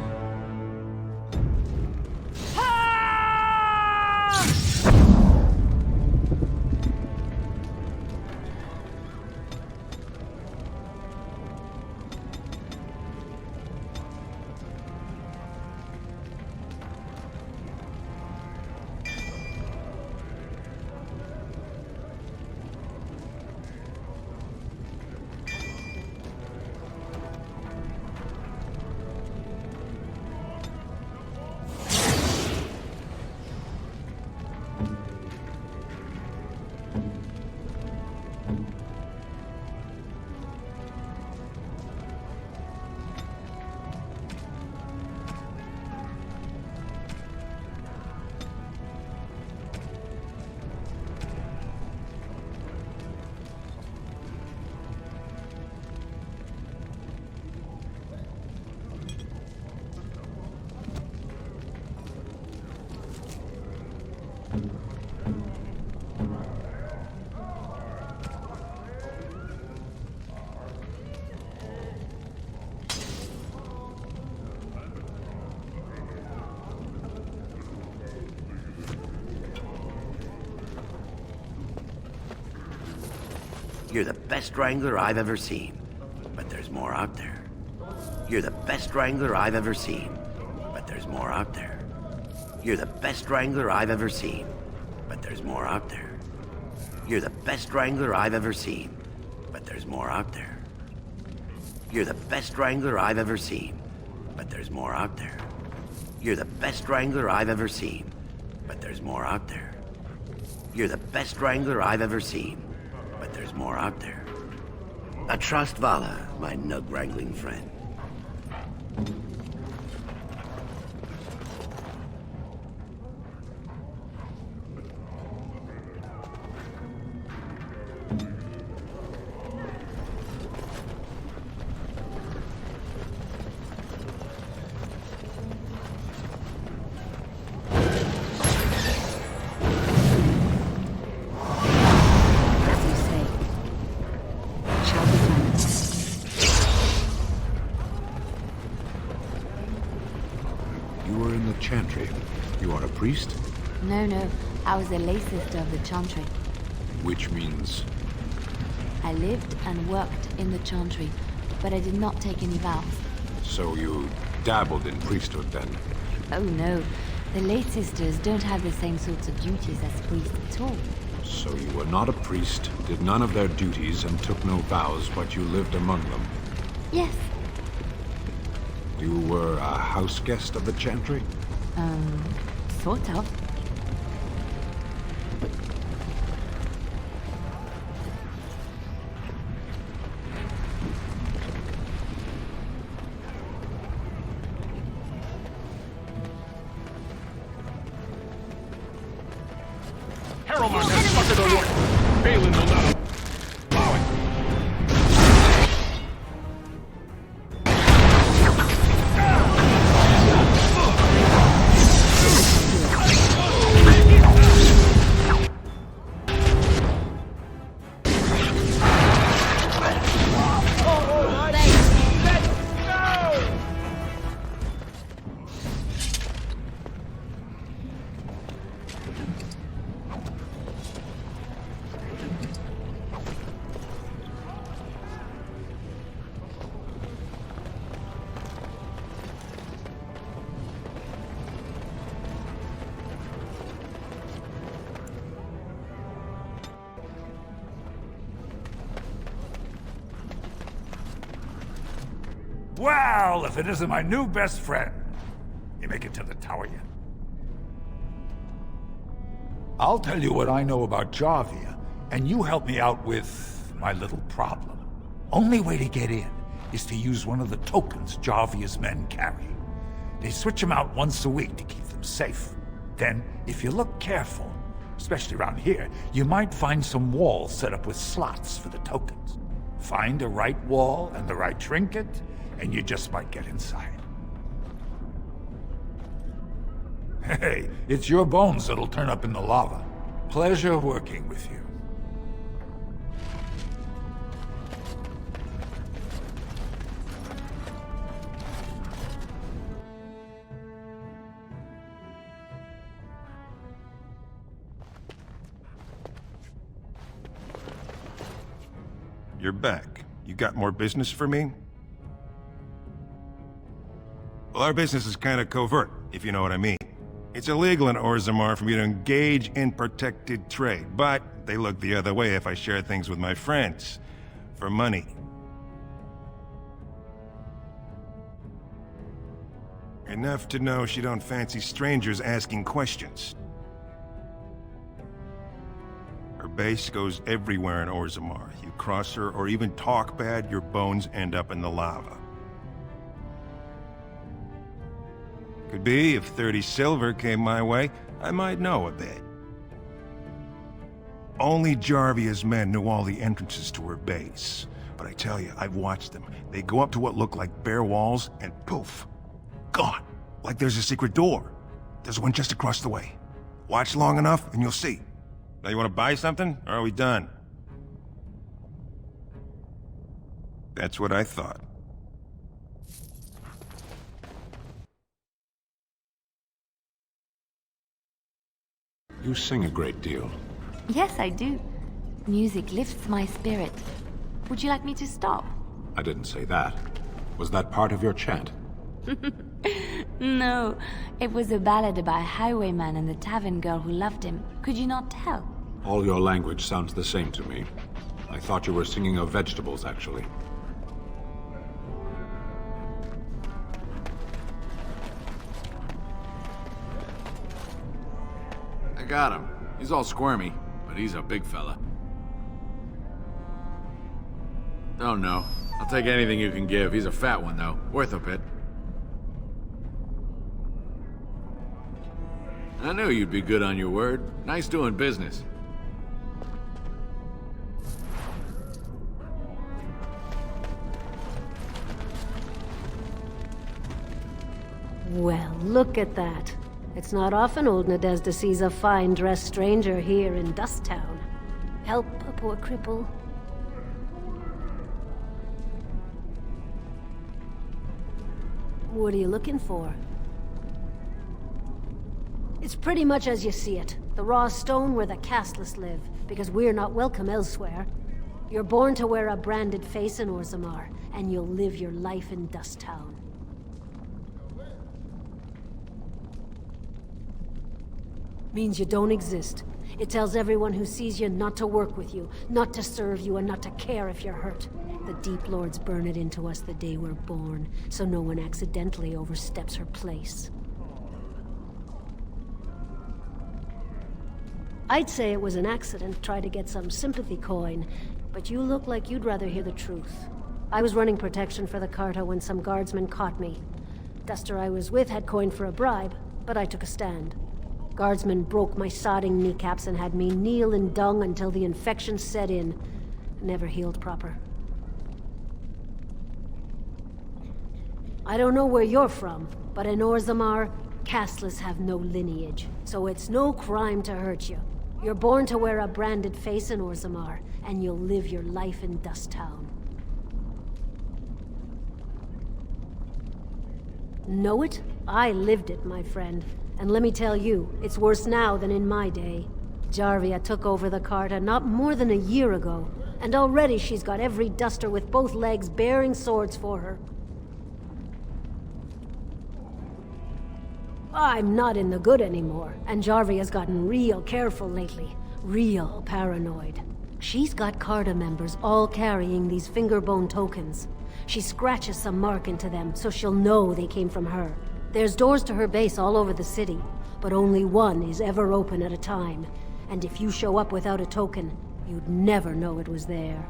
You're the best wrangler I've ever seen, but there's more out there. You're the best wrangler I've ever seen, but there's more out there. You're the best wrangler I've ever seen, but there's more out there. You're the best wrangler I've ever seen, but there's more out there. You're the best wrangler I've ever seen, but there's more out there. You're the best wrangler I've ever seen, but there's more out there. You're the best wrangler I've ever seen, but there's more out there. I trust Vala, my nug-wrangling friend. Chantry. You are a priest? No. I was a lay sister of the Chantry. Which means? I lived and worked in the Chantry, but I did not take any vows. So you dabbled in priesthood then? Oh no. The lay sisters don't have the same sorts of duties as priests at all. So you were not a priest, did none of their duties, and took no vows, but you lived among them? Yes. You were a house guest of the Chantry? Sort of. Harrowman has spotted a warrior. Balin will not allow it. Well, if it isn't my new best friend. You make it to the tower yet? I'll tell you what I know about Jarvia, and you help me out with my little problem. Only way to get in is to use one of the tokens Jarvia's men carry. They switch them out once a week to keep them safe. Then, if you look careful, especially around here, you might find some walls set up with slots for the tokens. Find the right wall and the right trinket, and you just might get inside. Hey, it's your bones that'll turn up in the lava. Pleasure working with you. You're back. You got more business for me? Well, our business is kind of covert, if you know what I mean. It's illegal in Orzammar for me to engage in protected trade, but they look the other way if I share things with my friends. For money. Enough to know she don't fancy strangers asking questions. Her base goes everywhere in Orzammar. You cross her or even talk bad, your bones end up in the lava. Could be, if 30 silver came my way, I might know a bit. Only Jarvia's men knew all the entrances to her base. But I tell you, I've watched them. They go up to what look like bare walls, and poof, gone. Like there's a secret door. There's one just across the way. Watch long enough, and you'll see. Now you want to buy something, or are we done? That's what I thought. You sing a great deal. Yes, I do. Music lifts my spirit. Would you like me to stop? I didn't say that. Was that part of your chant? No, it was a ballad about a highwayman and the tavern girl who loved him. Could you not tell? All your language sounds the same to me. I thought you were singing of vegetables, actually. I got him. He's all squirmy, but he's a big fella. Oh no. I'll take anything you can give. He's a fat one, though. Worth a bit. I knew you'd be good on your word. Nice doing business. Well, look at that. It's not often old Nadezhda sees a fine-dressed stranger here in Dusttown. Help a poor cripple. What are you looking for? It's pretty much as you see it. The raw stone where the casteless live, because we're not welcome elsewhere. You're born to wear a branded face in Orzammar, and you'll live your life in Dusttown. Means you don't exist. It tells everyone who sees you not to work with you, not to serve you, and not to care if you're hurt. The Deep Lords burn it into us the day we're born, so no one accidentally oversteps her place. I'd say it was an accident, try to get some sympathy coin, but you look like you'd rather hear the truth. I was running protection for the Carta when some guardsmen caught me. Duster I was with had coin for a bribe, but I took a stand. Guardsmen broke my sodding kneecaps and had me kneel in dung until the infection set in. Never healed proper. I don't know where you're from, but in Orzammar, casteless have no lineage, so it's no crime to hurt you. You're born to wear a branded face in Orzammar, and you'll live your life in Dusttown. Know it? I lived it, my friend. And let me tell you, it's worse now than in my day. Jarvia took over the Carta not more than a year ago, and already she's got every duster with both legs bearing swords for her. I'm not in the good anymore, and Jarvia's gotten real careful lately. Real paranoid. She's got Carta members all carrying these fingerbone tokens. She scratches some mark into them so she'll know they came from her. There's doors to her base all over the city, but only one is ever open at a time. And if you show up without a token, you'd never know it was there.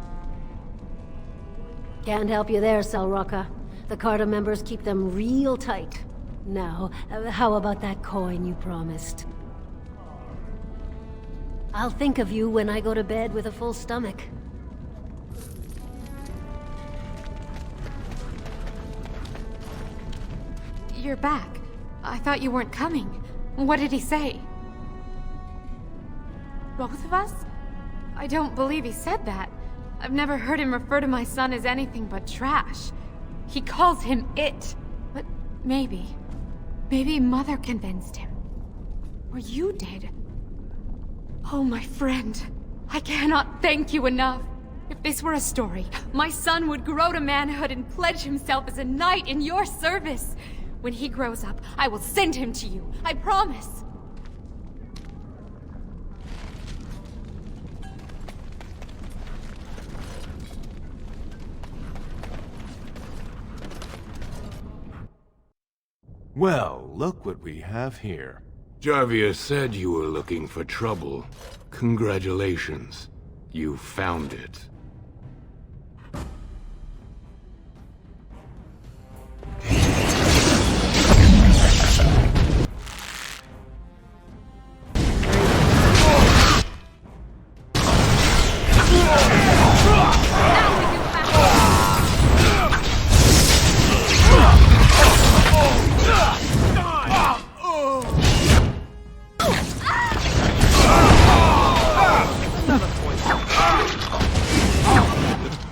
Can't help you there, Selrocka. The Carta members keep them real tight. Now, how about that coin you promised? I'll think of you when I go to bed with a full stomach. You're back. I thought you weren't coming. What did he say? Both of us? I don't believe he said that. I've never heard him refer to my son as anything but trash. He calls him it. But maybe Mother convinced him. Or you did. Oh, my friend. I cannot thank you enough. If this were a story, my son would grow to manhood and pledge himself as a knight in your service. When he grows up, I will send him to you. I promise. Well, look what we have here. Jarvia said you were looking for trouble. Congratulations. You found it.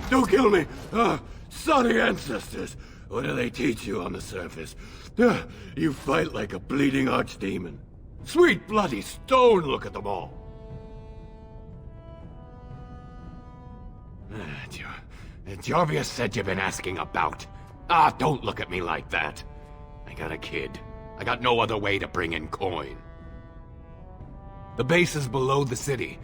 Don't kill me! Sorry, ancestors! What do they teach you on the surface? You fight like a bleeding archdemon. Sweet bloody stone, look at them all! Jarvia said you've been asking about. Don't look at me like that. I got a kid. I got no other way to bring in coin. The base is below the city.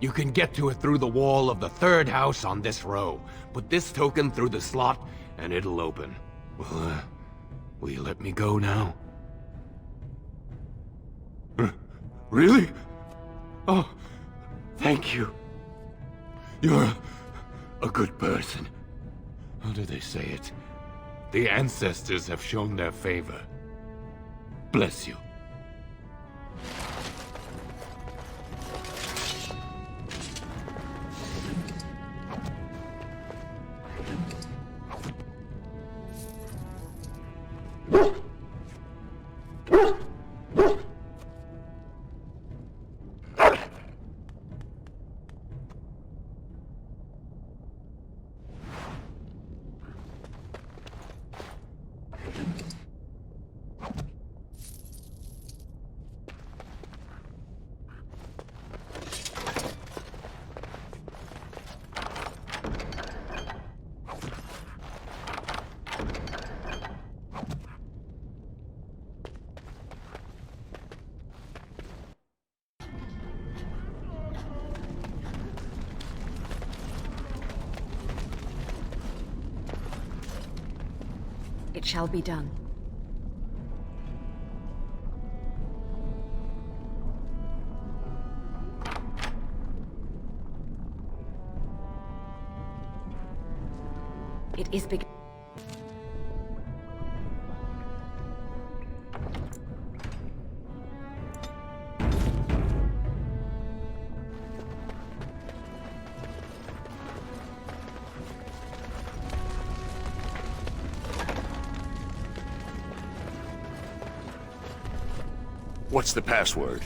You can get to it through the wall of the third house on this row. Put this token through the slot, and it'll open. Well, will you let me go now? Really? Oh, thank you. You're a good person. How do they say it? The ancestors have shown their favor. Bless you. It shall be done. It is begun. What's the password?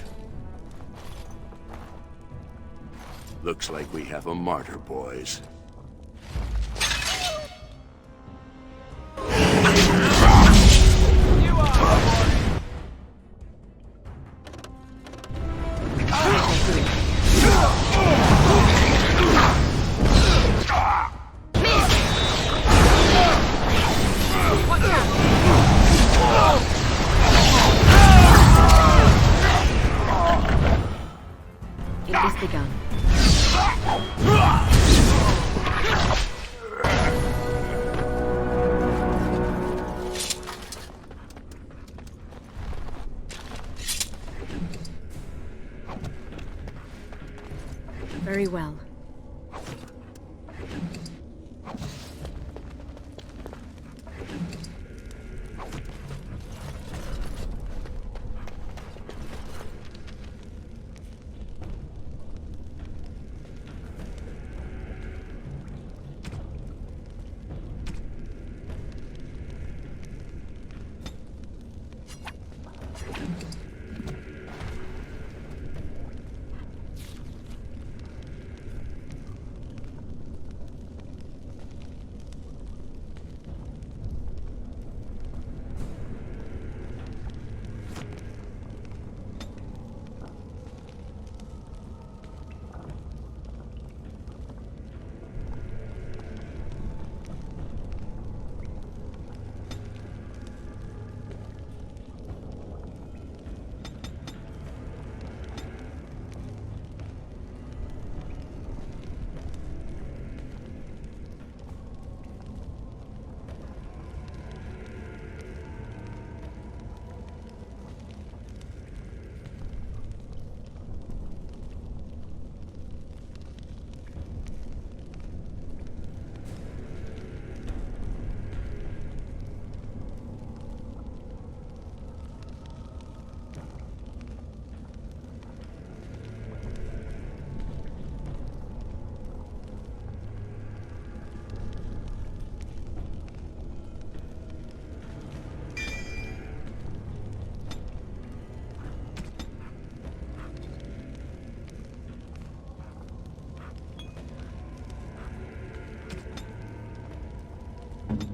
Looks like we have a martyr, boys. It is begun. Very well.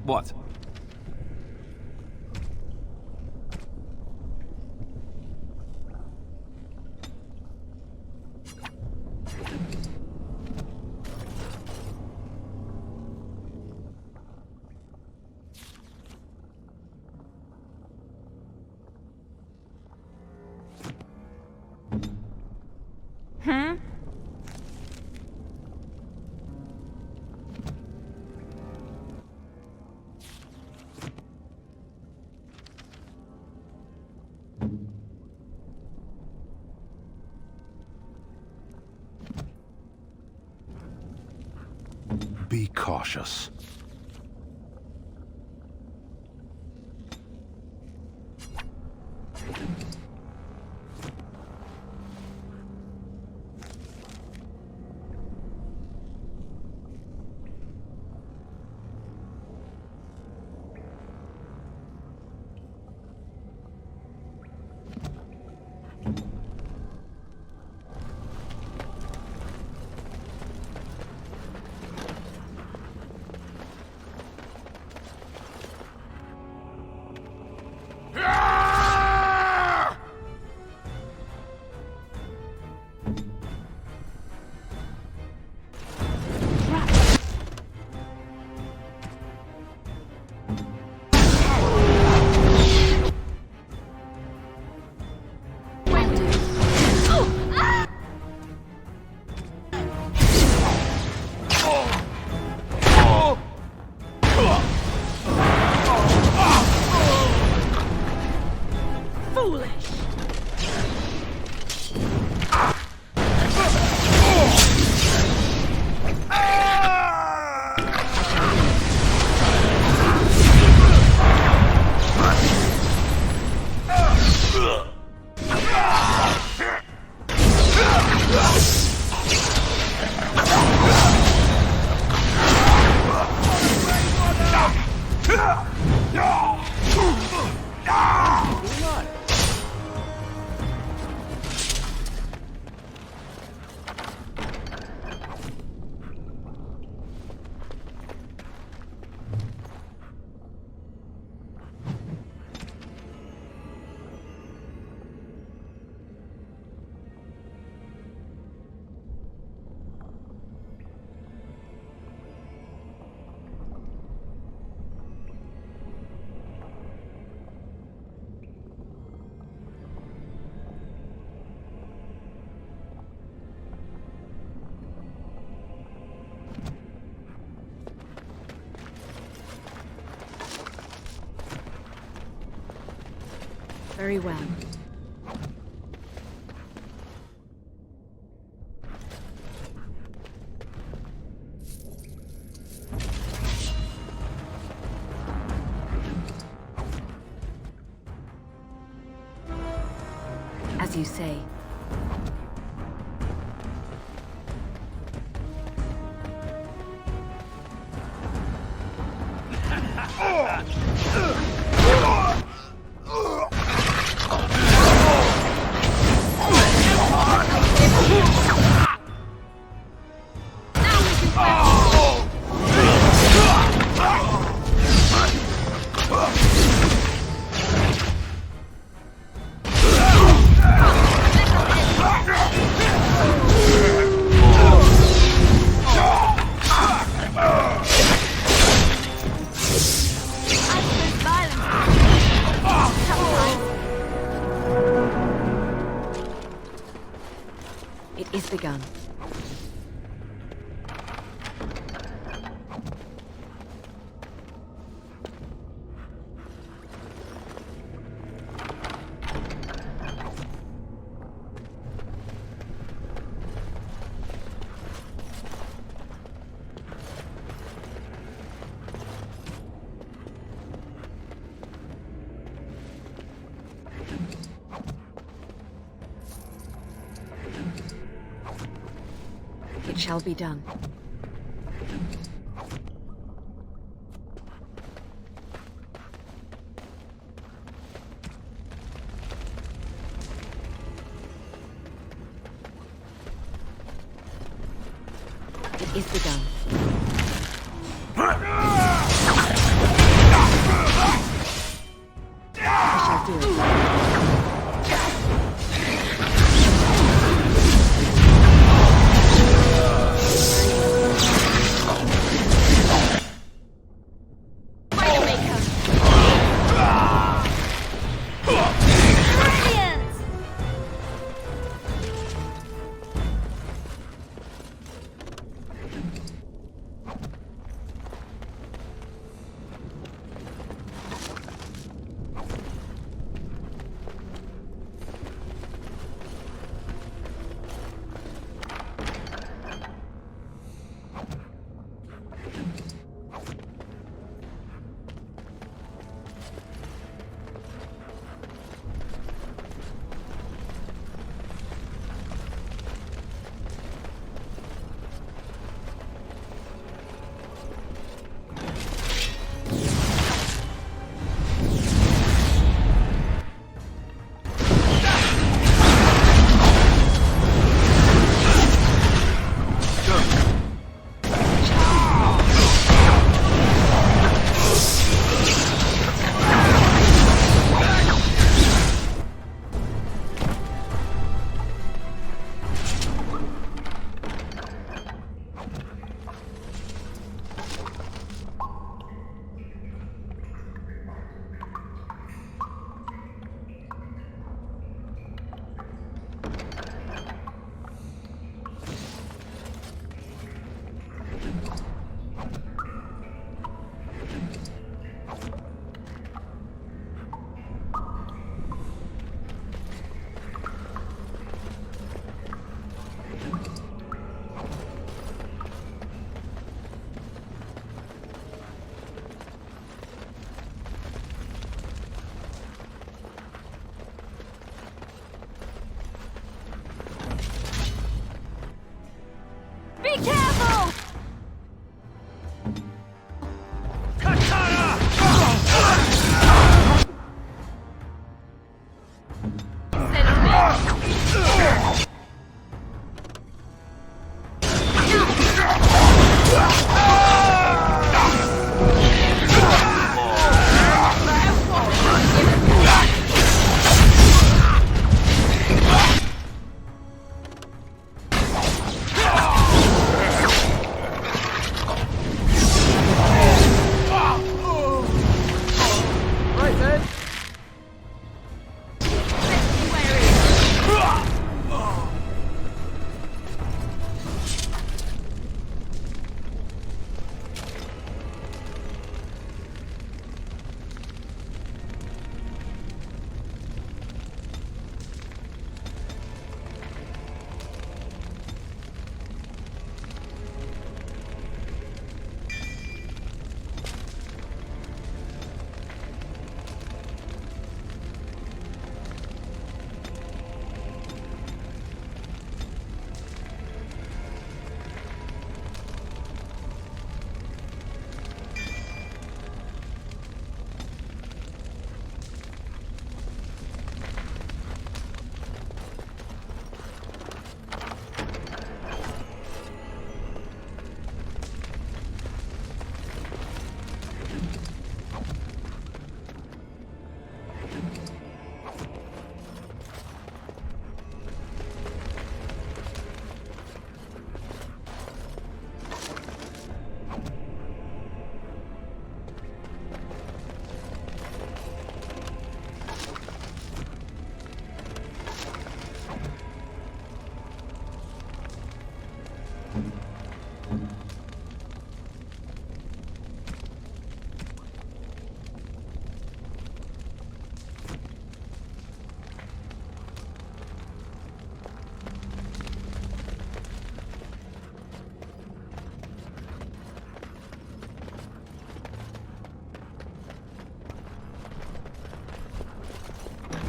What? Be cautious. Very well. As you say. It is begun. It shall be done. It is begun. Be careful!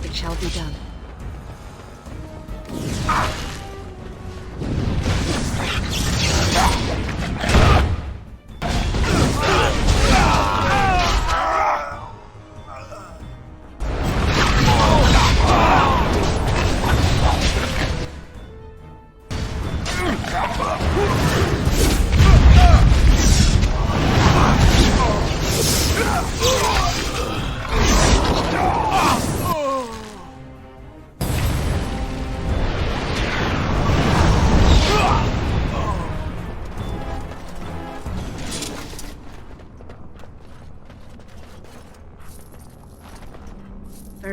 It shall be done.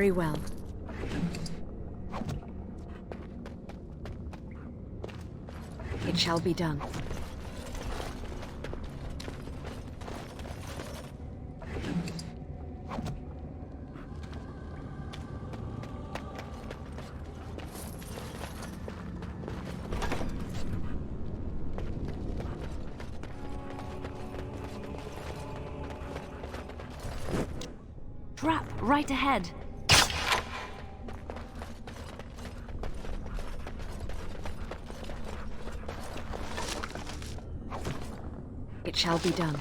Very well. It shall be done. Trap right ahead. It shall be done.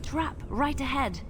Trap right ahead.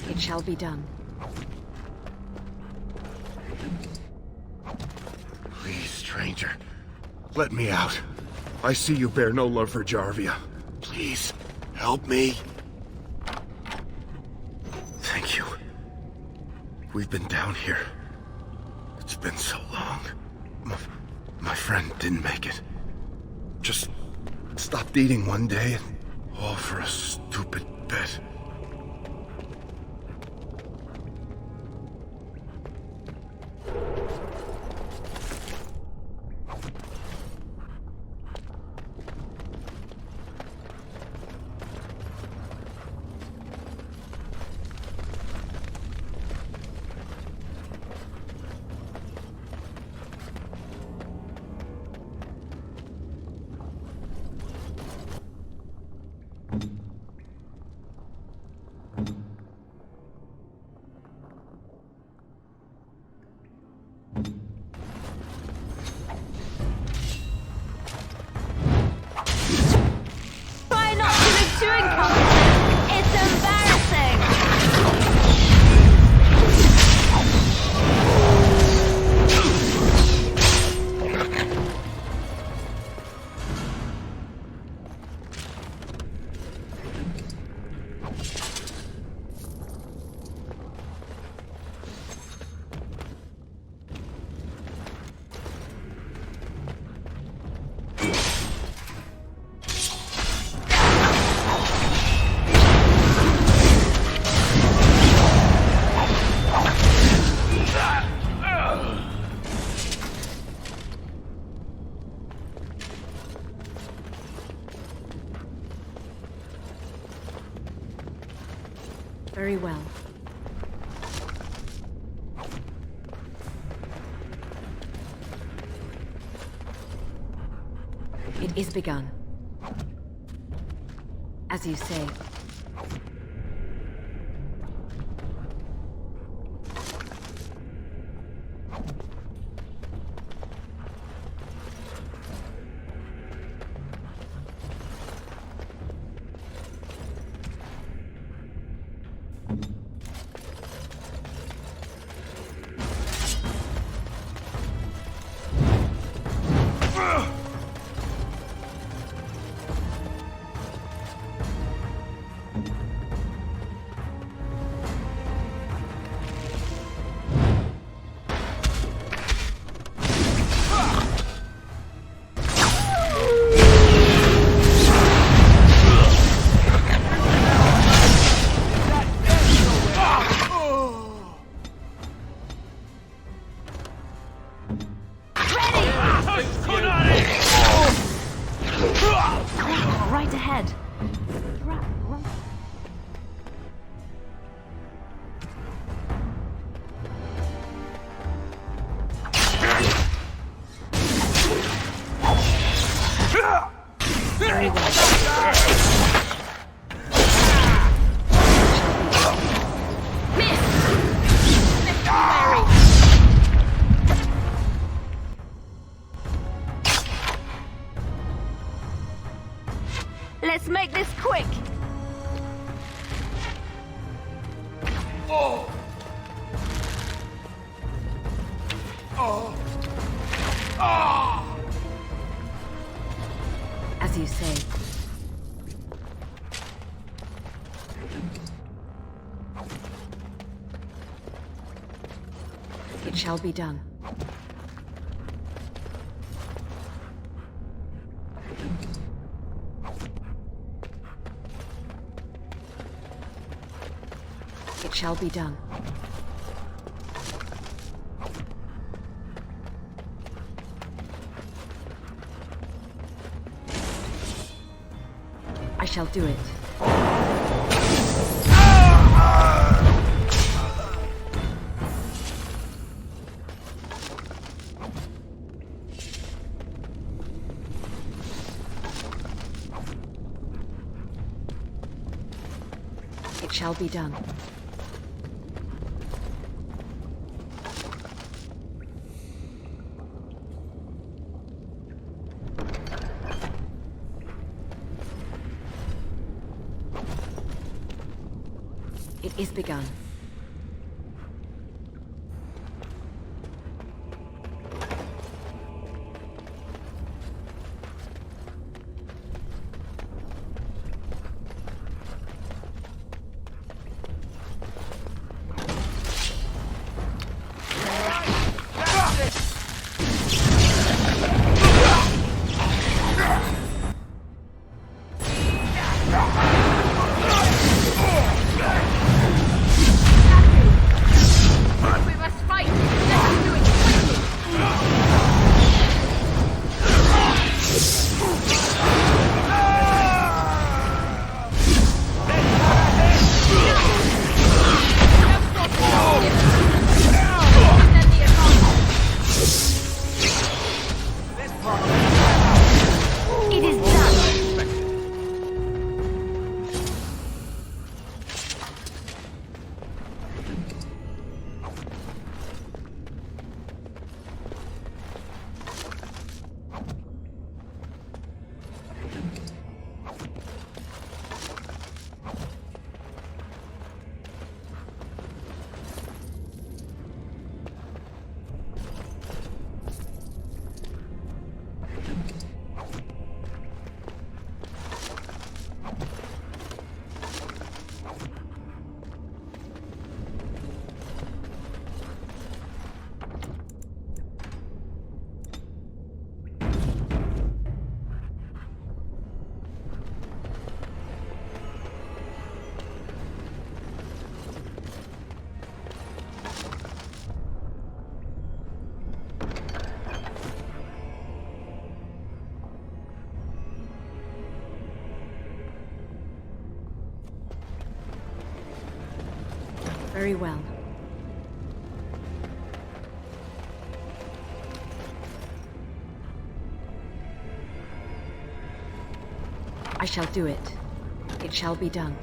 It shall be done. Please, stranger. Let me out. I see you bear no love for Jarvia. Please, help me. Thank you. We've been down here. It's been so long. My friend didn't make it. Just stopped eating one day, and all for a stupid bet. Try not to be too incompetent. It's embarrassing. Very well. It is begun. As you say. Crap, right ahead. Crap, right. Very well. Let's make this quick. Oh! Oh! Ah! As you say. It shall be done. It shall be done. I shall do it. It shall be done. It is begun. Very well. I shall do it. It shall be done.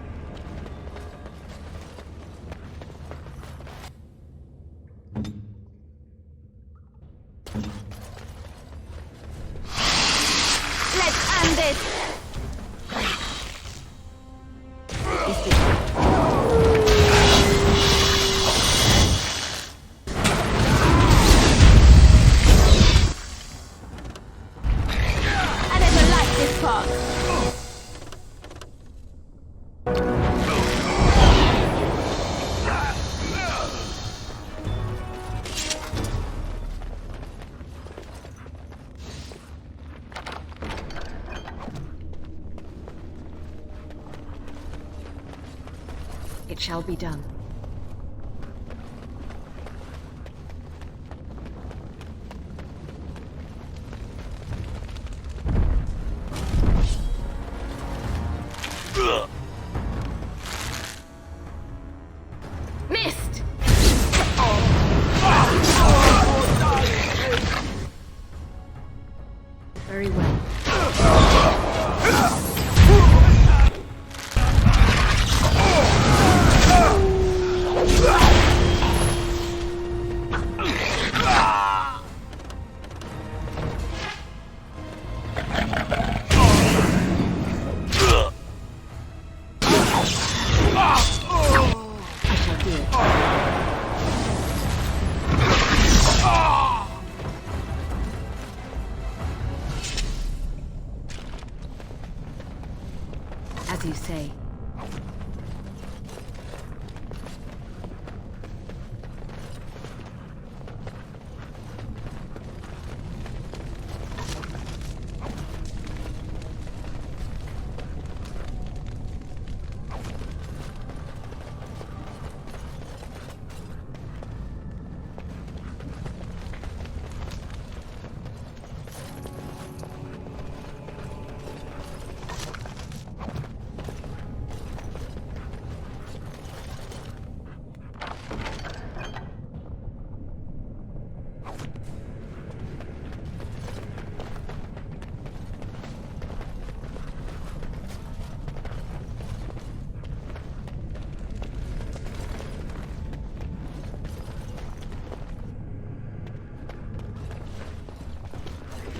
Let's end this! It shall be done. As you say.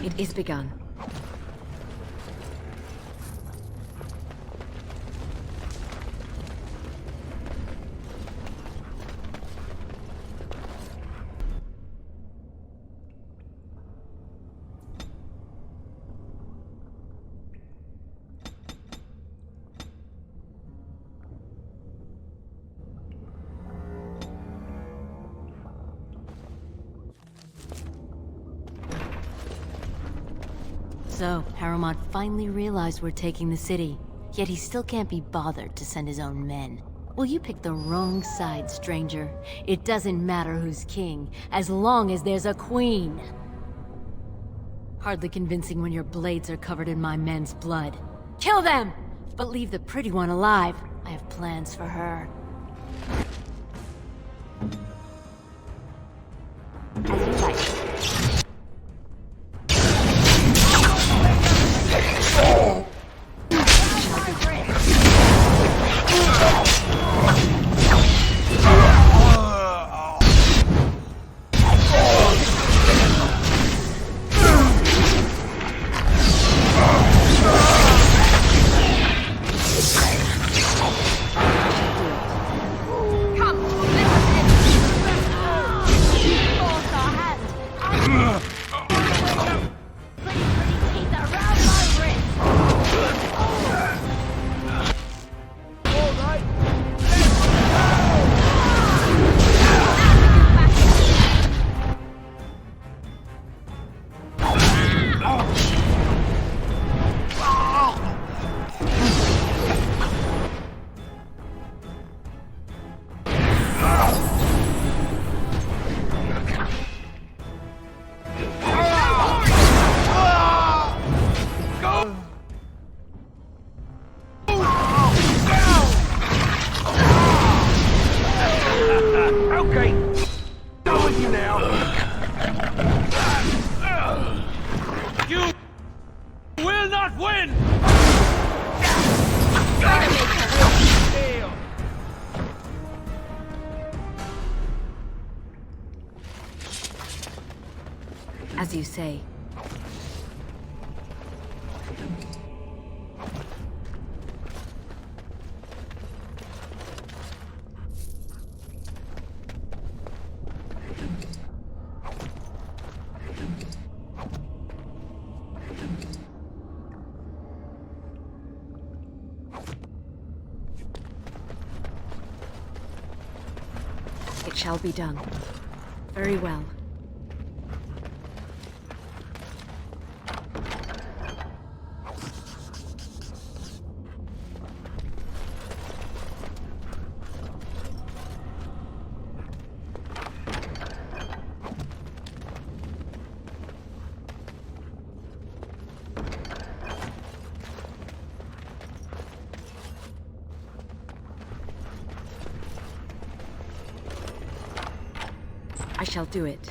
It is begun. So, Harrowmont finally realized we're taking the city, yet he still can't be bothered to send his own men. Well, you picked the wrong side, stranger. It doesn't matter who's king, as long as there's a queen. Hardly convincing when your blades are covered in my men's blood. Kill them! But leave the pretty one alive. I have plans for her. As you like. As you say. It shall be done. Very well. I shall do it.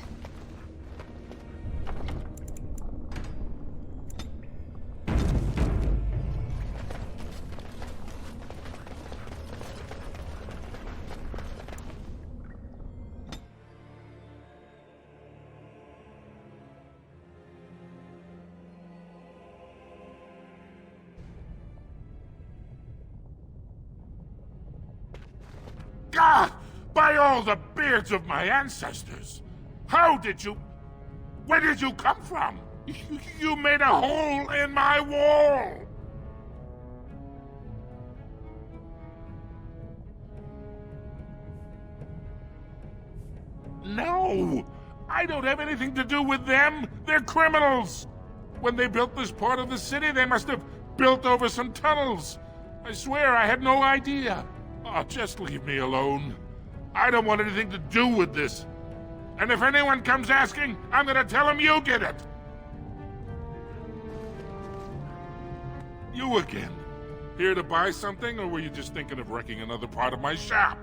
Ah! By all the beards of my ancestors! How did you... Where did you come from? You made a hole in my wall! No! I don't have anything to do with them! They're criminals! When they built this part of the city, they must have built over some tunnels. I swear I had no idea. Oh, just leave me alone. I don't want anything to do with this. And if anyone comes asking, I'm gonna tell them you did it. You again. Here to buy something, or were you just thinking of wrecking another part of my shop?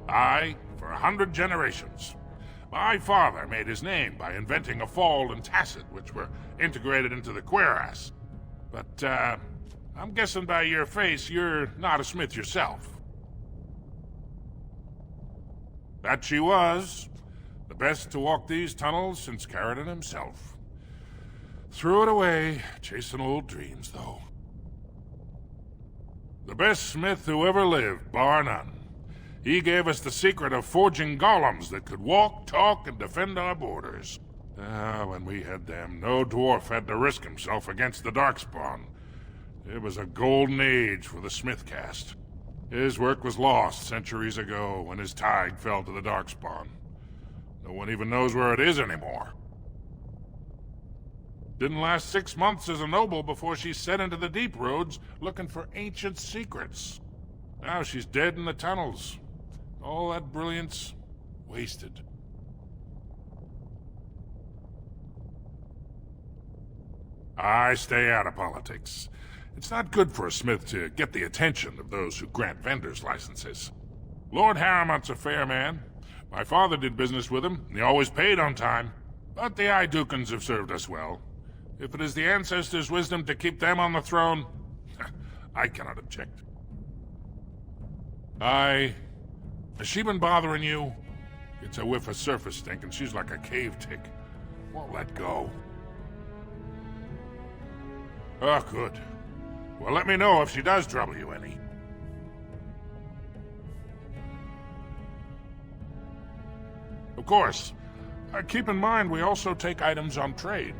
I, for 100 generations. My father made his name by inventing a fall and tacit, which were integrated into the cuirass. But, I'm guessing by your face, you're not a smith yourself. That she was. The best to walk these tunnels since Carradine himself. Threw it away, chasing old dreams, though. The best smith who ever lived, bar none. He gave us the secret of forging golems that could walk, talk, and defend our borders. When we had them, no dwarf had to risk himself against the Darkspawn. It was a golden age for the smith caste. His work was lost centuries ago when his tide fell to the Darkspawn. No one even knows where it is anymore. Didn't last 6 months as a noble before she set into the deep roads looking for ancient secrets. Now she's dead in the tunnels. All that brilliance, wasted. I stay out of politics. It's not good for a smith to get the attention of those who grant vendors licenses. Lord Harrimont's a fair man. My father did business with him, and he always paid on time. But the Idukans have served us well. If it is the ancestors' wisdom to keep them on the throne, I cannot object. Has she been bothering you? Gets a whiff of surface stink, and she's like a cave tick. Won't let go. Oh, good. Well, let me know if she does trouble you any. Of course, keep in mind we also take items on trade.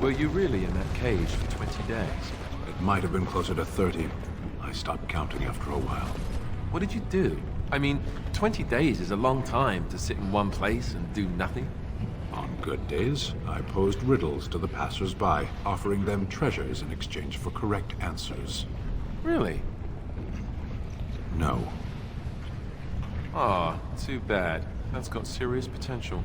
Were you really in that cage for 20 days? It might have been closer to 30. I stopped counting after a while. What did you do? I mean, 20 days is a long time to sit in one place and do nothing. On good days, I posed riddles to the passers-by, offering them treasures in exchange for correct answers. Really? No. Aw, too bad. That's got serious potential.